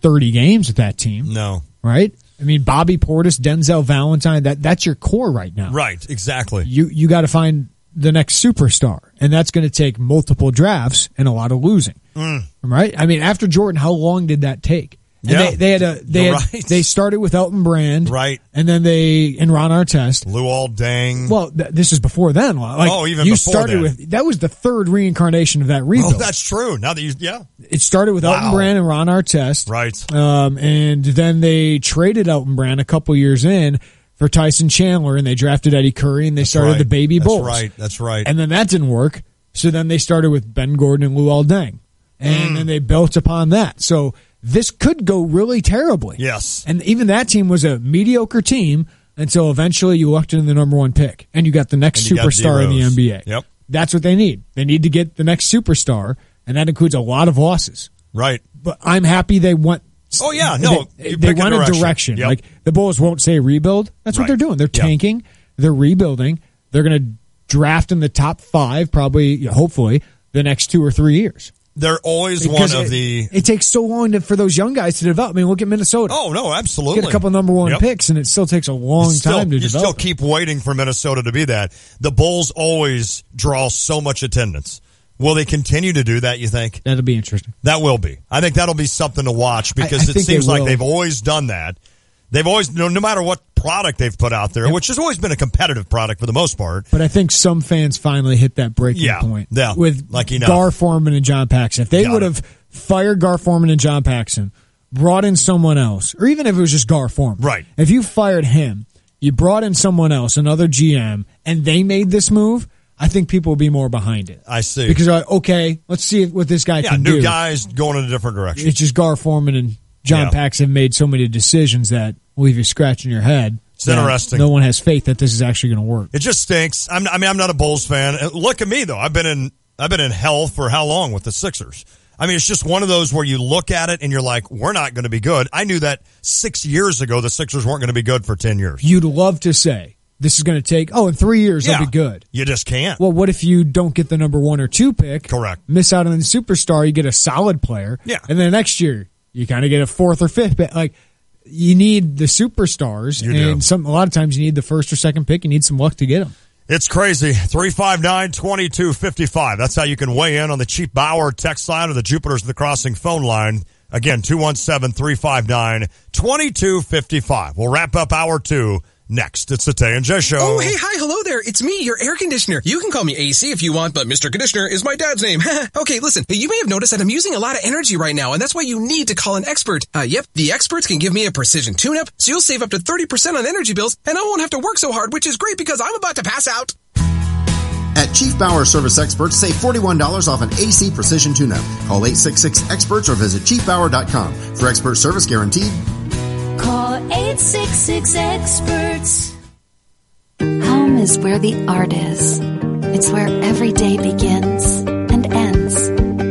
S11: 30 games with that team.
S10: No.
S11: Right? I mean, Bobby Portis, Denzel Valentine, that's your core right now.
S10: Right, exactly.
S11: You got to find the next superstar, and that's going to take multiple drafts and a lot of losing. Right? I mean, after Jordan, how long did that take? And they started with Elton Brand,
S10: right?
S11: And then and Ron Artest,
S10: Luol Deng.
S11: Well, this is before then.
S10: Even
S11: you
S10: before
S11: started
S10: then.
S11: with that was the third reincarnation of that rebuild.
S10: Oh, that's true. Now that
S11: it started with Elton Brand and Ron Artest,
S10: right?
S11: And then they traded Elton Brand a couple years in for Tyson Chandler, and they drafted Eddie Curry, and they started the Baby Bulls.
S10: That's right.
S11: And then that didn't work, so then they started with Ben Gordon and Luol Deng, and then they built upon that. So this could go really terribly.
S10: Yes.
S11: And even that team was a mediocre team until eventually you lucked in the number one pick and you got the next superstar in the NBA.
S10: Yep.
S11: That's what they need. They need to get the next superstar, and that includes a lot of losses.
S10: Right.
S11: But I'm happy they went.
S10: Oh, yeah. No,
S11: they went a direction.
S10: Yep.
S11: Like the Bulls won't say rebuild. That's what they're doing. They're tanking. They're rebuilding. They're going to draft in the top 5, probably, hopefully, the next 2 or 3 years.
S10: They're always one of the...
S11: It takes so long for those young guys to develop. I mean, look at Minnesota.
S10: Oh, no, absolutely.
S11: Get a couple number one picks, and it still takes a long time to develop.
S10: You still keep waiting for Minnesota to be that. The Bulls always draw so much attendance. Will they continue to do that, you think?
S11: That'll be interesting.
S10: That will be. I think that'll be something to watch because it seems like they've always done that. They've always, no matter what product they've put out there, which has always been a competitive product for the most part.
S11: But I think some fans finally hit that breaking point with Gar Forman and John Paxson. If they would have fired Gar Forman and John Paxson, brought in someone else, or even if it was just Gar Forman.
S10: Right.
S11: If you fired him, you brought in someone else, another GM, and they made this move, I think people will be more behind it.
S10: I see.
S11: Because, okay, let's see what this guy can do.
S10: New guys going in a different direction.
S11: It's just Gar Forman and John Paxson made so many decisions that leave you scratching your head.
S10: It's interesting.
S11: No one has faith that this is actually going to work.
S10: It just stinks. I'm not a Bulls fan. Look at me though. I've been in hell for how long with the Sixers? I mean, it's just one of those where you look at it and you're like, we're not going to be good. I knew that 6 years ago the Sixers weren't going to be good for 10 years.
S11: You'd love to say this is going to take, in 3 years they'll be good.
S10: You just can't.
S11: Well, what if you don't get the number 1 or 2 pick?
S10: Correct.
S11: Miss out on the superstar, you get a solid player.
S10: Yeah.
S11: And then next year you kind of get a 4th or 5th pick. Like, you need the superstars, a lot of times you need the 1st or 2nd pick. You need some luck to get them.
S10: It's crazy. 359-2255. That's how you can weigh in on the Chief Bauer text line or the Jupiters of the Crossing phone line. Again, 217-359-2255. We'll wrap up hour 2 next. It's the Tay and J Show.
S13: Oh, hey, hi, hello there. It's me, your air conditioner. You can call me AC if you want, but Mr. Conditioner is my dad's name. Okay, listen, you may have noticed that I'm using a lot of energy right now, and that's why you need to call an expert. Yep, the experts can give me a precision tune-up, so you'll save up to 30% on energy bills, and I won't have to work so hard, which is great because I'm about to pass out.
S14: At Chief Bauer Service Experts, save $41 off an AC Precision Tune-Up. Call 866-EXPERTS or visit chiefbauer.com. For expert service guaranteed.
S15: Call 866-EXPERTS. Home is where the art is. It's where every day begins and ends.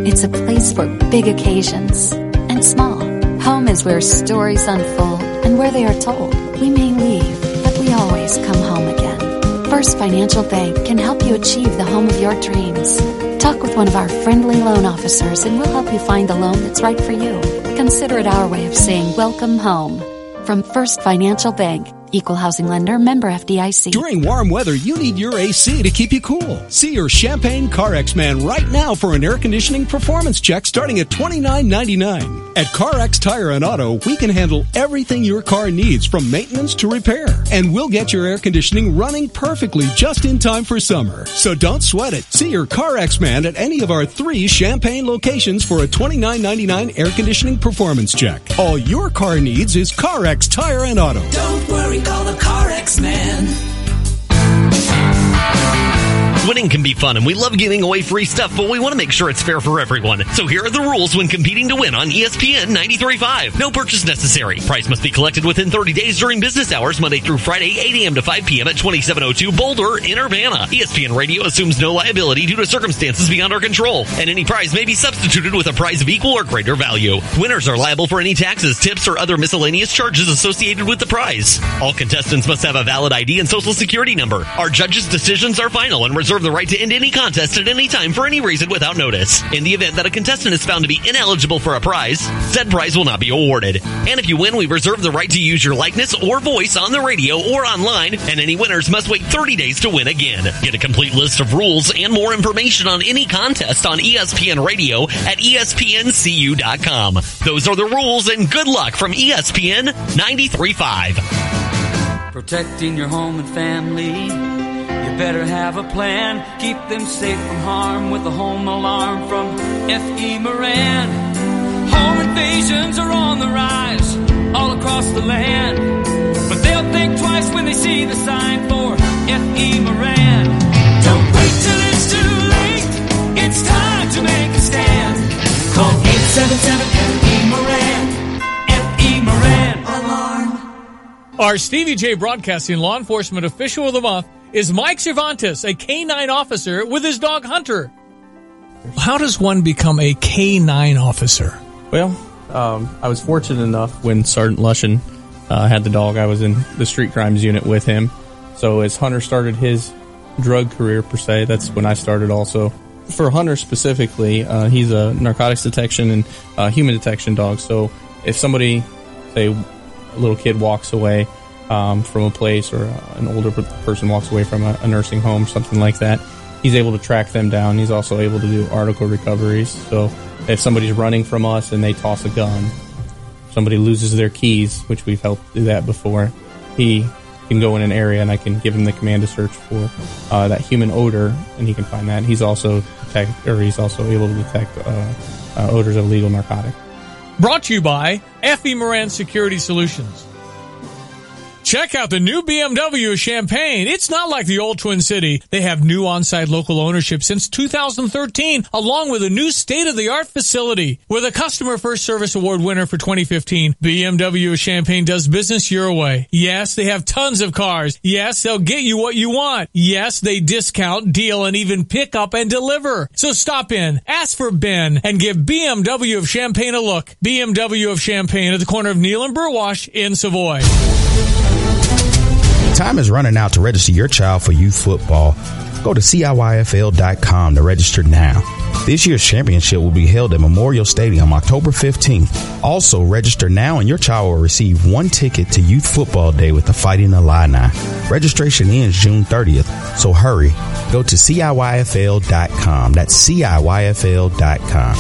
S15: It's a place for big occasions and small. Home is where stories unfold and where they are told. We may leave, but we always come home again. First Financial Bank can help you achieve the home of your dreams. Talk with one of our friendly loan officers and we'll help you find the loan that's right for you. Consider it our way of saying welcome home. From First Financial Bank. Equal housing lender, member FDIC.
S21: During warm weather, you need your AC to keep you cool. See your Champagne CarX man right now for an air conditioning performance check starting at $29.99. At CarX Tire and Auto, we can handle everything your car needs from maintenance to repair. And we'll get your air conditioning running perfectly just in time for summer. So don't sweat it. See your CarX man at any of our 3 Champagne locations for a $29.99 air conditioning performance check. All your car needs is CarX Tire and Auto.
S3: Don't worry, call the CarX man.
S16: Winning can be fun, and we love giving away free stuff, but we want to make sure it's fair for everyone. So here are the rules when competing to win on ESPN 93.5. No purchase necessary. Prize must be collected within 30 days during business hours, Monday through Friday, 8 a.m. to 5 p.m. at 2702 Boulder in Urbana. ESPN Radio assumes no liability due to circumstances beyond our control, and any prize may be substituted with a prize of equal or greater value. Winners are liable for any taxes, tips, or other miscellaneous charges associated with the prize. All contestants must have a valid ID and social security number. Our judges' decisions are final and reserve the right to end any contest at any time for any reason without notice. In the event that a contestant is found to be ineligible for a prize, said prize will not be awarded. And if you win, we reserve the right to use your likeness or voice on the radio or online, and any winners must wait 30 days to win again. Get a complete list of rules and more information on any contest on ESPN Radio at ESPNCU.com. Those are the rules, and good luck from ESPN 93.5.
S3: Protecting your home and family, you better have a plan. Keep them safe from harm with a home alarm from F.E. Moran. Home invasions are on the rise all across the land, but they'll think twice when they see the sign for F.E. Moran. Don't wait till it's too late. It's time to make a stand. Call 877-FE Moran. F.E. Moran. Alarm.
S17: Our Stevie J Broadcasting Law Enforcement Official of the Month is Mike Cervantes, a K-9 officer with his dog Hunter. How does one become a K-9 officer?
S18: Well, I was fortunate enough when Sergeant Lushin had the dog, I was in the street crimes unit with him. So as Hunter started his drug career, per se, that's when I started also. For Hunter specifically, he's a narcotics detection and human detection dog. So if somebody, say, a little kid walks away from a place, or an older person walks away from a nursing home, something like that, he's able to track them down. He's also able to do article recoveries. So if somebody's running from us and they toss a gun, somebody loses their keys, which we've helped do that before, he can go in an area and I can give him the command to search for that human odor, and he can find that. He's also able to detect odors of illegal narcotic.
S17: Brought to you by F.E. Moran Security Solutions. Check out the new BMW of Champaign. It's not like the old Twin City. They have new on-site local ownership since 2013, along with a new state-of-the-art facility. With a Customer First Service Award winner for 2015, BMW of Champaign does business your way. Yes, they have tons of cars. Yes, they'll get you what you want. Yes, they discount, deal, and even pick up and deliver. So stop in, ask for Ben, and give BMW of Champaign a look. BMW of Champaign at the corner of Neal and Burwash in Savoy.
S23: Time is running out to register your child for youth football. Go to CIYFL.com to register now. This year's championship will be held at Memorial Stadium October 15th. Also, register now and your child will receive one ticket to Youth Football Day with the Fighting Illini. Registration ends June 30th, so hurry. Go to CIYFL.com. That's CIYFL.com.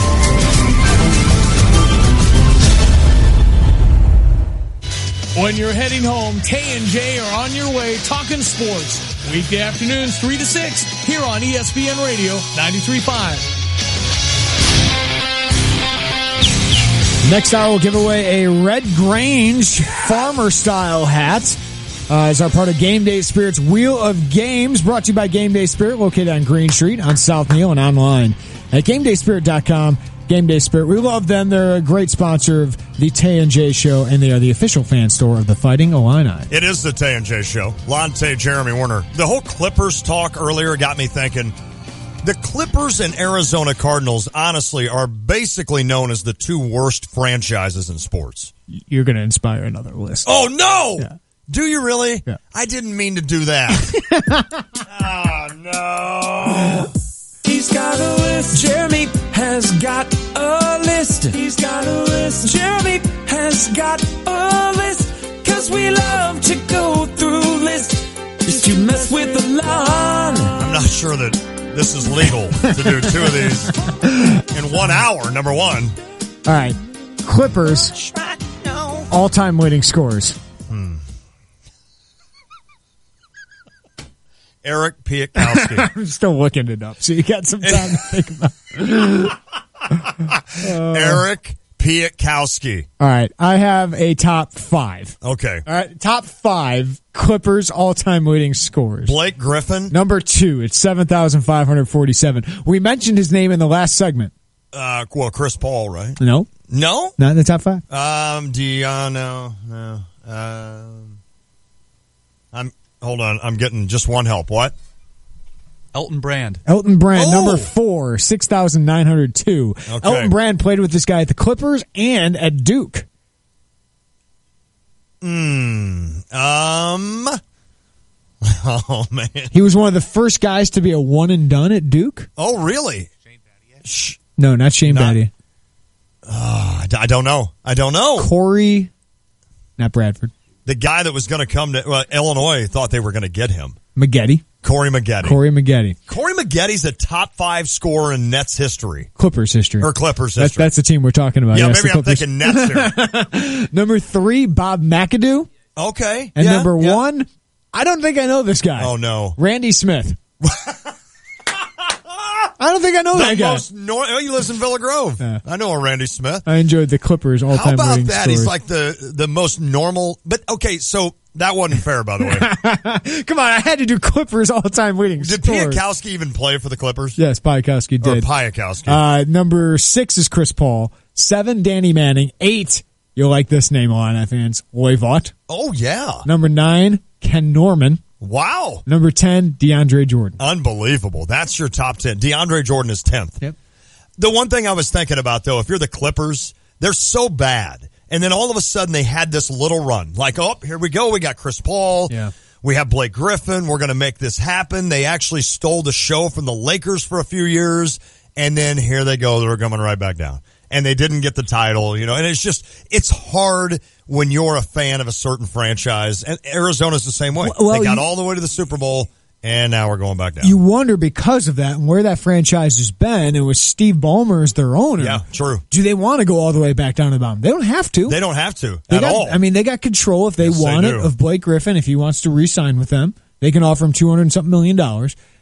S17: When you're heading home, Tay and J are on your way talking sports. Weekday afternoons 3 to 6 here on ESPN Radio 93.5.
S11: Next hour, we'll give away a Red Grange farmer-style hat as our part of Game Day Spirit's Wheel of Games, brought to you by Game Day Spirit, located on Green Street on South Neal and online at GameDaySpirit.com. Game Day Spirit. We love them. They're a great sponsor of the Tay and J Show, and they are the official fan store of the Fighting Illini.
S10: It is the Tay and J Show. Lonte, Jeremy Werner. The whole Clippers talk earlier got me thinking, the Clippers and Arizona Cardinals, honestly, are basically known as the two worst franchises in sports.
S11: You're going to inspire another list.
S10: Oh, no!
S11: Yeah.
S10: Do you really?
S11: Yeah.
S10: I didn't mean to do that. Oh, no.
S3: He's got a list. Jeremy has got a list. He's got a list. Jeremy has got a list. 'Cause we love to go through lists. Just to mess with the lawn.
S10: I'm not sure that this is legal to do two of these in 1 hour, number one.
S11: All right. Clippers. All-time leading scorers.
S10: Eric Piatkowski.
S11: I'm still looking it up, so you got some time to think about it.
S10: Eric Piatkowski.
S11: All right. I have a top 5.
S10: Okay.
S11: All right. Top 5 Clippers all-time leading scorers.
S10: Blake Griffin.
S11: Number 2. It's 7,547. We mentioned his name in the last segment.
S10: Well, Chris Paul, right?
S11: No.
S10: No?
S11: Not in the top 5?
S10: No. Hold on. I'm getting just one help. What?
S4: Elton Brand.
S11: Elton Brand, number 4, 6,902.
S10: Okay.
S11: Elton Brand played with this guy at the Clippers and at Duke.
S10: Oh, man.
S11: He was one of the first guys to be a one and done at Duke.
S10: Oh, really?
S11: No, not Shane Battier.
S10: I don't know.
S11: Corey, not Bradford.
S10: The guy that was going to come to Illinois thought they were going to get him.
S11: Maggette.
S10: Corey Maggette.
S11: Corey Maggette's
S10: a top 5 scorer in Nets history.
S11: Clippers history.
S10: Or Clippers history.
S11: That's the team we're talking about.
S10: Yeah,
S11: yes,
S10: maybe I'm thinking Nets here.
S11: Number 3, Bob McAdoo.
S10: Okay.
S11: And number 1, I don't think I know this guy.
S10: Oh, no.
S11: Randy Smith. I don't think I know that guy.
S10: He lives in Villa Grove.
S11: Yeah.
S10: I know a Randy Smith.
S11: I enjoyed the Clippers all-time
S10: How about
S11: leading
S10: that?
S11: scorers.
S10: He's like the most normal. But, okay, so that wasn't fair, by the way.
S11: Come on, I had to do Clippers all-time leading
S10: Did
S11: scorers.
S10: Piatkowski even play for the Clippers?
S11: Yes, Piatkowski did.
S10: Or Piatkowski.
S11: Number 6 is Chris Paul. 7, Danny Manning. 8, you'll like this name a lot, fans, Loy Vaught.
S10: Oh, yeah.
S11: Number 9, Ken Norman.
S10: Wow.
S11: Number 10, DeAndre Jordan.
S10: Unbelievable. That's your top 10. DeAndre Jordan is 10th.
S11: Yep.
S10: The one thing I was thinking about, though, if you're the Clippers, they're so bad. And then all of a sudden they had this little run. Like, oh, here we go. We got Chris Paul.
S11: Yeah.
S10: We have Blake Griffin. We're going to make this happen. They actually stole the show from the Lakers for a few years. And then here they go. They're coming right back down. And they didn't get the title, and it's hard when you're a fan of a certain franchise. And Arizona's the same way.
S11: Well,
S10: they got all the way to the Super Bowl, and now we're going back down.
S11: You wonder because of that and where that franchise has been, and with Steve Ballmer as their owner.
S10: Yeah, true.
S11: Do they want to go all the way back down to the bottom? They don't have to.
S10: They don't have to at all.
S11: I mean, they got control if they want it of Blake Griffin. If he wants to re-sign with them, they can offer him $200-something million.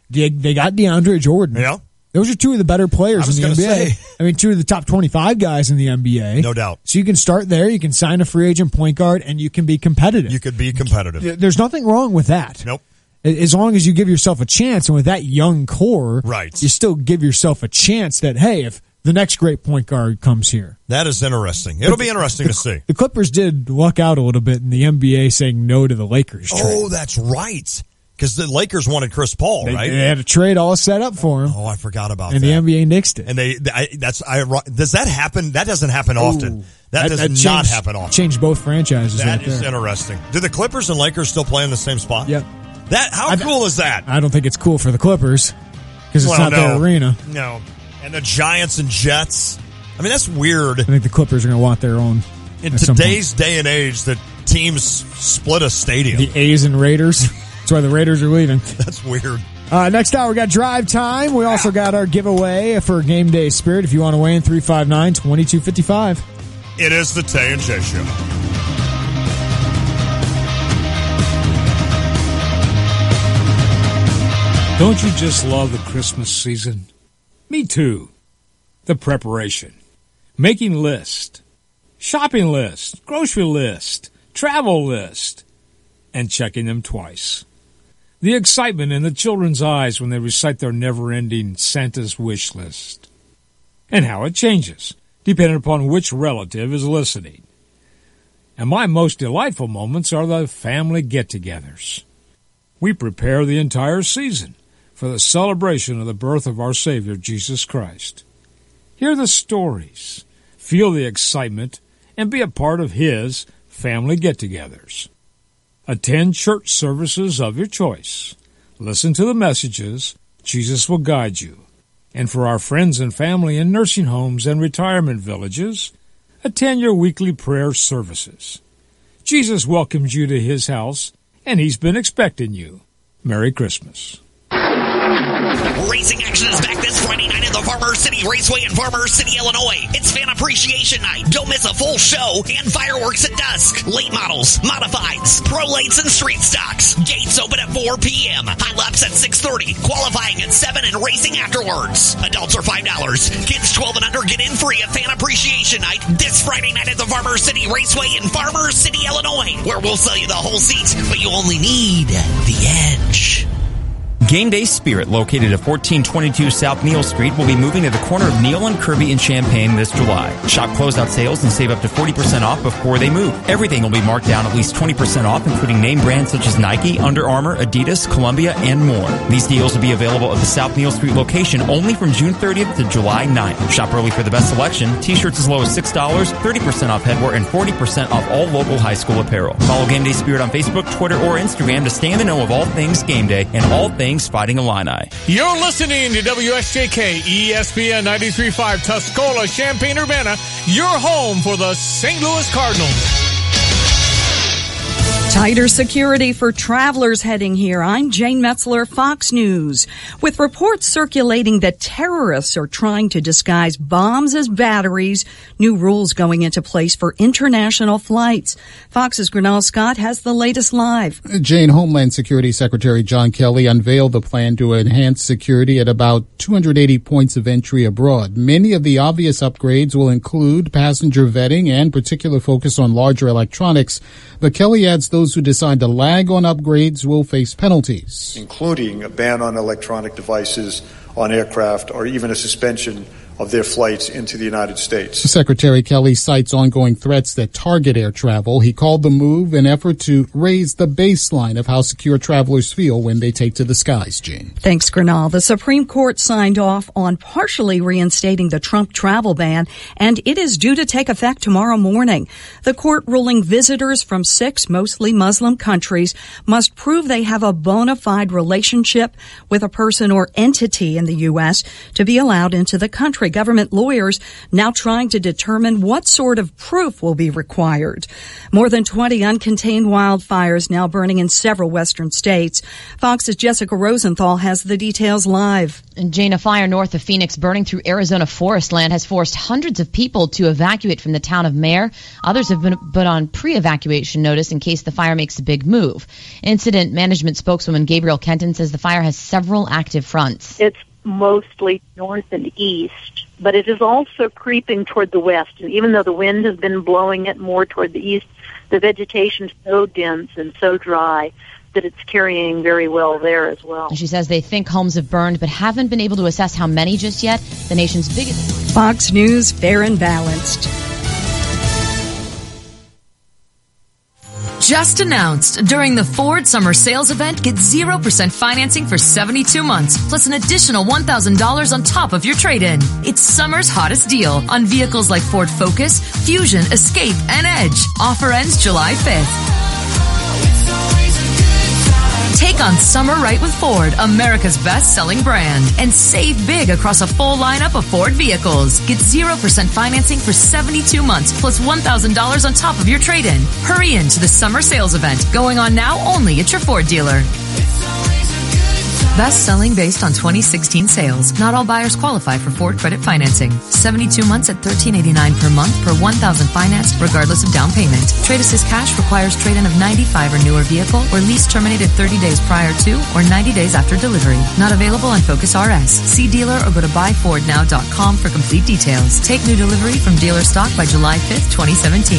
S11: They got DeAndre Jordan.
S10: Yeah.
S11: Those are 2 of the better players in the NBA.
S10: Say.
S11: I mean, 2 of the top 25 guys in the NBA.
S10: No doubt.
S11: So you can start there. You can sign a free agent point guard, and you can be competitive.
S10: You could be competitive.
S11: There's nothing wrong with that.
S10: Nope.
S11: As long as you give yourself a chance, and with that young core,
S10: right,
S11: you still give yourself a chance that, hey, if the next great point guard comes here.
S10: That is interesting. It'll be interesting to see.
S11: The Clippers did luck out a little bit in the NBA saying no to the Lakers trade.
S10: Oh, that's right. Because the Lakers wanted Chris Paul, right?
S11: They had a trade all set up for him.
S10: Oh, I forgot about
S11: that. And the NBA nixed it.
S10: And does that happen? That doesn't happen often.
S11: Ooh,
S10: that does not happen often.
S11: Changed both franchises.
S10: That
S11: right
S10: is
S11: there.
S10: interesting. Do the Clippers and Lakers still play in the same spot?
S11: Yep.
S10: How cool is that?
S11: I don't think it's cool for the Clippers because it's not their arena.
S10: No. And the Giants and Jets. I mean, that's weird.
S11: I think the Clippers are going to want their own.
S10: In today's day and age, the teams split a stadium.
S11: The A's and Raiders. That's why the Raiders are leaving.
S10: That's weird.
S11: Next hour, we got Drive Time. We also got our giveaway for Game Day Spirit. If you want to weigh in, 359-2255.
S10: It is the Tay and J Show.
S7: Don't you just love the Christmas season? Me too. The preparation. Making list. Shopping list. Grocery list. Travel list. And checking them twice. The excitement in the children's eyes when they recite their never-ending Santa's wish list. And how it changes, depending upon which relative is listening. And my most delightful moments are the family get-togethers. We prepare the entire season for the celebration of the birth of our Savior, Jesus Christ. Hear the stories, feel the excitement, and be a part of His family get-togethers. Attend church services of your choice. Listen to the messages. Jesus will guide you. And for our friends and family in nursing homes and retirement villages, attend your weekly prayer services. Jesus welcomes you to his house, and he's been expecting you. Merry Christmas.
S1: Racing action is back this Friday night at the Farmer City Raceway in Farmer City, Illinois. It's Fan Appreciation Night. Don't miss a full show and fireworks at dusk. Late models, modifieds, pro lates, and street stocks. Gates open at 4 p.m. High laps at 6:30. Qualifying at 7 and racing afterwards. Adults are $5. Kids 12 and under get in free at Fan Appreciation Night this Friday night at the Farmer City Raceway in Farmer City, Illinois, where we'll sell you the whole seat, but you only need the edge.
S8: Game Day Spirit, located at 1422 South Neal Street, will be moving to the corner of Neal and Kirby in Champaign this July. Shop closeout sales and save up to 40% off before they move. Everything will be marked down at least 20% off, including name brands such as Nike, Under Armour, Adidas, Columbia, and more. These deals will be available at the South Neal Street location only from June 30th to July 9th. Shop early for the best selection. T-shirts as low as $6, 30% off headwear, and 40% off all local high school apparel. Follow Game Day Spirit on Facebook, Twitter, or Instagram to stay in the know of all things game day and all things Fighting Illini.
S17: You're listening to WSJK ESPN 93.5 Tuscola, Champaign-Urbana, your home for the St. Louis Cardinals.
S2: Tighter security for travelers heading here. I'm Jane Metzler, Fox News. With reports circulating that terrorists are trying to disguise bombs as batteries, new rules going into place for international flights. Fox's Grinnell Scott has the latest live.
S6: Jane, Homeland Security Secretary John Kelly unveiled the plan to enhance security at about 280 points of entry abroad. Many of the obvious upgrades will include passenger vetting and particular focus on larger electronics. But Kelly adds those who decide to lag on upgrades will face penalties,
S24: including a ban on electronic devices on aircraft or even a suspension of their flights into the United States.
S6: Secretary Kelly cites ongoing threats that target air travel. He called the move an effort to raise the baseline of how secure travelers feel when they take to the skies, Jane.
S2: Thanks, Grinnell. The Supreme Court signed off on partially reinstating the Trump travel ban, and it is due to take effect tomorrow morning. The court ruling visitors from 6 mostly Muslim countries must prove they have a bona fide relationship with a person or entity in the U.S. to be allowed into the country. Government lawyers now trying to determine what sort of proof will be required. More than 20 uncontained wildfires now burning in several western states. Fox's Jessica Rosenthal has the details live.
S25: And Jane, a fire north of Phoenix burning through Arizona forest land has forced hundreds of people to evacuate from the town of Mare. Others have been put on pre-evacuation notice in case the fire makes a big move. Incident management spokeswoman Gabriel Kenton says the fire has several active fronts.
S26: It's mostly north and east, but it is also creeping toward the west. And even though the wind has been blowing it more toward the east, the vegetation is so dense and so dry that it's carrying very well there as well.
S25: And she says they think homes have burned, but haven't been able to assess how many just yet. The nation's biggest.
S2: Fox News, fair and balanced.
S27: Just announced, during the Ford Summer Sales Event, get 0% financing for 72 months, plus an additional $1,000 on top of your trade-in. It's summer's hottest deal on vehicles like Ford Focus, Fusion, Escape, and Edge. Offer ends July 5th. Take on summer right with Ford, America's best-selling brand, and save big across a full lineup of Ford vehicles. Get 0% financing for 72 months, plus $1,000 on top of your trade-in. Hurry into the summer sales event, going on now only at your Ford dealer. Best-selling based on 2016 sales. Not all buyers qualify for Ford credit financing. 72 months at $1,389 per month per $1,000 financed, regardless of down payment. Trade Assist Cash requires trade-in of 95 or newer vehicle, or lease terminated 30 days prior to or 90 days after delivery. Not available on Focus RS. See dealer or go to buyfordnow.com for complete details. Take new delivery from dealer stock by July 5th, 2017.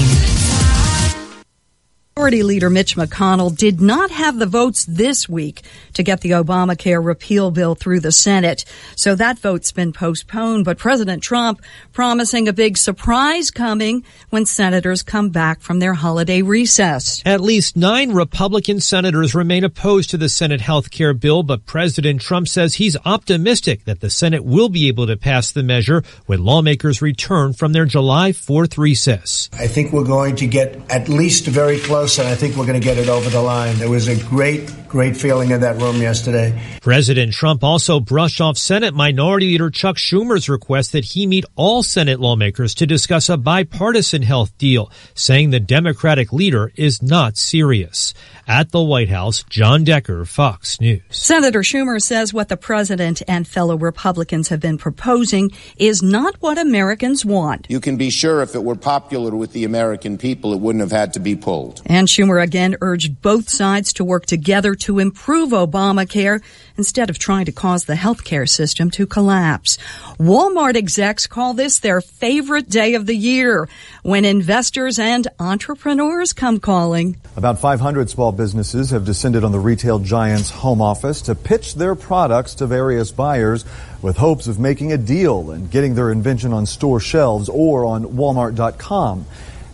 S2: Majority Leader Mitch McConnell did not have the votes this week to get the Obamacare repeal bill through the Senate. So that vote's been postponed. But President Trump promising a big surprise coming when senators come back from their holiday recess.
S28: At least 9 Republican senators remain opposed to the Senate health care bill, but President Trump says he's optimistic that the Senate will be able to pass the measure when lawmakers return from their July 4th recess.
S29: I think we're going to get at least very close
S5: close, and I think we're going to get it over the line. There was a great feeling in that room yesterday.
S28: President Trump also brushed off Senate Minority Leader Chuck Schumer's request that he meet all Senate lawmakers to discuss a bipartisan health deal, saying the Democratic leader is not serious. At the White House, John Decker, Fox News.
S2: Senator Schumer says what the president and fellow Republicans have been proposing is not what Americans want.
S9: You can be sure if it were popular with the American people, it wouldn't have had to be pulled.
S2: And Schumer again urged both sides to work together to improve Obamacare instead of trying to cause the healthcare system to collapse. Walmart execs call this their favorite day of the year, when investors and entrepreneurs come calling.
S12: About 500 small businesses have descended on the retail giant's home office to pitch their products to various buyers with hopes of making a deal and getting their invention on store shelves or on Walmart.com.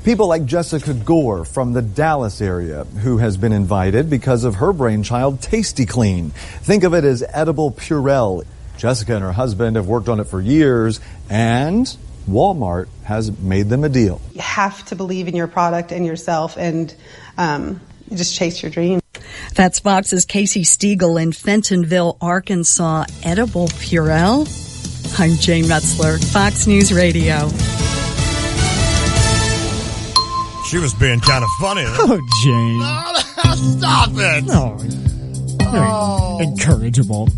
S12: People like Jessica Gore from the Dallas area, who has been invited because of her brainchild, Tasty Clean. Think of it as edible Purell. Jessica and her husband have worked on it for years, and Walmart has made them a deal.
S13: You have to believe in your product and yourself, and just chase your dream.
S2: That's Fox's Casey Stiegel in Fentonville, Arkansas. Edible Purell? I'm Jane Metzler, Fox News Radio.
S10: She was being kind of funny.
S11: Oh, Jane.
S10: Stop it.
S11: Very incorrigible.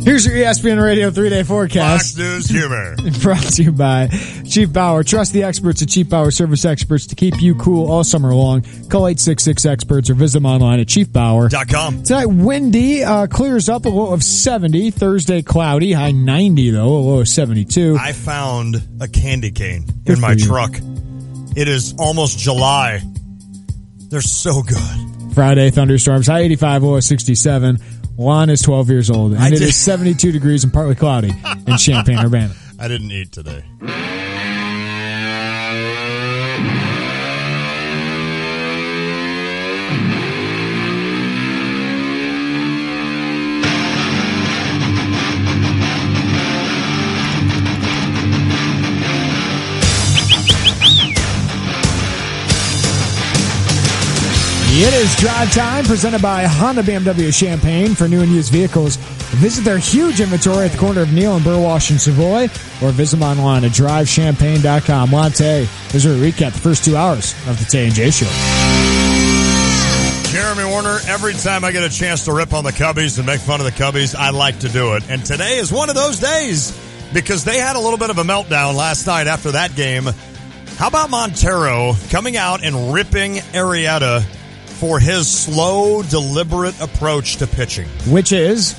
S11: Here's your ESPN Radio 3-day forecast.
S10: Fox News humor.
S11: Brought to you by Chief Bauer. Trust the experts at Chief Bauer Service Experts to keep you cool all summer long. Call 866-EXPERTS or visit them online at chiefbauer.com. Tonight, windy, clears up, a low of 70. Thursday, cloudy, high 90, though, a low of 72.
S10: I found a candy cane in my truck. It is almost July. They're so good.
S11: Friday, thunderstorms, high 85, low of 67. Juan is 12 years old, and it is 72 degrees and partly cloudy in Champaign-Urbana.
S10: I didn't eat today.
S11: It is drive time, presented by Honda BMW Champaign. For new and used vehicles, visit their huge inventory at the corner of Neal and Burwash and Savoy, or visit them online at drivechampaign.com. Latte, here's a recap the first 2 hours of the Tay and J Show.
S10: Jeremy Warner, every time I get a chance to rip on the Cubbies and make fun of the Cubbies, I like to do it. And today is one of those days, because they had a little bit of a meltdown last night after that game. How about Montero coming out and ripping Arrieta for his slow, deliberate approach to pitching?
S11: Which is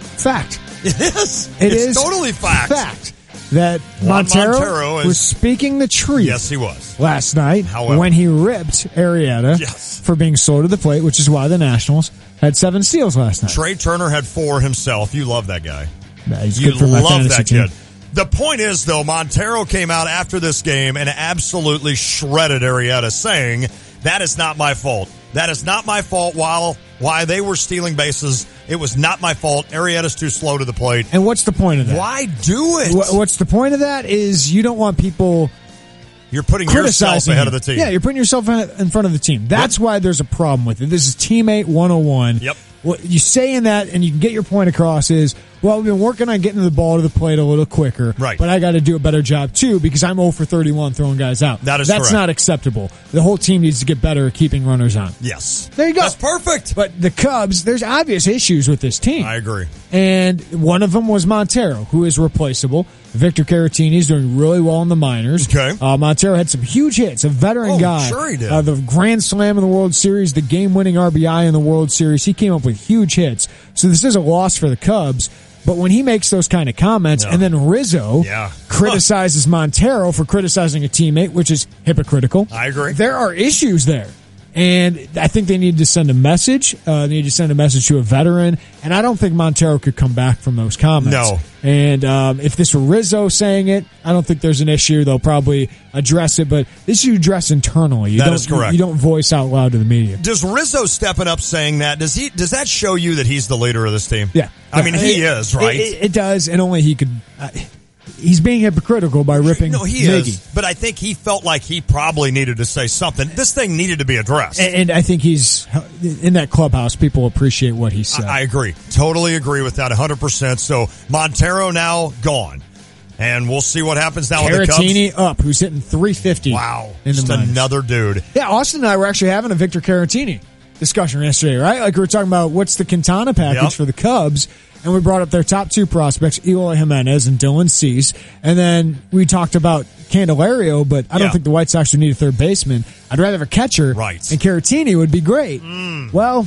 S11: fact.
S10: It is.
S11: It
S10: is
S11: is
S10: totally fact.
S11: That Montero was speaking the truth.
S10: Yes, he was.
S11: Last night,
S10: however,
S11: when he ripped Arrieta for being slow to the plate, which is why the Nationals had 7 steals last night.
S10: Trey Turner had 4 himself. You love that guy.
S11: He's
S10: you
S11: good for my
S10: love that
S11: team.
S10: kid. The point is, though, Montero came out after this game and absolutely shredded Arrieta, saying, that is not my fault. That is not my fault. Why they were stealing bases, it was not my fault. Arrieta's too slow to the plate.
S11: And what's the point of that?
S10: Why do it?
S11: What's the point of that is you don't want people...
S10: You're putting yourself ahead of the team.
S11: Yeah, you're putting yourself in front of the team. That's why there's a problem with it. This is teammate 101.
S10: Yep.
S11: What you saying that and you can get your point across is, well, we've been working on getting the ball to the plate a little quicker.
S10: Right.
S11: But I got to do a better job, too, because I'm 0 for 31 throwing guys out.
S10: That's
S11: correct. Not acceptable. The whole team needs to get better at keeping runners on.
S10: Yes.
S11: There you go.
S10: That's perfect.
S11: But the Cubs, there's obvious issues with this team.
S10: I agree.
S11: And one of them was Montero, who is replaceable. Victor Caratini is doing really well in the minors.
S10: Okay.
S11: Montero had some huge hits, a veteran guy.
S10: Sure he did.
S11: The Grand Slam in the World Series, the game-winning RBI in the World Series. He came up with huge hits. So this is a loss for the Cubs. But when he makes those kind of comments, and then Rizzo criticizes Montero for criticizing a teammate, which is hypocritical.
S10: I agree.
S11: There are issues there. And I think they need to send a message. They need to send a message to a veteran. And I don't think Montero could come back from those comments.
S10: No.
S11: And if this were Rizzo saying it, I don't think there's an issue. They'll probably address it. But this you address internally.
S10: That is correct.
S11: You don't voice out loud to the media.
S10: Does Rizzo stepping up saying that, does that show you that he's the leader of this team?
S11: Yeah.
S10: I mean, he is, right?
S11: It does, and only he could... he's being hypocritical by ripping
S10: he
S11: Miggy.
S10: is, but I think he felt like he probably needed to say something. This thing needed to be addressed.
S11: And I think he's in that clubhouse. People appreciate what he said.
S10: I agree. Totally agree with that 100%. So Montero now gone. And we'll see what happens now with the Cubs.
S11: Caratini up, who's hitting 350.
S10: Wow.
S11: In the
S10: Just another dude.
S11: Yeah, Austin and I were actually having a Victor Caratini discussion yesterday, right? Like we were talking about what's the Quintana package for the Cubs, and we brought up their top two prospects, Eloy Jimenez and Dylan Cease. And then we talked about Candelario, but I don't think the White Sox would need a third baseman. I'd rather have a catcher, right? And Caratini would be great. Well,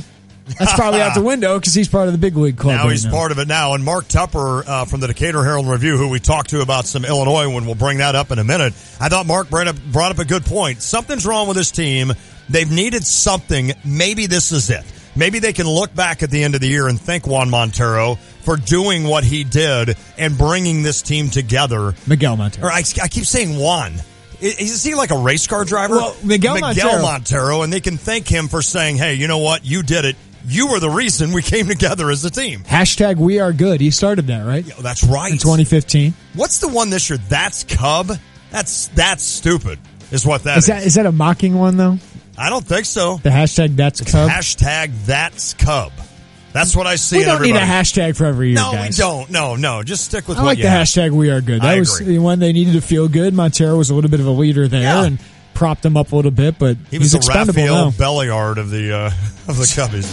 S11: that's probably out the window because he's part of the big league club.
S10: Now he's part of it now. And Mark Tupper from the Decatur Herald Review, who we talked to about some Illinois, when we'll bring that up in a minute. I thought Mark brought up a good point. Something's wrong with this team. They've needed something. Maybe this is it. Maybe they can look back at the end of the year and thank Juan Montero for doing what he did and bringing this team together.
S11: Miguel Montero.
S10: Or I keep saying Juan. Is he like a race car driver?
S11: Well, Miguel
S10: Montero, and they can thank him for saying, hey, you know what? You did it. You were the reason we came together as a team.
S11: # We Are Good. He started that, right?
S10: Yeah, that's right.
S11: In 2015.
S10: What's the one this year? That's Cub? That's stupid, is what that is.
S11: Is that a mocking one, though?
S10: I don't think so.
S11: The # That's Cub?
S10: That's Cub. That's what I see.
S11: We don't need a hashtag for every year,
S10: guys.
S11: No,
S10: we don't. No. Just stick with
S11: I
S10: what
S11: like
S10: you
S11: the
S10: have.
S11: # We Are Good. That was when they needed to feel good. Montero was a little bit of a leader there and propped him up a little bit, but
S10: he was
S11: he's expendable
S10: Raphael
S11: now.
S10: Belliard of the Cubbies.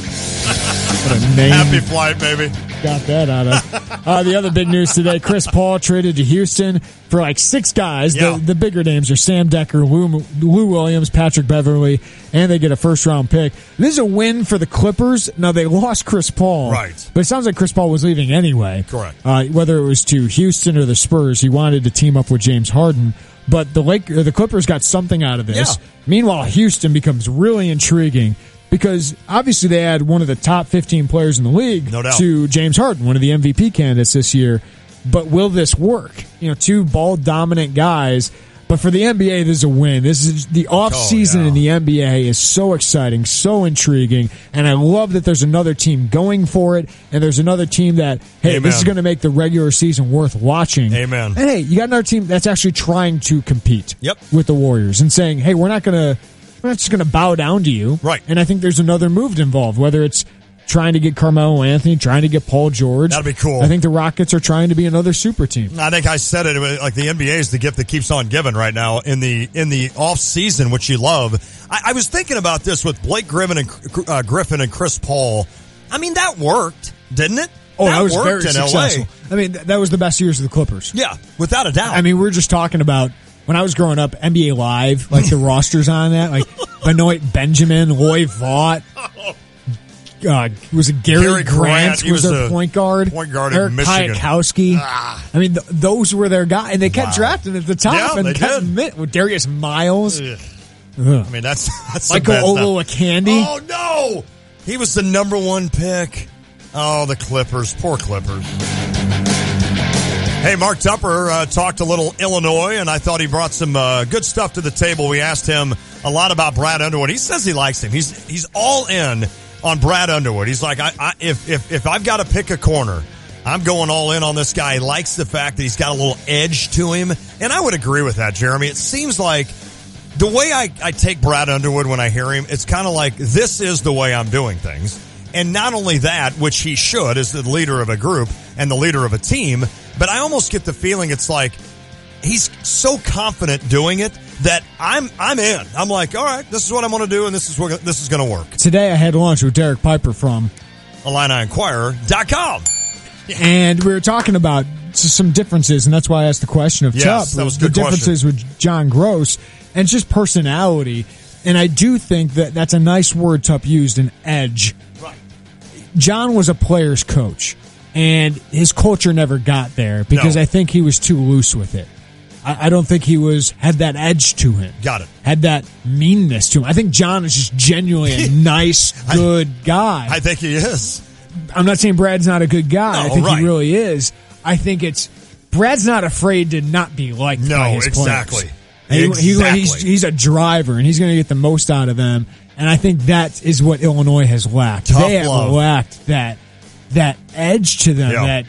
S11: What a name.
S10: Happy flight, baby.
S11: Got that out of. The other big news today, Chris Paul traded to Houston for like 6 guys.
S10: Yeah.
S11: The bigger names are Sam Decker, Lou Williams, Patrick Beverly, and they get a first-round pick. This is a win for the Clippers. Now, they lost Chris Paul.
S10: Right.
S11: But it sounds like Chris Paul was leaving anyway.
S10: Correct.
S11: Whether it was to Houston or the Spurs, he wanted to team up with James Harden. But the Clippers got something out of this.
S10: Yeah.
S11: Meanwhile, Houston becomes really intriguing because obviously they had one of the top 15 players in the league
S10: no doubt.
S11: to James Harden, one of the MVP candidates this year. But will this work? 2 ball-dominant guys. But for the NBA, this is a win. This is the offseason in the NBA is so exciting, so intriguing, and I love that there's another team going for it, and there's another team that, hey,
S10: Amen.
S11: this is going to make the regular season worth watching.
S10: Amen.
S11: And hey, you got another team that's actually trying to compete with the Warriors and saying, hey, we're not just going to bow down to you.
S10: Right.
S11: And I think there's another move involved, whether it's trying to get Carmelo Anthony, trying to get Paul George.
S10: That'd be cool.
S11: I think the Rockets are trying to be another super team.
S10: I think I said it, like the NBA is the gift that keeps on giving right now in the off season, which you love. I was thinking about this with Blake Griffin and Chris Paul. I mean, that worked, didn't it?
S11: Oh, that was
S10: worked
S11: very
S10: in
S11: successful.
S10: LA.
S11: I mean, that was the best years of the Clippers.
S10: Yeah, without a doubt.
S11: I mean, we were just talking about when I was growing up, NBA Live, like the rosters on that, like Benoit Benjamin, Loy Vaught. Was it Gary Grant was their point guard? Eric
S10: Michigan.
S11: Piatkowski. I mean, those were their guys, and they kept drafting at the top.
S10: Yeah,
S11: and
S10: they
S11: kept with Darius Miles.
S10: I mean, that's
S11: Michael Olowokandi.
S10: Oh no, he was the number 1 pick. Oh, the Clippers, poor Clippers. Hey, Mark Tupper talked a little Illinois, and I thought he brought some good stuff to the table. We asked him a lot about Brad Underwood. He says he likes him. He's all in on Brad Underwood. He's like, if I've got to pick a corner, I'm going all in on this guy. He likes the fact that he's got a little edge to him, and I would agree with that, Jeremy. It seems like the way I take Brad Underwood when I hear him, it's kind of like, this is the way I'm doing things. And not only that, which he should as the leader of a group and the leader of a team, but I almost get the feeling it's like he's so confident doing it that I'm in. I'm like, all right, this is what I'm going to do, and this is going to work.
S11: Today I had lunch with Derek Piper from
S10: IlliniInquirer.com.
S11: And we were talking about some differences, and that's why I asked the question of Tup.
S10: That was a good
S11: the differences with John Gross, and it's just personality. And I do think that that's a nice word Tup used, an edge.
S10: Right.
S11: John was a player's coach, and his culture never got there because I think he was too loose with it. I don't think he had that edge to him.
S10: Got it.
S11: Had that meanness to him. I think John is just genuinely a nice, good guy.
S10: I think he is.
S11: I'm not saying Brad's not a good guy.
S10: No,
S11: I think
S10: right.
S11: he really is. I think Brad's not afraid to not be liked by his
S10: exactly.
S11: players. He's a driver, and he's going to get the most out of them. And I think that is what Illinois has lacked. They have lacked that edge to them,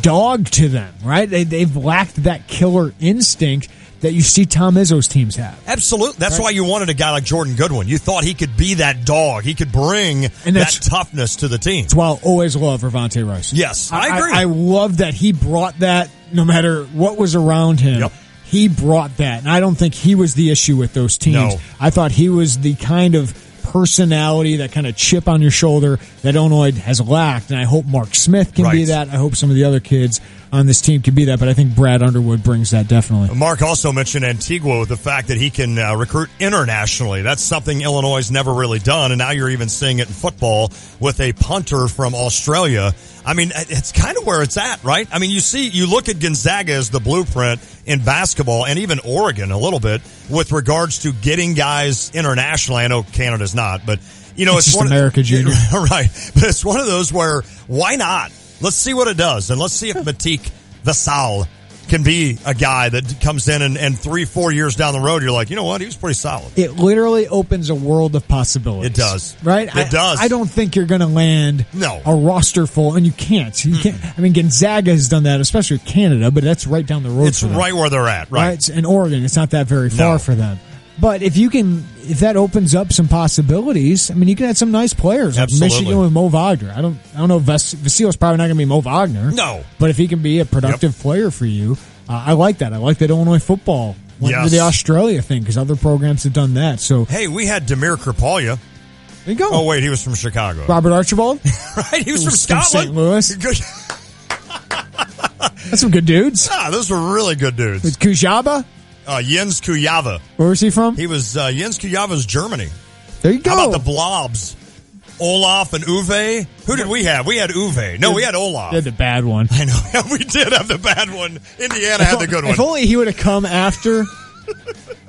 S11: dog to them, right? They've lacked that killer instinct that you see Tom Izzo's teams have.
S10: Absolutely. That's why you wanted a guy like Jordan Goodwin. You thought he could be that dog. He could bring that toughness to the team.
S11: That's why I'll always love Ravonte Rice.
S10: Yes, I agree.
S11: I love that he brought that no matter what was around him.
S10: Yep.
S11: He brought that. And I don't think he was the issue with those teams.
S10: No.
S11: I thought he was the kind of personality, that kind of chip on your shoulder that Illinois has lacked. And I hope Mark Smith can be that. I hope some of the other kids on this team can be that, but I think Brad Underwood brings that definitely.
S10: Mark also mentioned Antigua with the fact that he can recruit internationally. That's something Illinois has never really done, and now you're even seeing it in football with a punter from Australia. I mean, it's kind of where it's at, right? I mean, you look at Gonzaga as the blueprint in basketball, and even Oregon a little bit with regards to getting guys internationally. I know Canada's not, but it's
S11: just
S10: one
S11: America, Junior.
S10: Right, but it's one of those where why not? Let's see what it does, and let's see if Matik Vassal can be a guy that comes in and 3-4 years down the road, you're like, you know what, he was pretty solid.
S11: It literally opens a world of possibilities.
S10: It does.
S11: Right?
S10: It does.
S11: I don't think you're going to land a roster full, and you can't. You can't. I mean, Gonzaga has done that, especially with Canada, but that's right down the road.
S10: It's right where they're at, right?
S11: In Oregon, it's not that very far for them. But if that opens up some possibilities, I mean, you can have some nice players like Michigan with Mo Wagner. I don't know. Vasil's probably not going to be Mo Wagner.
S10: No,
S11: but if he can be a productive player for you, I like that. I like that Illinois football went to the Australia thing because other programs have done that. So
S10: hey, we had Demir Kripalia.
S11: There you go.
S10: Oh wait, he was from Chicago.
S11: Robert Archibald,
S10: right? He was from Scotland,
S11: St. Louis.
S10: Good.
S11: That's some good dudes.
S10: Those were really good dudes.
S11: With Kujaba.
S10: Jens Kujava.
S11: Where was he from?
S10: He was Jens Kujava's Germany.
S11: There you go.
S10: How about the Blobs? Olaf and Uwe. Who did we have? We had Uwe. No, we had Olaf.
S11: We had the bad one.
S10: I know. We did have the bad one. Indiana had the good one.
S11: If only he would have come after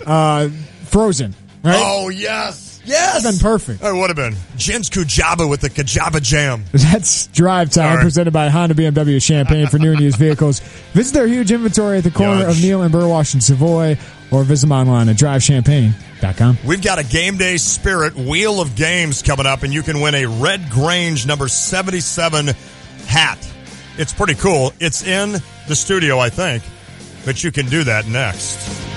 S11: Frozen, right?
S10: Oh, yes. Yes.
S11: That would have been perfect.
S10: It would have been. Jens Kujaba with the Kujaba Jam.
S11: That's Drive Time, presented by Honda BMW Champaign for new and used vehicles. Visit their huge inventory at the corner of Neal and Burwash and Savoy, or visit them online at drivechampaign.com.
S10: We've got a Game Day Spirit Wheel of Games coming up, and you can win a Red Grange number 77 hat. It's pretty cool. It's in the studio, I think, but you can do that next.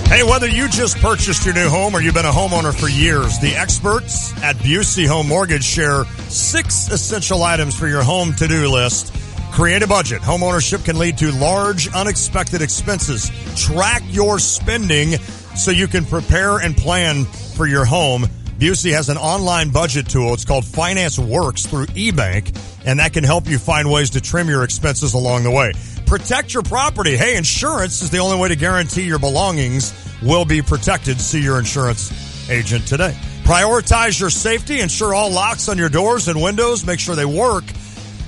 S10: Hey, whether you just purchased your new home or you've been a homeowner for years, the experts at Busey Home Mortgage share 6 essential items for your home to-do list. Create a budget. Home ownership can lead to large, unexpected expenses. Track your spending so you can prepare and plan for your home. Busey has an online budget tool. It's called Finance Works through eBank, and that can help you find ways to trim your expenses along the way. Protect your property. Hey, insurance is the only way to guarantee your belongings will be protected. See your insurance agent today. Prioritize your safety. Ensure all locks on your doors and windows. Make sure they work.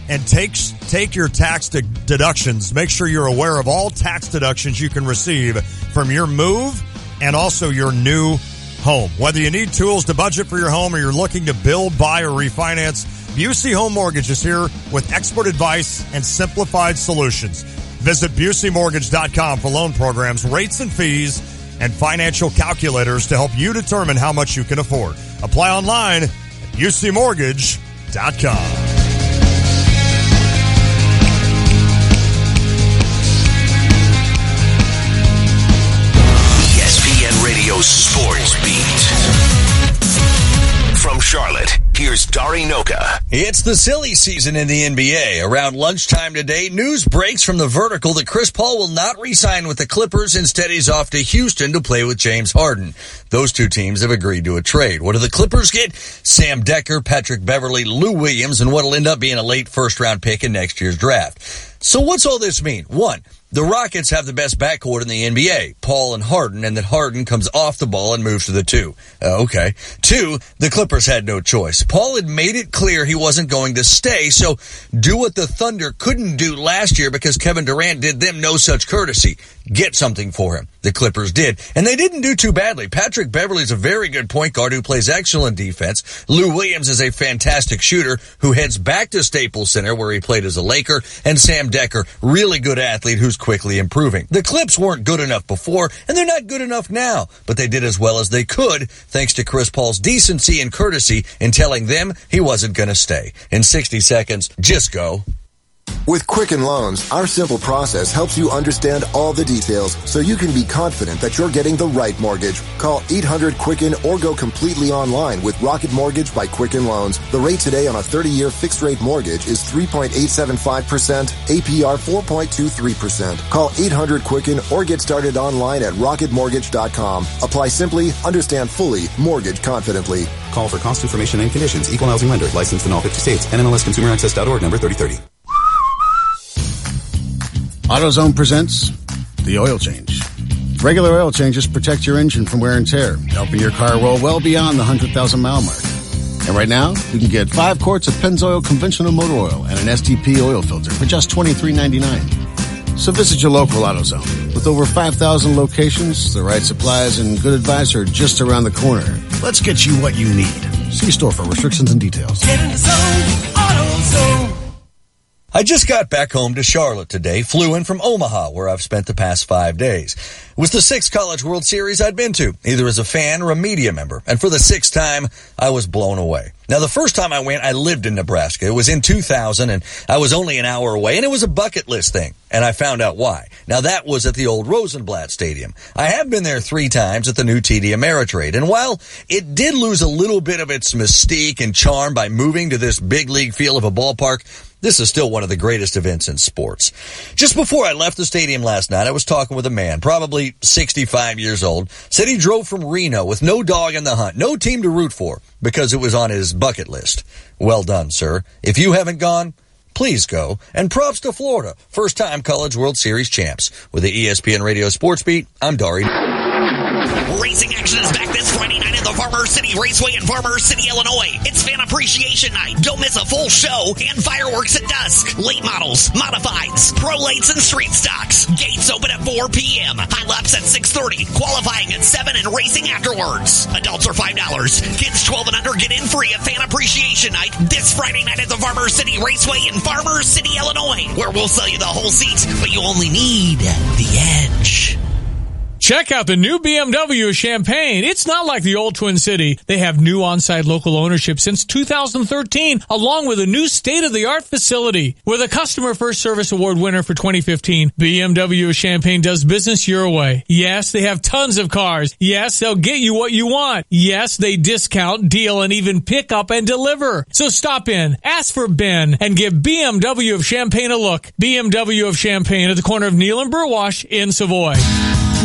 S10: And take your tax deductions. Make sure you're aware of all tax deductions you can receive from your move and also your new home. Whether you need tools to budget for your home or you're looking to build, buy, or refinance, Busey Home Mortgage is here with expert advice and simplified solutions. Visit BuseyMortgage.com for loan programs, rates and fees, and financial calculators to help you determine how much you can afford. Apply online at BuseyMortgage.com.
S14: Radio Sports Beat. From Charlotte, here's Dari Noka.
S15: It's the silly season in the NBA. Around lunchtime today, news breaks from the Vertical that Chris Paul will not re-sign with the Clippers. Instead, he's off to Houston to play with James Harden. Those two teams have agreed to a trade. What do the Clippers get? Sam Decker, Patrick Beverley, Lou Williams, and what'll end up being a late first-round pick in next year's draft. So what's all this mean? 1, the Rockets have the best backcourt in the NBA, Paul and Harden, and that Harden comes off the ball and moves to the 2. Okay. 2, the Clippers had no choice. Paul had made it clear he wasn't going to stay, so do what the Thunder couldn't do last year because Kevin Durant did them no such courtesy. get something for him. The Clippers did, and they didn't do too badly. Patrick Beverley's a very good point guard who plays excellent defense. Lou Williams is a fantastic shooter who heads back to Staples Center where he played as a Laker, and Sam Decker, really good athlete who's quickly improving. The Clips weren't good enough before, and they're not good enough now, but they did as well as they could thanks to Chris Paul's decency and courtesy in telling them he wasn't going to stay. In 60 seconds, just go.
S3: With Quicken Loans, our simple process helps you understand all the details so you can be confident that you're getting the right mortgage. Call 800-QUICKEN or go completely online with Rocket Mortgage by Quicken Loans. The rate today on a 30-year fixed-rate mortgage is 3.875%, APR 4.23%. Call 800-QUICKEN or get started online at rocketmortgage.com. Apply simply, understand fully, mortgage confidently.
S16: Call for cost information and conditions. Equal housing lender. Licensed in all 50 states. NMLSConsumerAccess.org number 3030.
S18: AutoZone presents the oil change. Regular oil changes protect your engine from wear and tear, helping your car roll well beyond the 100,000-mile mark. And right now, you can get 5 quarts of Pennzoil conventional motor oil and an STP oil filter for just $23.99. So visit your local AutoZone. With over 5,000 locations, the right supplies, and good advice are just around the corner. Let's get you what you need. See store for restrictions and details.
S19: Get in the zone, AutoZone.
S15: I just got back home to Charlotte today, flew in from Omaha, where I've spent the past 5 days. It was the 6th College World Series I'd been to, either as a fan or a media member. And for the 6th time, I was blown away. Now, the first time I went, I lived in Nebraska. It was in 2000, and I was only an hour away, and it was a bucket list thing. And I found out why. Now, that was at the old Rosenblatt Stadium. I have been there 3 times at the new TD Ameritrade. And while it did lose a little bit of its mystique and charm by moving to this big league feel of a ballpark, this is still one of the greatest events in sports. Just before I left the stadium last night, I was talking with a man, probably 65 years old, said he drove from Reno with no dog in the hunt, no team to root for, because it was on his bucket list. Well done, sir. If you haven't gone, please go. And props to Florida, first-time College World Series champs. With the ESPN Radio Sports Beat, I'm Dari.
S1: Racing action is back this Friday night at the Farmer City Raceway in Farmer City, Illinois. It's Fan Appreciation Night. Don't miss a full show and fireworks at dusk. Late models, modifieds, pro lates, and street stocks. Gates open at 4 p.m. High laps at 6:30. Qualifying at 7 and racing afterwards. Adults are $5. Kids 12 and under get in free at Fan Appreciation Night this Friday night at the Farmer City Raceway in Farmer City, Illinois, where we'll sell you the whole seat, but you only need the edge.
S17: Check out the new BMW of Champaign. It's not like the old Twin City. They have new on-site local ownership since 2013, along with a new state-of-the-art facility. With a Customer First Service Award winner for 2015, BMW of Champaign does business your way. Yes, they have tons of cars. Yes, they'll get you what you want. Yes, they discount, deal, and even pick up and deliver. So stop in, ask for Ben, and give BMW of Champaign a look. BMW of Champaign at the corner of Neal and Burwash in Savoy.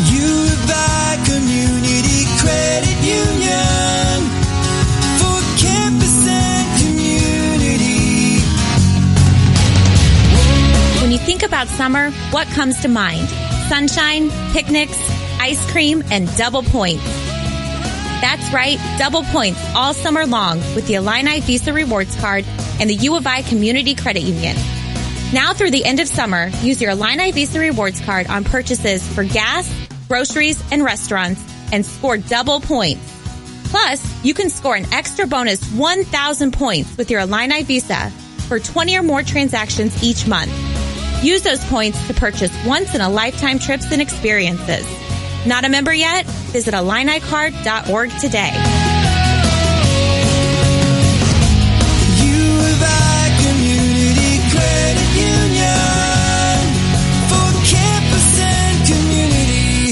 S19: You buy Community Credit Union for campus and community.
S20: When you think about summer, what comes to mind? Sunshine, picnics, ice cream, and double points. That's right, double points all summer long with the Illini Visa Rewards Card and the U of I Community Credit Union. Now through the end of summer, use your Illini Visa Rewards Card on purchases for gas, groceries, and restaurants and score double points. Plus, you can score an extra bonus 1,000 points with your Illini Visa for 20 or more transactions each month. Use those points to purchase once-in-a-lifetime trips and experiences. Not a member yet? Visit IlliniCard.org today.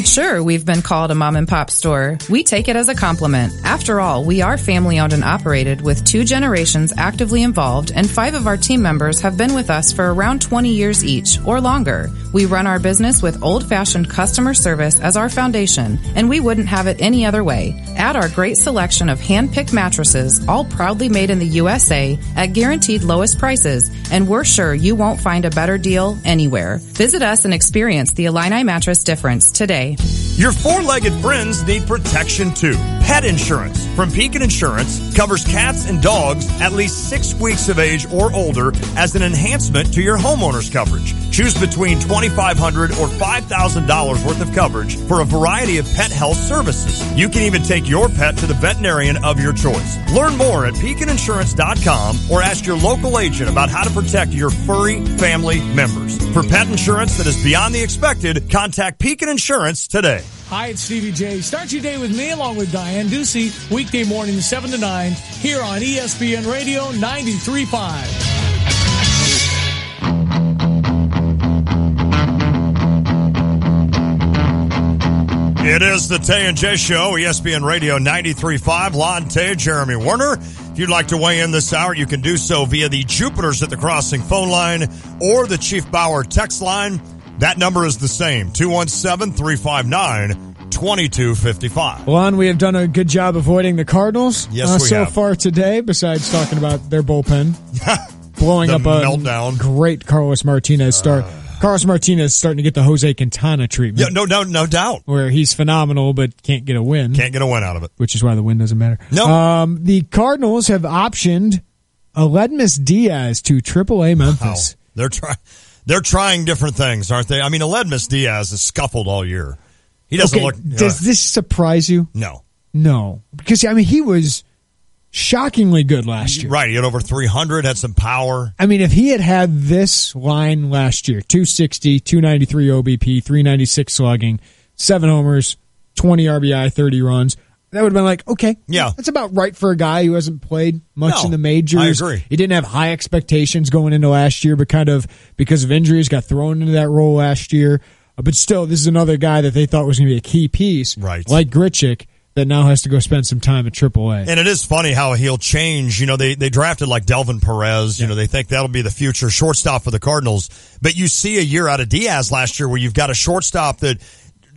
S21: Sure, we've been called a mom and pop store. We take it as a compliment. After all, we are family owned and operated with 2 generations actively involved, and 5 of our team members have been with us for around 20 years each or longer. We run our business with old-fashioned customer service as our foundation, and we wouldn't have it any other way. Add our great selection of hand-picked mattresses, all proudly made in the USA at guaranteed lowest prices, and we're sure you won't find a better deal anywhere. Visit us and experience the Illini mattress difference today.
S10: Your 4-legged friends need protection too. Pet insurance from Pekin Insurance covers cats and dogs at least 6 weeks of age or older as an enhancement to your homeowner's coverage. Choose between $2,500 or $5,000 worth of coverage for a variety of pet health services. You can even take your pet to the veterinarian of your choice. Learn more at PekinInsurance.com or ask your local agent about how to protect your furry family members. For pet insurance that is beyond the expected, contact Pekin Insurance today.
S17: Hi, it's Stevie J. Start your day with me along with Diane Ducey, weekday morning 7 to 9, here on ESPN Radio 93.5.
S10: It is the Tay and J Show, ESPN Radio 93.5. Lon Tay, Jeremy Werner. If you'd like to weigh in this hour, you can do so via the Jupiters at the Crossing phone line or the Chief Bauer text line. That number is the same, 217-359-2255.
S11: Lon, we have done a good job avoiding the Cardinals so far today, besides talking about their bullpen. Blowing up a meltdown. Great Carlos Martinez start. Carlos Martinez starting to get the Jose Quintana treatment.
S10: Yeah, no doubt.
S11: Where he's phenomenal, but can't get a win.
S10: Can't get a win out of it.
S11: Which is why the win doesn't matter.
S10: No.
S11: The Cardinals have optioned Aledmus Diaz to AAA Memphis.
S10: Wow. They're trying different things, aren't they? I mean, Aledmus Diaz has scuffled all year. He doesn't look...
S11: Does this surprise you?
S10: No.
S11: No. Because, I mean, he was shockingly good last year.
S10: Right. He had over 300, had some power.
S11: I mean, if he had this line last year, 260, 293 OBP, 396 slugging, 7 homers, 20 RBI, 30 runs, that would have been like, okay,
S10: yeah,
S11: that's about right for a guy who hasn't played much in the majors.
S10: I agree.
S11: He didn't have high expectations going into last year, but kind of because of injuries, got thrown into that role last year. But still, this is another guy that they thought was going to be a key piece,
S10: right?
S11: Like Grichuk, that now has to go spend some time at AAA.
S10: And it is funny how he'll change. You know, they drafted like Delvin Perez. You know, they think that'll be the future shortstop for the Cardinals. But you see a year out of Diaz last year where you've got a shortstop that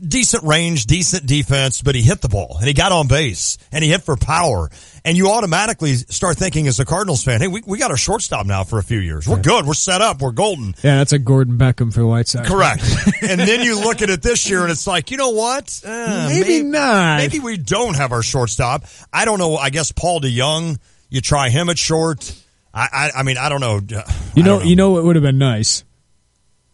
S10: decent range, decent defense, but he hit the ball and he got on base and he hit for power. And you automatically start thinking as a Cardinals fan, hey, we got our shortstop now for a few years. We're good. We're set up. We're golden.
S11: Yeah, that's a Gordon Beckham for the White Sox.
S10: Correct. And then you look at it this year and it's like, you know what?
S11: Maybe not.
S10: Maybe we don't have our shortstop. I don't know. I guess Paul DeYoung, you try him at short. I mean, I don't know.
S11: You know what would have been nice?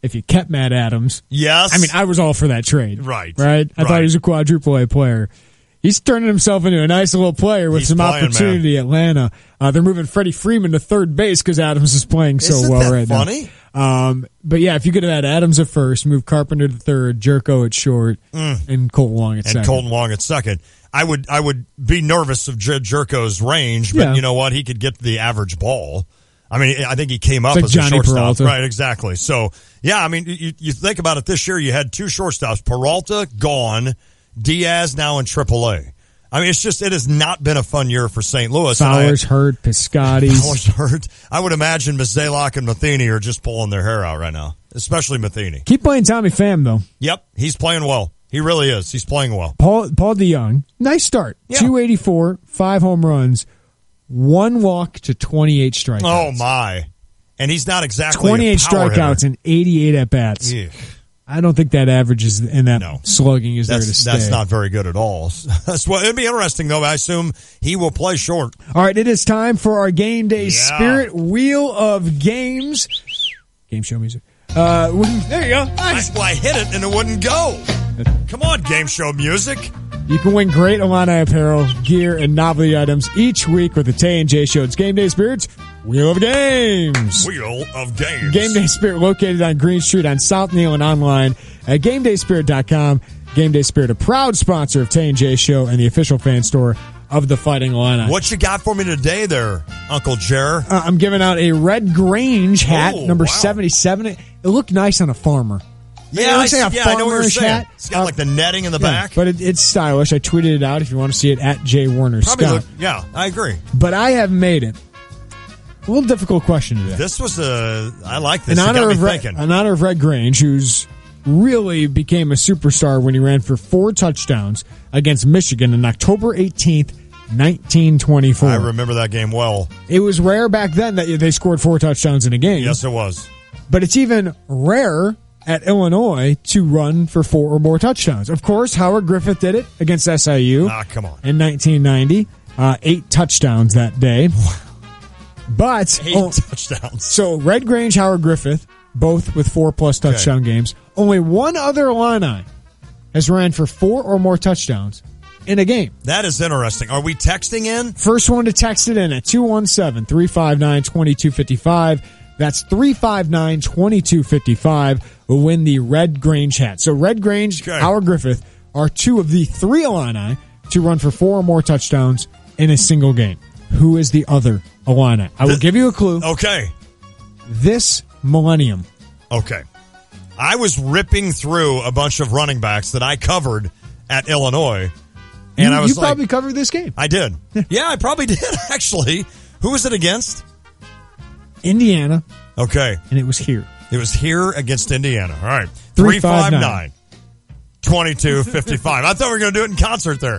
S11: If you kept Matt Adams.
S10: Yes.
S11: I mean, I was all for that trade.
S10: Right.
S11: I thought he was a quadruple A player. He's turning himself into a nice little player with some opportunity at Atlanta. They're moving Freddie Freeman to third base because Adams is playing so well right now.
S10: Isn't that
S11: funny? But yeah, if you could have had Adams at first, move Carpenter to third, Jerko at short, and Colton Long at second.
S10: And Colton Long at second. I would be nervous of Jerko's range, but you know what? He could get the average ball. I mean, I think he came up as a shortstop.
S11: Peralta.
S10: Right, exactly. So, yeah, I mean, you think about it this year, you had 2 shortstops. Peralta gone, Diaz now in AAA. I mean, it has not been a fun year for St. Louis.
S11: Fowler's hurt, Piscotty's.
S10: Fowler's hurt. I would imagine Mizalok and Matheny are just pulling their hair out right now, especially Matheny.
S11: Keep playing Tommy Pham, though.
S10: Yep, he's playing well. He really is. He's playing well.
S11: Paul DeYoung, nice start. Yeah. 284, 5 home runs. 1 walk to 28 strikeouts.
S10: Oh, my. And he's not exactly
S11: 28
S10: a power
S11: strikeouts
S10: hitter.
S11: and 88 at-bats.
S10: Yeah.
S11: I don't think that average is in that slugging is there to stay.
S10: That's not very good at all. Well, it'd be interesting, though. I assume he will play short.
S11: All right, it is time for our Game Day Spirit Wheel of Games. Game show music. There you go. Nice.
S10: I hit it and it wouldn't go. Come on, game show music.
S11: You can win great Illini apparel, gear, and novelty items each week with the Tay and J Show. It's Game Day Spirit's Wheel of Games.
S10: Wheel of Games.
S11: Game Day Spirit located on Green Street on South Neal and online at GameDaySpirit.com. Game Day Spirit, a proud sponsor of Tay and J Show and the official fan store of the Fighting Illini.
S10: What you got for me today there, Uncle Jer?
S11: I'm giving out a Red Grange hat, number 77. It looked nice on a farmer.
S10: Yeah,
S11: it looks like a
S10: I know what you're saying.
S11: hat.
S10: It's got like the netting in the back.
S11: But it's stylish. I tweeted it out if you want to see it at J Warner Scott.
S10: Yeah, I agree.
S11: But I have made it. A little difficult question today.
S10: This was I like this.
S11: In honor of Red Grange, who's really became a superstar when he ran for 4 touchdowns against Michigan on October 18th, 1924.
S10: I remember that game well.
S11: It was rare back then that they scored 4 touchdowns in a game.
S10: Yes, it was.
S11: But it's even rarer at Illinois to run for 4 or more touchdowns. Of course, Howard Griffith did it against SIU
S10: come on.
S11: in 1990. 8 touchdowns that day. But
S10: 8 touchdowns.
S11: So Red Grange, Howard Griffith, both with 4+ touchdown games. Only one other Illini has ran for 4 or more touchdowns in a game.
S10: That is interesting. Are we texting in?
S11: First one to text it in at 217-359-2255. That's 359-2255 will win the Red Grange hat. So Red Grange, Howard Griffith are 2 of the 3 Illini to run for 4 or more touchdowns in a single game. Who is the other Illini? I will give you a clue.
S10: Okay.
S11: This millennium.
S10: Okay. I was ripping through a bunch of running backs that I covered at Illinois. And I was
S11: you probably covered this game.
S10: I did. Yeah, I probably did, actually. Who was it against?
S11: Indiana.
S10: Okay.
S11: And it was here.
S10: It was here against Indiana. All right. 359-2255. I thought we were going to do it in concert there.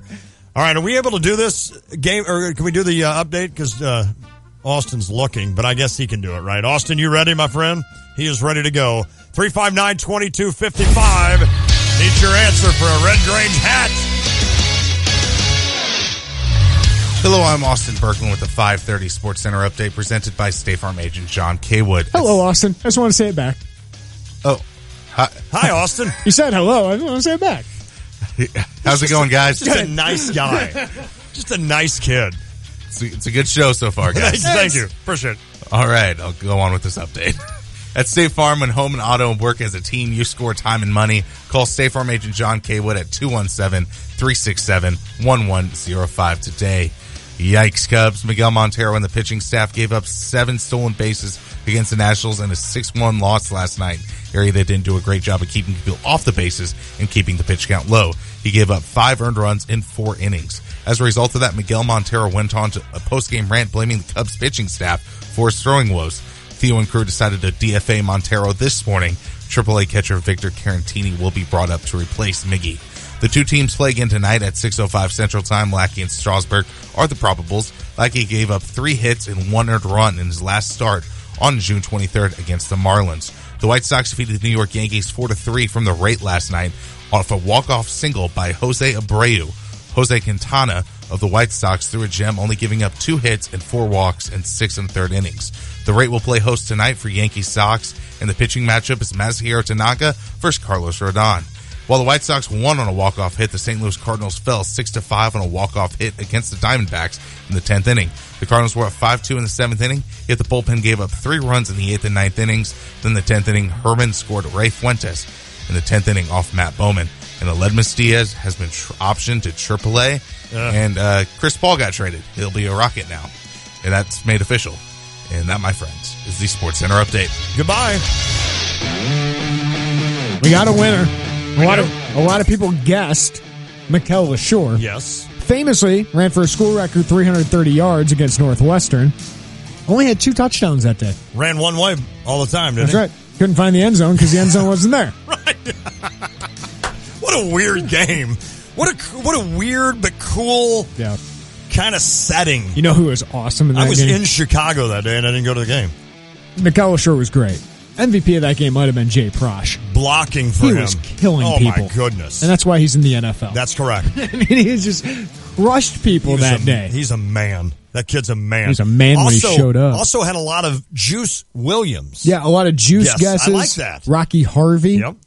S10: All right. Are we able to do this game, or can we do the update? Because Austin's looking, but I guess he can do it, right? Austin, you ready, my friend? He is ready to go. 359-2255. Need your answer for a Red Grange hat.
S4: Hello, I'm Austin Berkman with the 530 Sports Center update presented by State Farm agent John Kaywood.
S11: Hello, Austin. I just want to say it back.
S4: Oh,
S10: hi, Austin.
S11: You said hello. I just want to say it back.
S4: How's it going, guys?
S10: Just a nice guy. Just a nice kid.
S4: It's a good show so far, guys.
S10: Thank you. Appreciate it.
S4: All right, I'll go on with this update. At State Farm, when home and auto work as a team, you score time and money. Call State Farm agent John Kaywood at 217-367-1105 today. Yikes, Cubs. Miguel Montero and the pitching staff gave up 7 stolen bases against the Nationals in a 6-1 loss last night. Area that didn't do a great job of keeping people off the bases and keeping the pitch count low. He gave up 5 earned runs in 4 innings. As a result of that, Miguel Montero went on to a post-game rant blaming the Cubs pitching staff for his throwing woes. Theo and crew decided to DFA Montero this morning. AAA catcher Victor Carantini will be brought up to replace Miggy. The 2 teams play again tonight at 6:05 Central Time. Lackey and Strasburg are the probables. Lackey gave up 3 hits and 1 earned run in his last start on June 23rd against the Marlins. The White Sox defeated the New York Yankees 4-3 from the rate last night off a walk-off single by Jose Abreu. Jose Quintana of the White Sox threw a gem, only giving up 2 hits and 4 walks in 6 1/3 innings. The Rate will play host tonight for Yankees Sox, and the pitching matchup is Masahiro Tanaka versus Carlos Rodon. While the White Sox won on a walk-off hit, the St. Louis Cardinals fell 6-5 on a walk-off hit against the Diamondbacks in the 10th inning. The Cardinals were up 5-2 in the 7th inning, yet the bullpen gave up 3 runs in the 8th and 9th innings. Then the 10th inning, Herman scored Ray Fuentes in the 10th inning off Matt Bowman. And Aledmus Diaz has been optioned to AAA, and Chris Paul got traded. He'll be a Rocket now, and that's made official. And that, my friends, is the Sports Center update.
S10: Goodbye.
S11: We got a winner. A lot of people guessed Mikel LaShore.
S10: Yes.
S11: Famously ran for a school record 330 yards against Northwestern. Only had 2 touchdowns that day.
S10: Ran one way all the time, didn't he?
S11: That's right. Couldn't find the end zone because the end zone wasn't there.
S10: Right. What a weird game. What a weird but cool kind of setting.
S11: You know who was awesome in that game?
S10: I was in Chicago that day and I didn't go to the game.
S11: Mikel LaShore was great. MVP of that game might have been Jay Prosh.
S10: Blocking for him.
S11: He was killing people.
S10: Oh, my goodness.
S11: And that's why he's in the NFL.
S10: That's correct.
S11: I mean, he just crushed people that day.
S10: He's a man. That kid's a man.
S11: He's a man when he showed up.
S10: Also had a lot of Juice Williams.
S11: Yeah, a lot of Juice guesses.
S10: I like that.
S11: Rocky Harvey.
S10: Yep.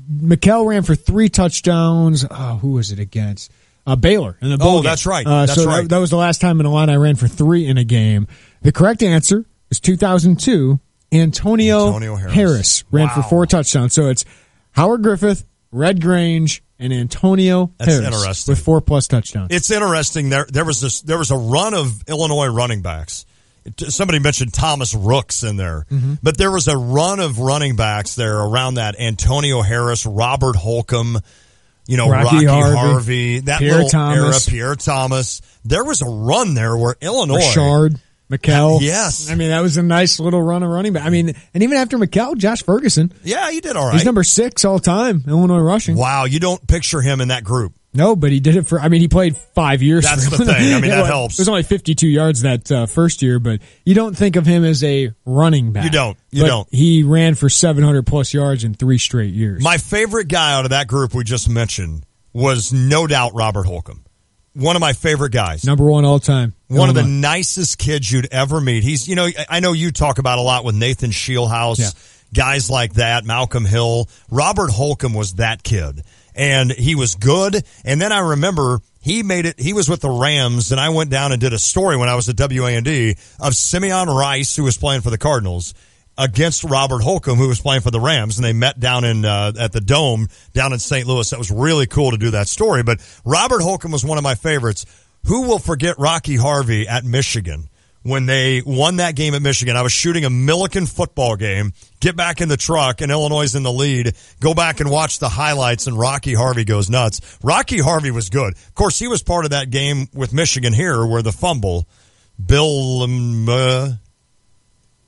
S11: Mikel ran for 3 touchdowns. Who was it against? Baylor in the bowl game.
S10: That's right.
S11: That was the last time in a line I ran for 3 in a game. The correct answer is 2002. Antonio Harris ran for 4 touchdowns. So it's Howard Griffith, Red Grange, and Antonio Harris with 4+ touchdowns.
S10: It's interesting. There was a run of Illinois running backs. Somebody mentioned Thomas Rooks in there, but there was a run of running backs there around that. Antonio Harris, Robert Holcomb, Rocky Harvey, that
S11: Pierre
S10: little
S11: Thomas.
S10: era, Pierre Thomas. There was a run there where Illinois.
S11: Richard, Mikel.
S10: Yes.
S11: I mean, that was a nice little run of running back. I mean, and even after Mikel, Josh Ferguson.
S10: Yeah, he did all right.
S11: He's number 6 all time, Illinois rushing.
S10: Wow, you don't picture him in that group.
S11: No, but he did it for, he played 5 years.
S10: That's the thing. That helps.
S11: It was only 52 yards that first year, but you don't think of him as a running back.
S10: You don't.
S11: He ran for 700 plus yards in 3 straight years.
S10: My favorite guy out of that group we just mentioned was no doubt Robert Holcomb. One of my favorite guys.
S11: Number 1 all time.
S10: One of the nicest kids you'd ever meet. He's, I know you talk about a lot with Nathan Shieldhouse, guys like that, Malcolm Hill. Robert Holcomb was that kid. And he was good. And then I remember he was with the Rams, and I went down and did a story when I was at WAND of Simeon Rice, who was playing for the Cardinals, against Robert Holcomb, who was playing for the Rams, and they met down at the Dome down in St. Louis. That was really cool to do that story. But Robert Holcomb was one of my favorites. Who will forget Rocky Harvey at Michigan? When they won that game at Michigan, I was shooting a Milliken football game, get back in the truck, and Illinois is in the lead, go back and watch the highlights, and Rocky Harvey goes nuts. Rocky Harvey was good. Of course, he was part of that game with Michigan here where the fumble, Bill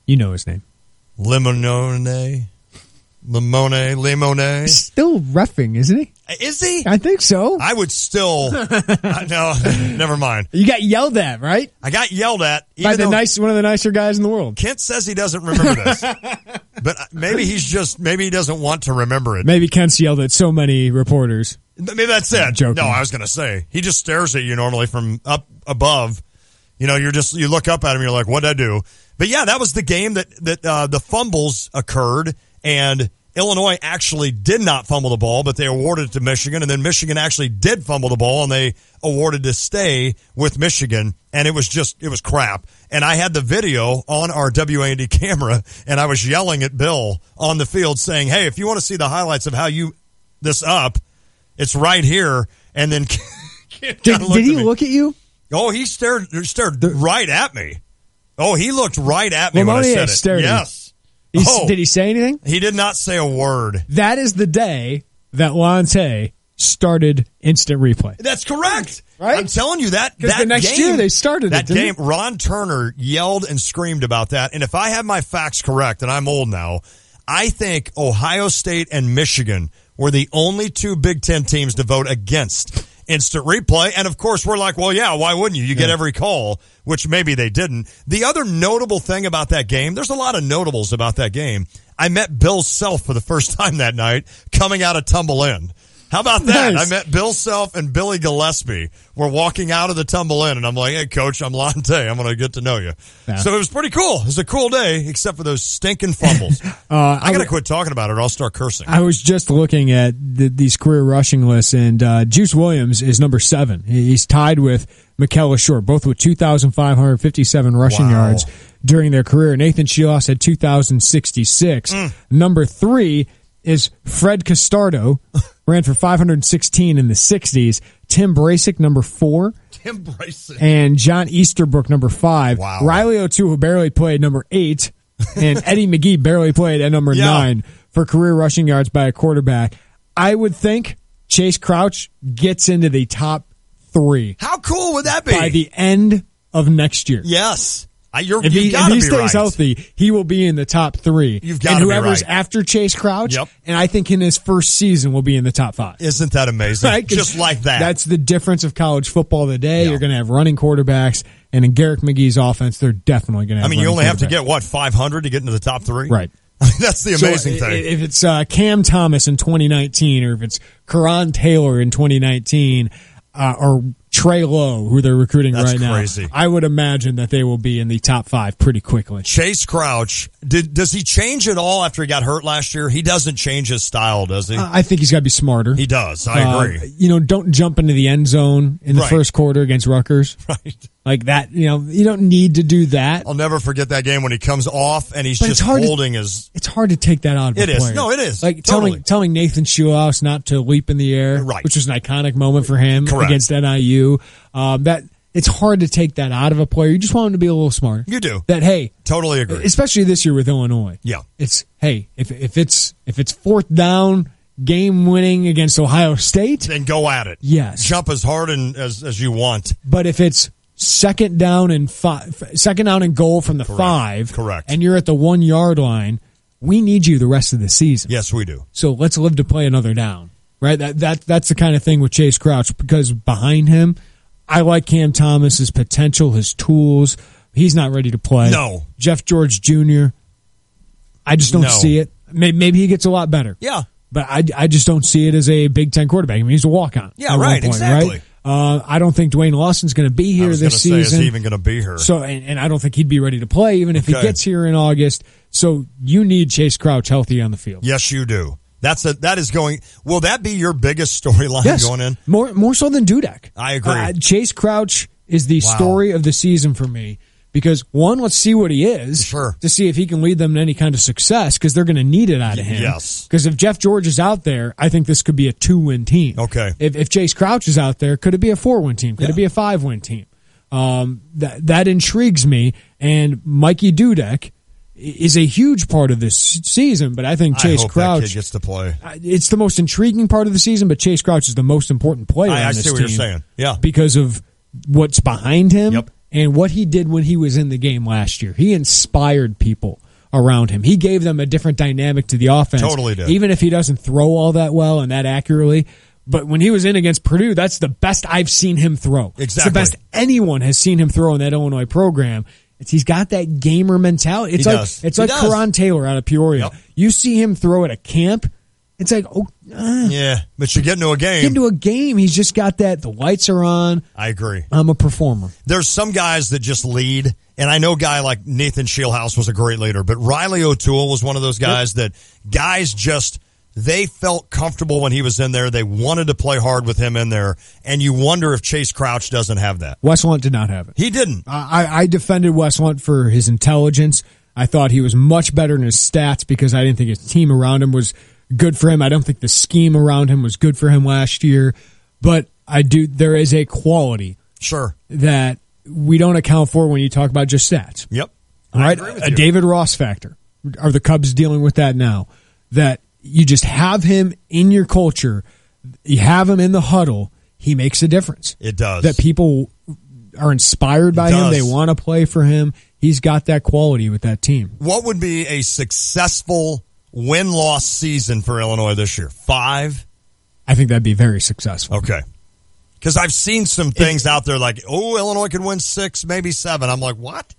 S11: you know his name.
S10: Limone.
S11: Still reffing, isn't he?
S10: Is he?
S11: I think so.
S10: I would still. No, never mind.
S11: You got yelled at, right?
S10: I got yelled at
S11: by one of the nicer guys in the world.
S10: Kent says he doesn't remember this, but maybe he doesn't want to remember it.
S11: Maybe Kent's yelled at so many reporters.
S10: Maybe that's it. No, I was going to say he just stares at you normally from up above. You look up at him, you're like, what'd I do? But yeah, that was the game that the fumbles occurred, and Illinois actually did not fumble the ball, but they awarded it to Michigan, and then Michigan actually did fumble the ball, and they awarded to stay with Michigan, and it was crap. And I had the video on our WAND camera, and I was yelling at Bill on the field saying, hey, if you want to see the highlights of how this up, it's right here. And then
S11: did he look at you?
S10: Oh, he stared right at me. Oh, he looked right at me when I said it.
S11: Stared
S10: yes.
S11: Did he say anything?
S10: He did not say a word.
S11: That is the day that Lante started instant replay.
S10: That's correct.
S11: Right?
S10: I'm telling you that
S11: the next year they started
S10: that game. Ron Turner yelled and screamed about that. And if I have my facts correct, and I'm old now, I think Ohio State and Michigan were the only 2 Big Ten teams to vote against instant replay. And of course, we're like, well, yeah, why wouldn't you? You get every call, which maybe they didn't. The other notable thing about that game, there's a lot of notables about that game. I met Bill Self for the first time that night coming out of Tumble Inn. How about that? Nice. I met Bill Self and Billy Gillespie. We're walking out of the Tumble Inn, and I'm like, hey, Coach, I'm Lante. I'm going to get to know you. Yeah. So it was pretty cool. It was a cool day, except for those stinking fumbles. I got to quit talking about it, or I'll start cursing.
S11: I was just looking at these career rushing lists, and Juice Williams is number 7. He's tied with Michaela Short, both with 2,557 rushing yards during their career. Nathan Shieldhouse had 2,066. Number 3 is Fred Castardo, ran for 516 in the 60s. Tim Brasic, number 4.
S10: Tim Brasic.
S11: And John Easterbrook, number 5.
S10: Wow.
S11: Riley O'Toole, who barely played, number 8. And Eddie McGee barely played at number 9 for career rushing yards by a quarterback. I would think Chase Crouch gets into the top 3.
S10: How cool would that be?
S11: By the end of next year.
S10: Yes.
S11: If he stays healthy, he will be in the top 3.
S10: You've got to be right.
S11: And whoever's after Chase Crouch, and I think in his first season will be in the top 5.
S10: Isn't that amazing?
S11: Right?
S10: Just like that.
S11: That's the difference of college football today. You're going to have running quarterbacks, and in Garrick McGee's offense, they're definitely going to have
S10: you only have to get, 500 to get into the top 3?
S11: Right.
S10: That's the amazing thing.
S11: If it's Cam Thomas in 2019, or if it's Karan Taylor in 2019, or Trey Lowe, who they're recruiting
S10: crazy.
S11: now, I would imagine that they will be in the top 5 pretty quickly.
S10: Chase Crouch, does he change at all after he got hurt last year? He doesn't change his style, does he?
S11: I think he's got to be smarter.
S10: He does. I agree.
S11: Don't jump into the end zone in the first quarter against Rutgers.
S10: Right.
S11: Like that, you don't need to do that.
S10: I'll never forget that game when he comes off and he's just holding his...
S11: It's hard to take that out of a player.
S10: It is. No, it is.
S11: Like
S10: totally.
S11: telling Nathan Shieldhouse not to leap in the air, which was an iconic moment for him against NIU. That it's hard to take that out of a player. You just want him to be a little smarter.
S10: You do.
S11: That, hey...
S10: Totally agree.
S11: Especially this year with Illinois.
S10: Yeah.
S11: It's, hey, if it's 4th down... game winning against Ohio State,
S10: then go at it.
S11: Yes,
S10: jump as hard as you want.
S11: But if it's second down and goal from the 5, and you're at the 1-yard line, we need you the rest of the season.
S10: Yes, we do.
S11: So let's live to play another down. right? That's the kind of thing with Chase Crouch, because behind him, I like Cam Thomas's potential, his tools. He's not ready to play.
S10: No.
S11: Jeff George Jr., I just don't see it. Maybe he gets a lot better.
S10: Yeah.
S11: But I just don't see it as a Big Ten quarterback. I mean, he's a walk-on.
S10: Yeah, right, exactly.
S11: Right? I don't think Dwayne Lawson's going to be here this season.
S10: Is he even going to be here?
S11: So, and I don't think he'd be ready to play even if he gets here in August. So you need Chase Crouch healthy on the field.
S10: Yes, you do. That is going. Will that be your biggest storyline going in?
S11: More so than Dudek.
S10: I agree.
S11: Chase Crouch is the story of the season for me. Because, one, let's see what he is to see if he can lead them to any kind of success, because they're going to need it out of him.
S10: Yes.
S11: Because if Jeff George is out there, I think this could be a 2-win team.
S10: Okay.
S11: If Chase Crouch is out there, could it be a 4-win team? Could it be a 5-win team? That intrigues me. And Mikey Dudek is a huge part of this season, but I think Chase Crouch
S10: that kid gets to play.
S11: It's the most intriguing part of the season, but Chase Crouch is the most important player on this team.
S10: I see what you're saying. Yeah.
S11: Because of what's behind him.
S10: Yep.
S11: And what he did when he was in the game last year. He inspired people around him. He gave them a different dynamic to the offense.
S10: Totally did.
S11: Even if he doesn't throw all that well and that accurately. But when he was in against Purdue, that's the best I've seen him throw.
S10: Exactly.
S11: It's the best anyone has seen him throw in that Illinois program. He's got that gamer mentality. It's like Karan Taylor out of Peoria.
S10: Yep.
S11: You see him throw at a camp, it's like,
S10: yeah, but you get into a game.
S11: Get into a game, he's just got that. The lights are on.
S10: I agree.
S11: I'm a performer.
S10: There's some guys that just lead, and I know a guy like Nathan Shieldhouse was a great leader, but Riley O'Toole was one of those guys that guys just, they felt comfortable when he was in there. They wanted to play hard with him in there, and you wonder if Chase Crouch doesn't have that.
S11: Wes Lunt did not have it.
S10: He didn't.
S11: I defended Wes Lunt for his intelligence. I thought he was much better in his stats because I didn't think his team around him was good for him. I don't think the scheme around him was good for him last year, but there is a quality that we don't account for when you talk about just stats.
S10: Yep.
S11: All right. A David Ross factor. Are the Cubs dealing with that now? That you just have him in your culture. You have him in the huddle. He makes a difference.
S10: It does.
S11: That people are inspired by him. They want to play for him. He's got that quality with that team.
S10: What would be a successful win-loss season for Illinois this year? 5?
S11: I think that'd be very successful.
S10: Okay. Because I've seen some things out there like, Illinois could win 6, maybe 7. I'm like, what?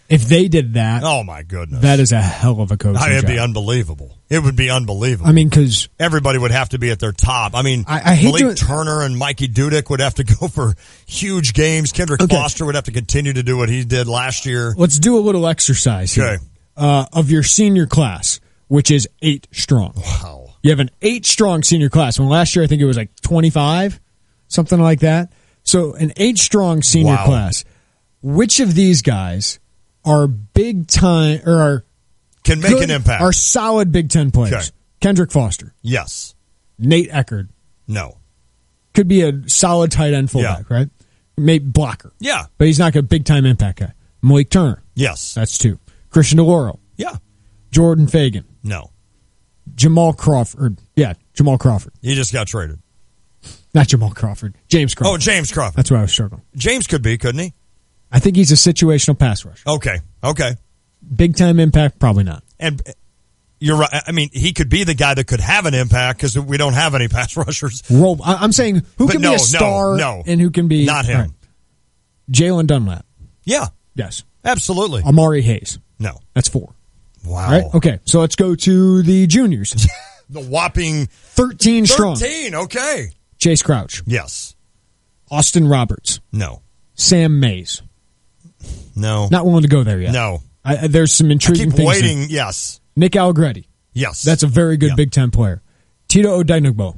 S11: If they did that,
S10: oh my goodness,
S11: that is a hell of a coaching job.
S10: It'd be unbelievable. It would be unbelievable.
S11: I mean, because
S10: everybody would have to be at their top. I mean,
S11: I hate
S10: Malik Turner and Mikey Dudek would have to go for huge games. Kendrick Foster would have to continue to do what he did last year.
S11: Let's do a little exercise here. Of your senior class, which is 8 strong.
S10: Wow.
S11: You have an 8 strong senior class. When last year I think it was like 25, something like that. So an 8 strong senior class. Which of these guys are big time or
S10: can make an impact?
S11: Are solid Big Ten players?
S10: Okay.
S11: Kendrick Foster.
S10: Yes.
S11: Nate Eckerd.
S10: No.
S11: Could be a solid tight end fullback, right? Maybe blocker.
S10: Yeah.
S11: But he's not a big time impact guy. Malik Turner.
S10: Yes.
S11: That's 2. Christian DeLauro.
S10: Yeah.
S11: Jordan Fagan.
S10: No.
S11: Jamal Crawford. Yeah, Jamal Crawford.
S10: He just got traded.
S11: Not Jamal Crawford. James Crawford.
S10: Oh, James Crawford.
S11: That's where I was struggling.
S10: James could be, couldn't he?
S11: I think he's a situational pass rusher.
S10: Okay.
S11: Big time impact, probably not.
S10: And you're right. I mean, he could be the guy that could have an impact because we don't have any pass rushers.
S11: I'm saying who can be a star and who can be...
S10: Not him. Right.
S11: Jalen Dunlap.
S10: Yeah.
S11: Yes.
S10: Absolutely.
S11: Amari Hayes.
S10: No.
S11: That's 4.
S10: Wow.
S11: Right? Okay, so let's go to the juniors.
S10: The whopping
S11: 13 strong.
S10: 13, okay.
S11: Chase Crouch.
S10: Yes.
S11: Austin Roberts.
S10: No.
S11: Sam Mays.
S10: No.
S11: Not willing to go there yet.
S10: No.
S11: There's some intriguing things.
S10: Waiting,
S11: there.
S10: yes.
S11: Nick Allegretti.
S10: Yes.
S11: That's a very good Big Ten player. Tito Odenigbo.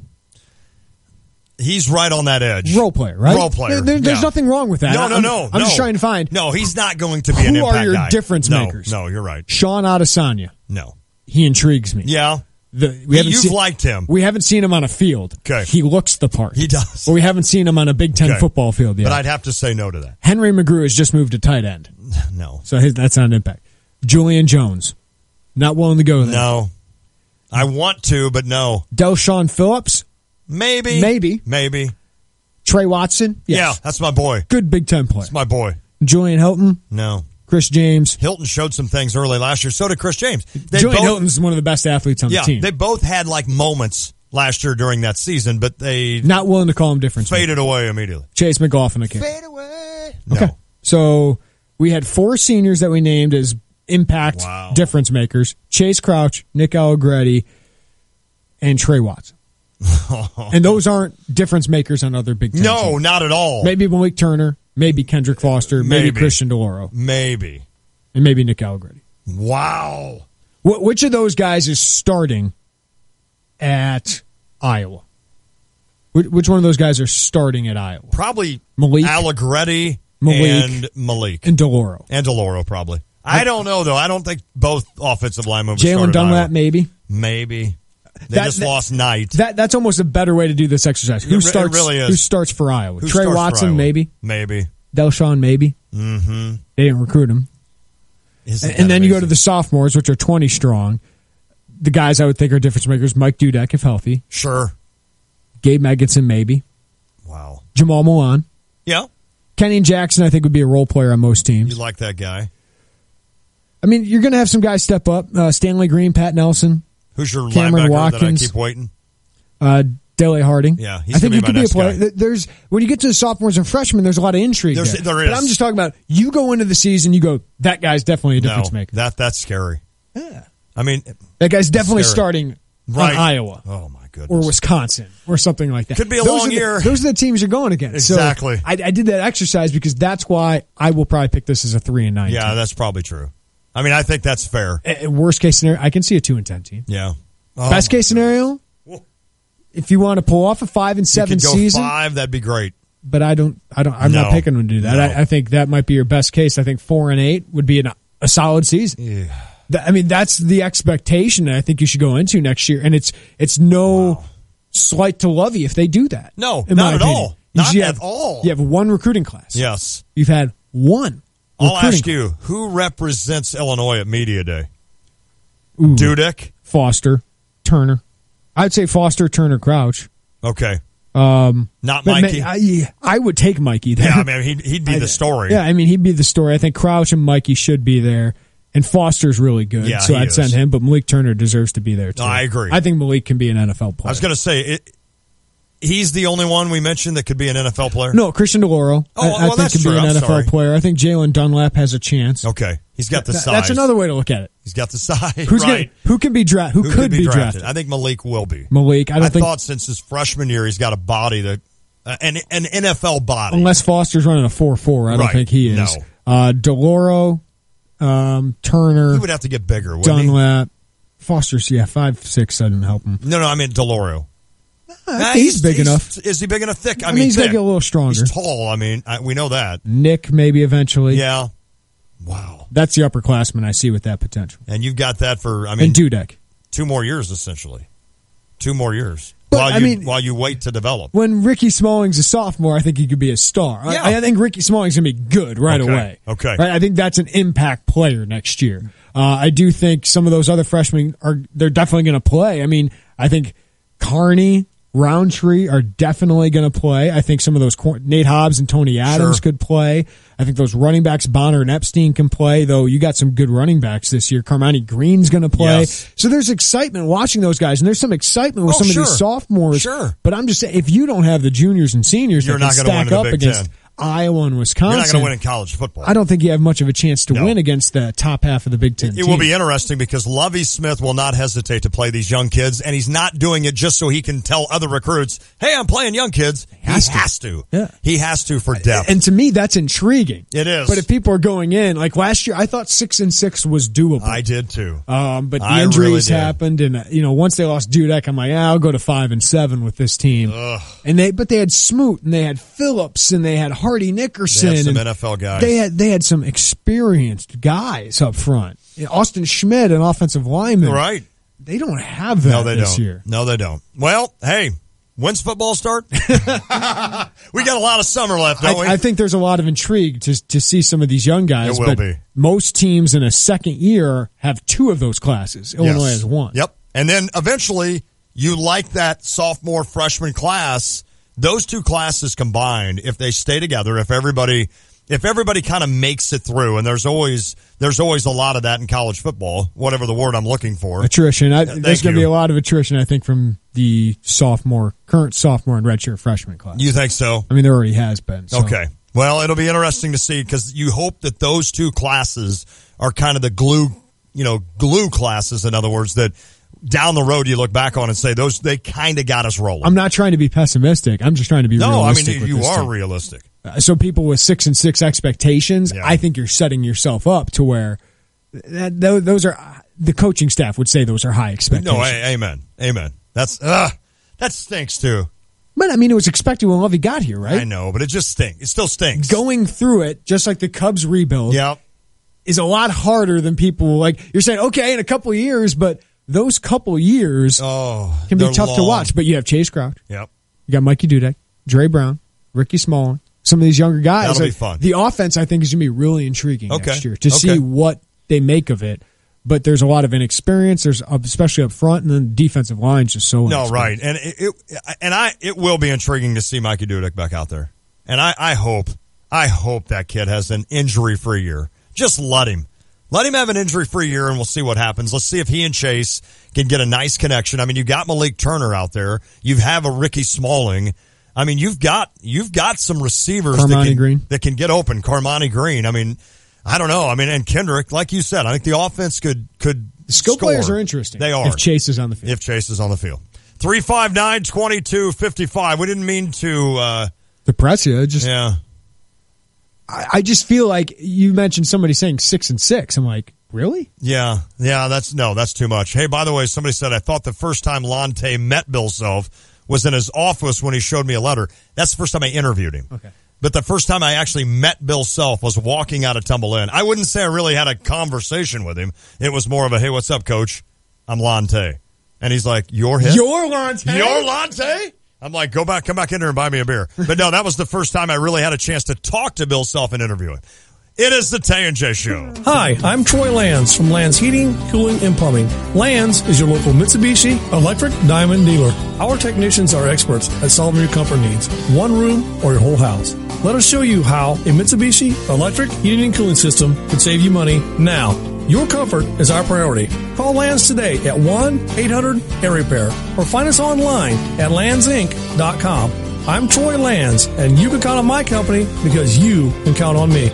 S10: He's right on that edge.
S11: Role player, right?
S10: Role player.
S11: There's nothing wrong with that.
S10: No.
S11: I'm just trying to find.
S10: No, he's not going to be an impact guy.
S11: Who are your difference makers?
S10: No, you're right.
S11: Sean Adesanya.
S10: No.
S11: He intrigues me.
S10: Yeah.
S11: You've
S10: liked him.
S11: We haven't seen him on a field.
S10: Okay.
S11: He looks the part.
S10: He does.
S11: But we haven't seen him on a Big Ten football field yet.
S10: But I'd have to say no to that.
S11: Henry McGrew has just moved to tight end.
S10: No.
S11: So that's not an impact. Julian Jones. Not willing to go there.
S10: No. I want to, but no.
S11: Delshawn Phillips.
S10: Maybe.
S11: Trey Watson. Yes.
S10: Yeah, that's my boy.
S11: Good Big Ten player.
S10: That's my boy.
S11: Julian Hilton.
S10: No.
S11: Chris James.
S10: Hilton showed some things early last year. So did Chris James.
S11: Julian Hilton's one of the best athletes on the team.
S10: They both had like moments last year during that season, but they
S11: not willing to call him difference
S10: faded away immediately.
S11: Chase McGoffin again.
S10: Fade away.
S11: Okay.
S10: No.
S11: So we had 4 seniors that we named as impact difference makers: Chase Crouch, Nick Allegretti, and Trey Watson. And those aren't difference makers on other Big Ten
S10: No,
S11: teams.
S10: not at all.
S11: Maybe Malik Turner, maybe Kendrick Foster, maybe Christian DeLauro.
S10: Maybe.
S11: And maybe Nick Allegretti.
S10: Wow.
S11: Which of those guys is starting at Iowa? Which one of those guys are starting at Iowa?
S10: Probably
S11: Malik,
S10: Allegretti,
S11: and
S10: Malik.
S11: And DeLauro.
S10: And DeLauro, probably. I don't know, though. I don't think both offensive linemen
S11: Jalen Dunlap, maybe.
S10: Maybe. They just lost Knight.
S11: That's almost a better way to do this exercise. Who starts?
S10: It really is.
S11: Who starts for Iowa?
S10: Who
S11: Trey
S10: starts for
S11: Watson,
S10: Iowa?
S11: maybe.
S10: Maybe.
S11: Delshawn, maybe.
S10: Mm-hmm.
S11: They didn't recruit him. And then you go to the sophomores, which are 20 strong. The guys I would think are difference makers: Mike Dudek, if healthy.
S10: Sure.
S11: Gabe Megginson, maybe.
S10: Wow.
S11: Jamal Milan.
S10: Yeah.
S11: Kenny Jackson, I think, would be a role player on most teams.
S10: You like that guy.
S11: I mean, you're going to have some guys step up. Stanley Green, Pat Nelson.
S10: Who's your
S11: Cameron
S10: linebacker
S11: Watkins,
S10: that I keep waiting?
S11: Dele Harding.
S10: Yeah,
S11: I think he could be a player. There's when you get to the sophomores and freshmen, there's a lot of intrigue. There is. But I'm just talking about you go into the season, you go, that guy's definitely a difference maker.
S10: That's scary.
S11: Yeah.
S10: I mean,
S11: that guy's definitely starting on Iowa.
S10: Oh my goodness.
S11: Or Wisconsin or something like that.
S10: Could be a long year.
S11: Those are the teams you're going against.
S10: Exactly.
S11: So I did that exercise because that's why I will probably pick this as a 3-9.
S10: Yeah,
S11: team.
S10: that's probably true. I mean, I think that's fair.
S11: Worst case scenario, I can see a 2-10 team.
S10: Yeah.
S11: Best case scenario, if you want to pull off a 5-7 season,
S10: 5, that'd be great.
S11: But I'm not picking them to do that.
S10: No.
S11: I think that might be your best case. I think 4-8 would be a solid season.
S10: Yeah.
S11: I mean, that's the expectation that I think you should go into next year, and it's no slight to Lovey if they do that.
S10: No, not at all. Not at all.
S11: You have one recruiting class.
S10: Yes.
S11: You've had one.
S10: I'll ask you, who represents Illinois at Media Day?
S11: Ooh,
S10: Dudek?
S11: Foster, Turner. I'd say Foster, Turner, Crouch.
S10: Okay.
S11: Not
S10: Mikey?
S11: I would take Mikey there.
S10: Yeah, I mean, he'd be the story.
S11: Yeah, I mean, he'd be the story. I think Crouch and Mikey should be there. And Foster's really good,
S10: yeah,
S11: so I'd send him. But Malik Turner deserves to be there, too.
S10: No, I agree.
S11: I think Malik can be an NFL player.
S10: I was going to say, he's the only one we mentioned that could be an NFL player?
S11: No, Christian DeLauro. I think could be an NFL player. I think Jalen Dunlap has a chance.
S10: Okay. He's got the size.
S11: That's another way to look at it.
S10: He's got the size.
S11: Who can be drafted? Who could be drafted?
S10: I think Malik will be.
S11: Malik, I
S10: thought since his freshman year he's got a body that an NFL body.
S11: Unless Foster's running a 4.4, I don't think he is.
S10: No.
S11: DeLauro, Turner.
S10: He would have to get bigger, wouldn't
S11: Dunlap. Foster's 5'6", doesn't help him.
S10: No, I mean DeLauro.
S11: He's big enough.
S10: Is he big enough? Thick?
S11: I mean, he's got to get a little stronger.
S10: He's tall. I mean, we know that.
S11: Nick, maybe eventually.
S10: Yeah. Wow.
S11: That's the upperclassman I see with that potential.
S10: And you've got that for,
S11: and Dudek.
S10: 2 more years, essentially. 2 more years.
S11: But,
S10: while you wait to develop.
S11: When Ricky Smalling's a sophomore, I think he could be a star.
S10: Yeah.
S11: I think Ricky Smalling's going to be good right away.
S10: Okay.
S11: Right? I think that's an impact player next year. I do think some of those other freshmen they're definitely going to play. I mean, I think Carney, Roundtree are definitely going to play. I think some of those Nate Hobbs and Tony Adams could play. I think those running backs, Bonner and Epstein, can play, though you got some good running backs this year. Carmine Green's going to play.
S10: Yes.
S11: So there's excitement watching those guys, and there's some excitement with some of these sophomores.
S10: Sure.
S11: But I'm just saying, if you don't have the juniors and seniors
S10: You're
S11: that
S10: not
S11: can
S10: gonna win
S11: stack
S10: in the
S11: up
S10: Big
S11: against
S10: Ten.
S11: Iowa and Wisconsin,
S10: You're not going to win in college football.
S11: I don't think you have much of a chance to win against the top half of the Big Ten.
S10: It will be interesting because Lovie Smith will not hesitate to play these young kids, and he's not doing it just so he can tell other recruits, hey, I'm playing young kids. He has to.
S11: Yeah.
S10: He has to for depth.
S11: And to me, that's intriguing.
S10: It is.
S11: But if people are going in, like last year, I thought 6-6 was doable.
S10: I did too.
S11: But the injuries happened, and once they lost Dudek, I'm like, I'll go to 5-7 with this team.
S10: Ugh.
S11: But they had Smoot, and they had Phillips, and they had Hardy Nickerson.
S10: They had some
S11: and
S10: NFL guys.
S11: They had some experienced guys up front. Austin Schmidt, an offensive lineman.
S10: Right.
S11: They don't have that this year.
S10: No, they don't. Well, hey, when's football start? We got a lot of summer left, don't we?
S11: I think there's a lot of intrigue to see some of these young guys.
S10: It will be.
S11: Most teams in a second year have 2 of those classes. Illinois has 1.
S10: Yep. And then eventually you like that sophomore freshman class. Those 2 classes combined, if they stay together, if everybody if everybody kind of makes it through, and there's always a lot of that in college football, whatever the word I'm looking for.
S11: Attrition. There's going to be a lot of attrition, I think, from the current sophomore and redshirt freshman class.
S10: You think so?
S11: I mean, there already has been. So.
S10: Okay. Well, it'll be interesting to see because you hope that those two classes are kind of the glue classes, in other words, that down the road you look back on and say they kind of got us rolling.
S11: I'm not trying to be pessimistic. I'm just trying to be realistic.
S10: No, I mean, you are realistic.
S11: So people with 6-6 expectations, I think you're setting yourself up to where those are the coaching staff would say those are high expectations.
S10: No, amen. That stinks too.
S11: But I mean, it was expected when Lovey got here, right?
S10: I know, but it just stinks. It still stinks.
S11: Going through it, just like the Cubs rebuild, is a lot harder than people like. You're saying, okay, in a couple of years, but those couple of years can be tough to watch. But you have Chase Crouch.
S10: Yep.
S11: You got Mikey Dudek, Dre Brown, Ricky Smalling. Some of these younger guys.
S10: That'll be fun.
S11: The offense, I think, is going to be really intriguing next year to see what they make of it. But there's a lot of inexperience. There's especially up front, and then the defensive line's just so
S10: right. And it will be intriguing to see Mikey Dudek back out there. And I hope that kid has an injury-free year. Just let him have an injury-free year, and we'll see what happens. Let's see if he and Chase can get a nice connection. I mean, you've got Malik Turner out there. You have a Ricky Smalling. I mean, you've got some receivers that can get open. Carmani Green. I mean, I don't know. I mean, and Kendrick, like you said, I think the offense could
S11: the skill
S10: score.
S11: Players are interesting.
S10: They are.
S11: If Chase is on the field.
S10: 359-2255. We didn't mean to
S11: depress you. I just feel like you mentioned somebody saying 6-6. I'm like, really?
S10: Yeah. That's too much. Hey, by the way, somebody said I thought the first time Lante met Bill Self was in his office when he showed me a letter. That's the first time I interviewed him.
S11: Okay.
S10: But the first time I actually met Bill Self was walking out of Tumble Inn. I wouldn't say I really had a conversation with him. It was more of a, hey, what's up, coach? I'm Lante. And he's like, you're him?
S11: You're Lante?
S10: You're Lante? I'm like, come back in here and buy me a beer. But no, that was the first time I really had a chance to talk to Bill Self and interview him. It is the Tay and J Show.
S6: Hi, I'm Troy Lands from Lands Heating, Cooling, and Plumbing. Lands is your local Mitsubishi Electric Diamond dealer. Our technicians are experts at solving your comfort needs, one room or your whole house. Let us show you how a Mitsubishi Electric Heating and Cooling System can save you money now. Your comfort is our priority. Call Lands today at 1-800-AIR-REPAIR or find us online at landsinc.com. I'm Troy Lands, and you can count on my company because you can count on me.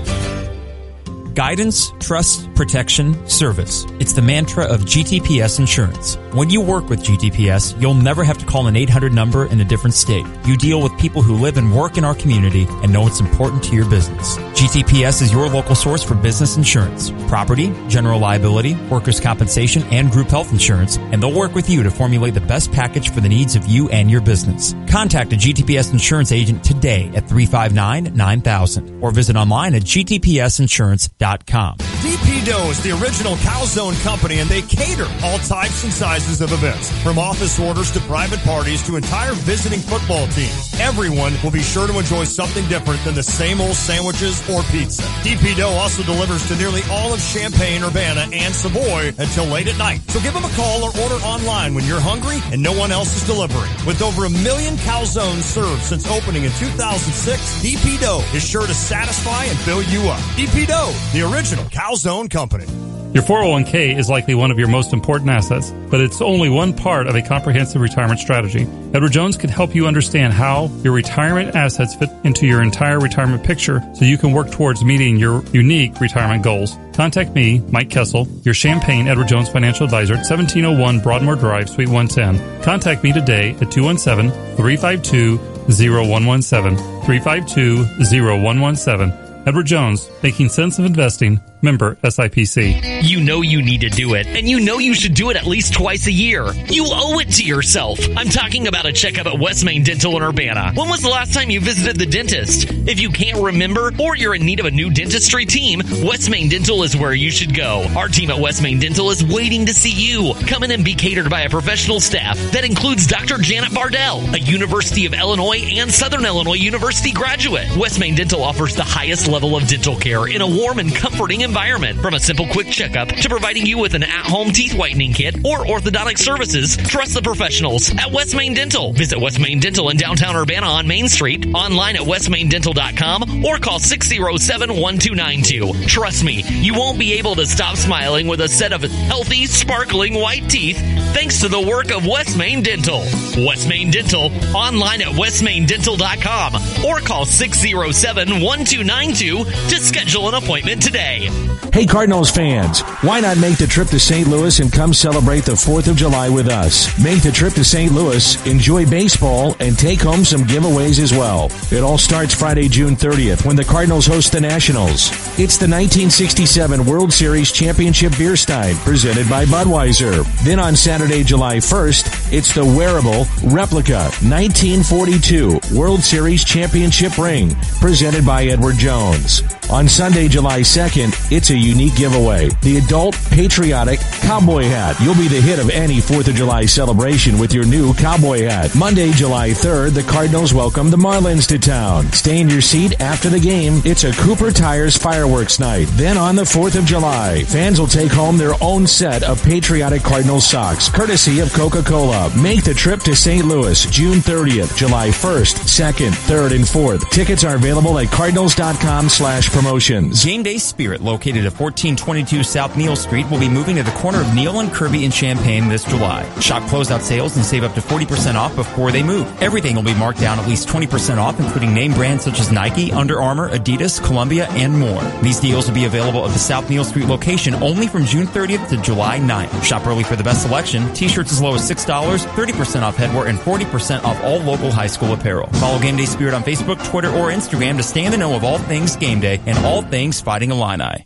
S7: Guidance, trust, protection, service. It's the mantra of GTPS Insurance. When you work with GTPS, you'll never have to call an 800 number in a different state. You deal with people who live and work in our community and know it's important to your business. GTPS is your local source for business insurance, property, general liability, workers' compensation, and group health insurance, and they'll work with you to formulate the best package for the needs of you and your business. Contact a GTPS insurance agent today at 359-9000 or visit online at gtpsinsurance.com.
S10: DP Dough is the original Calzone company, and they cater all types and sizes of events, from office orders to private parties to entire visiting football teams. Everyone will be sure to enjoy something different than the same old sandwiches or pizza. DP Dough also delivers to nearly all of Champaign, Urbana, and Savoy until late at night. So give them a call or order online when you're hungry and no one else is delivering. With over 1 million calzones served since opening in 2006, DP Dough is sure to satisfy and fill you up. DP Dough, the original Calzone company.
S8: Your 401k is likely one of your most important assets, but it's only one part of a comprehensive retirement strategy. Edward Jones can help you understand how your retirement assets fit into your entire retirement picture so you can work towards meeting your unique retirement goals. Contact me, Mike Kessel, your Champaign Edward Jones financial advisor at 1701 Broadmoor Drive, Suite 110. Contact me today at 217-352-0117. 352-0117. Edward Jones, making sense of investing. Member SIPC.
S1: You know you need to do it, and you know you should do it at least twice a year. You owe it to yourself. I'm talking about a checkup at West Main Dental in Urbana. When was the last time you visited the dentist? If you can't remember, or you're in need of a new dentistry team, West Main Dental is where you should go. Our team at West Main Dental is waiting to see you. Come in and be catered by a professional staff that includes Dr. Janet Bardell, a University of Illinois and Southern Illinois University graduate. West Main Dental offers the highest level of dental care in a warm and comforting environment.
S5: environment. From a simple quick checkup to providing you with an at-home teeth whitening kit or orthodontic services, trust the professionals at West Main Dental. Visit West Main Dental in downtown Urbana on Main Street, online at westmaindental.com, or call 607-1292. Trust me, you won't be able to stop smiling with a set of healthy, sparkling white teeth thanks to the work of West Main Dental. West Main Dental, online at westmaindental.com, or call 607-1292 to schedule an appointment today.
S22: Hey Cardinals fans, why not make the trip to St. Louis and come celebrate the 4th of July with us? Make the trip to St. Louis, enjoy baseball, and take home some giveaways as well. It all starts Friday, June 30th when the Cardinals host the Nationals. It's the 1967 World Series Championship Beer Stein presented by Budweiser. Then on Saturday, July 1st, it's the wearable replica 1942 World Series Championship ring presented by Edward Jones. On Sunday, July 2nd, it's a unique giveaway, the adult patriotic cowboy hat. You'll be the hit of any 4th of July celebration with your new cowboy hat. Monday, July 3rd, the Cardinals welcome the Marlins to town. Stay in your seat after the game. It's a Cooper Tires fireworks night. Then on the 4th of July, fans will take home their own set of patriotic Cardinals socks, courtesy of Coca-Cola. Make the trip to St. Louis, June 30th, July 1st, 2nd, 3rd, and 4th. Tickets are available at cardinals.com/promotions.
S7: Game Day Spirit, located at 1422 South Neal Street, will be moving to the corner of Neal and Kirby in Champaign this July. Shop closeout sales and save up to 40% off before they move. Everything will be marked down at least 20% off, including name brands such as Nike, Under Armour, Adidas, Columbia, and more. These deals will be available at the South Neal Street location only from June 30th to July 9th. Shop early for the best selection. T-shirts as low as $6, 30% off headwear, and 40% off all local high school apparel. Follow Game Day Spirit on Facebook, Twitter, or Instagram to stay in the know of all things game day and all things Fighting Illini.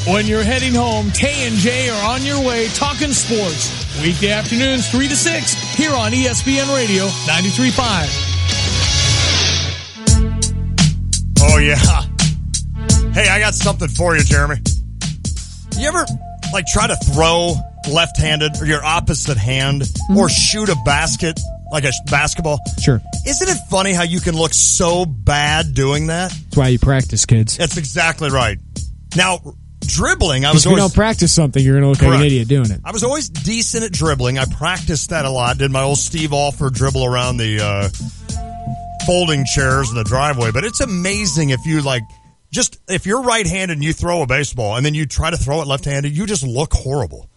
S17: When you're heading home, Tay and J are on your way talking sports. Weekday afternoons 3 to 6 here on ESPN Radio 93.5.
S10: Oh, yeah. Hey, I got something for you, Jeremy. You ever, try to throw left-handed or your opposite hand or shoot a basket like a basketball?
S11: Sure.
S10: Isn't it funny how you can look so bad doing that?
S11: That's why you practice, kids.
S10: That's exactly right. Now, dribbling,
S11: if you don't practice something, you're going to look like an idiot doing it.
S10: I was always decent at dribbling. I practiced that a lot. Did my old Steve Alford dribble around the folding chairs in the driveway. But it's amazing if you if you're right-handed and you throw a baseball and then you try to throw it left-handed, you just look horrible.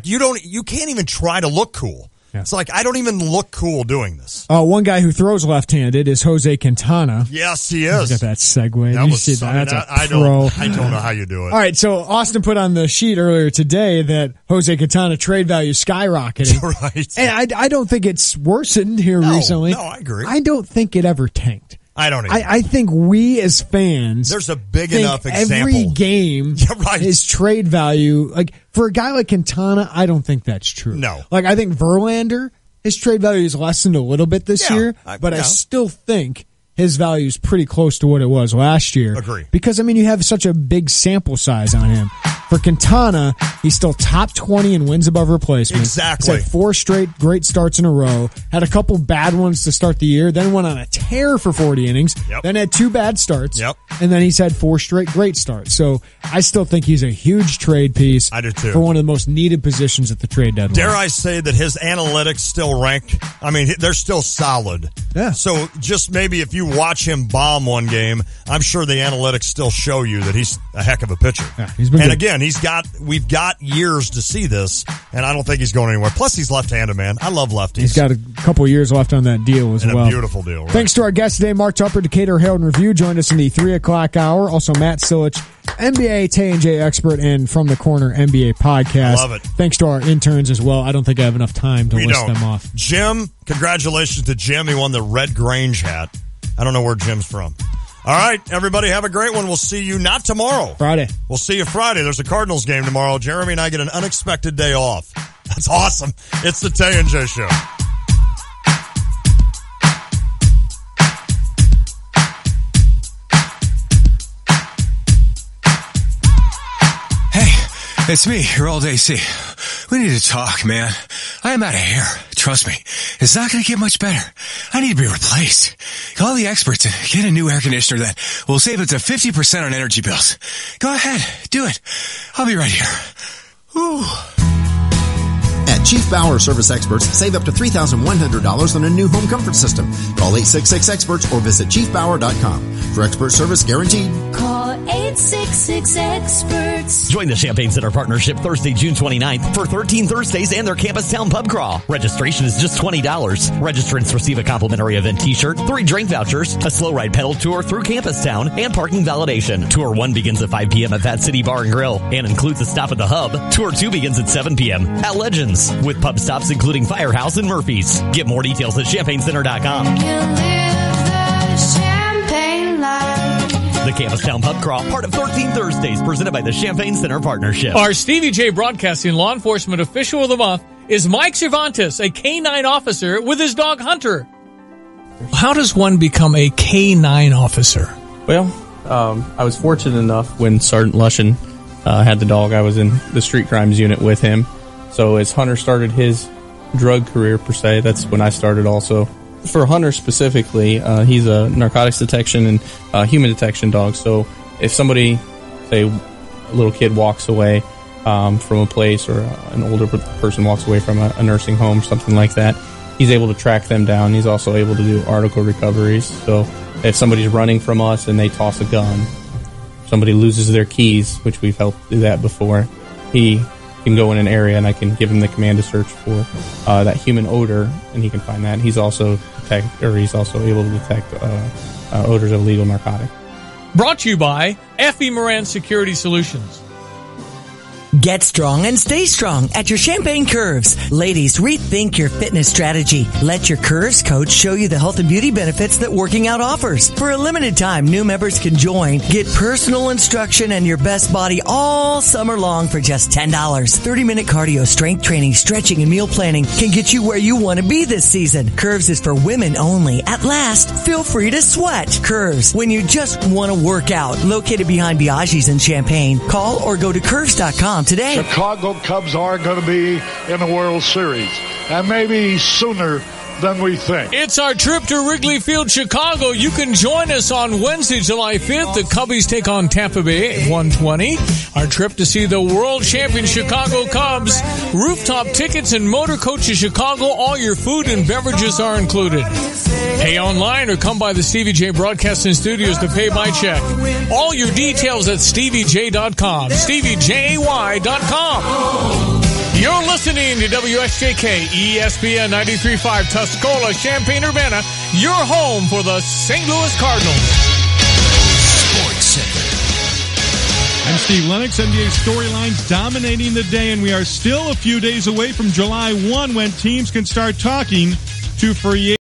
S10: You can't even try to look cool. Yeah. It's I don't even look cool doing this.
S11: One guy who throws left-handed is Jose Quintana.
S10: Yes, he is.
S11: Look at that segue.
S10: That
S11: you
S10: was
S11: see that? That's a pro.
S10: I don't know how you do it.
S11: All right, so Austin put on the sheet earlier today that Jose Quintana trade value skyrocketing.
S10: Right.
S11: And I don't think it's worsened here recently.
S10: No, I agree.
S11: I don't think it ever tanked.
S10: I don't either.
S11: I think we as fans,
S10: there's a big enough example.
S11: Every game is trade value. For a guy like Quintana, I don't think that's true.
S10: No.
S11: I think Verlander, his trade value is lessened a little bit this year, but I still think his value is pretty close to what it was last year.
S10: Agree.
S11: Because, you have such a big sample size on him. For Quintana, he's still top 20 in wins above replacement.
S10: Exactly.
S11: He's had 4 straight great starts in a row. Had a couple bad ones to start the year. Then went on a tear for 40 innings.
S10: Yep.
S11: Then had 2 bad starts.
S10: Yep.
S11: And then he's had 4 straight great starts. So I still think he's a huge trade piece.
S10: I do too.
S11: For one of the most needed positions at the trade deadline.
S10: Dare I say that his analytics still ranked? They're still solid.
S11: Yeah.
S10: So just maybe if you watch him bomb one game, I'm sure the analytics still show you that he's a heck of a pitcher.
S11: Yeah, he's been good.
S10: Again, we've got years to see this, and I don't think he's going anywhere. Plus, he's left-handed, man. I love lefties.
S11: He's got a couple years left on that deal as well.
S10: A beautiful deal. Right?
S11: Thanks to our guest today, Mark Tupper, Decatur Herald and Review, joined us in the 3 o'clock hour. Also, Matt Silich, NBA Tay and J expert and From the Corner NBA podcast.
S10: I love it.
S11: Thanks to our interns as well. I don't think I have enough time to list them off.
S10: Jim, congratulations to Jim. He won the Red Grange hat. I don't know where Jim's from. All right, everybody, have a great one. We'll see you not tomorrow.
S11: Friday.
S10: We'll see you Friday. There's a Cardinals game tomorrow. Jeremy and I get an unexpected day off. That's awesome. It's the Tay and J Show.
S23: Hey, it's me, your old AC. We need to talk, man. I am out of hair.
S9: Trust me, it's not going to get much better. I need to be replaced. Call the experts and get a new air conditioner that will save up to 50% on energy bills. Go ahead, do it. I'll be right here. Whew.
S12: At Chief Bauer Service Experts, save up to $3,100 on a new home comfort system. Call 866-EXPERTS or visit chiefbauer.com. For expert service guaranteed.
S23: Call 866-EXPERTS.
S1: Join the Champaign Center Partnership Thursday, June 29th for 13 Thursdays and their Campus Town Pub Crawl. Registration is just $20. Registrants receive a complimentary event t-shirt, 3 drink vouchers, a slow ride pedal tour through Campus Town, and parking validation. Tour 1 begins at 5 p.m. at Fat City Bar and Grill and includes a stop at the Hub. Tour 2 begins at 7 p.m. at Legends, with pub stops including Firehouse and Murphy's. Get more details at ChampaignCenter.com.
S23: You live the Champaign life.
S1: The Campus Town Pub Crawl, part of 13 Thursdays, presented by the Champaign Center Partnership.
S17: Our Stevie J Broadcasting Law Enforcement Official of the Month is Mike Cervantes, a K-9 officer with his dog Hunter. How does one become a K-9 officer?
S24: Well, I was fortunate enough when Sergeant Lushin had the dog, I was in the street crimes unit with him. So as Hunter started his drug career, per se, that's when I started also. For Hunter specifically, he's a narcotics detection and human detection dog. So if somebody, say a little kid walks away from a place, or an older person walks away from a nursing home, something like that, he's able to track them down. He's also able to do article recoveries. So if somebody's running from us and they toss a gun, somebody loses their keys, which we've helped do that before, he can go in an area and I can give him the command to search for that human odor, and he can find that. He's also able to detect odors of illegal narcotic.
S17: Brought to you by F.E. Moran Security Solutions.
S25: Get strong and stay strong at your Champaign Curves. Ladies, rethink your fitness strategy. Let your Curves coach show you the health and beauty benefits that working out offers. For a limited time, new members can join. Get personal instruction and your best body all summer long for just $10. 30-minute cardio, strength training, stretching, and meal planning can get you where you want to be this season. Curves is for women only. At last, feel free to sweat. Curves, when you just want to work out. Located behind Biaggi's in Champaign. Call or go to curves.com today.
S26: Chicago Cubs are going to be in the World Series, and maybe sooner than we think.
S17: It's our trip to Wrigley Field, Chicago. You can join us on Wednesday, July 5th. The Cubbies take on Tampa Bay at 1:20. Our trip to see the world champion Chicago Cubs. Rooftop tickets and motor coach to Chicago. All your food and beverages are included. Pay online or come by the Stevie J Broadcasting Studios to pay by check. All your details at StevieJ.com. StevieJay.com. You're listening to WSJK ESPN 93.5 Tuscola, Champaign-Urbana, your home for the St. Louis Cardinals.
S14: Sports Center.
S27: I'm Steve Lennox. NBA storylines dominating the day, and we are still a few days away from July 1 when teams can start talking to free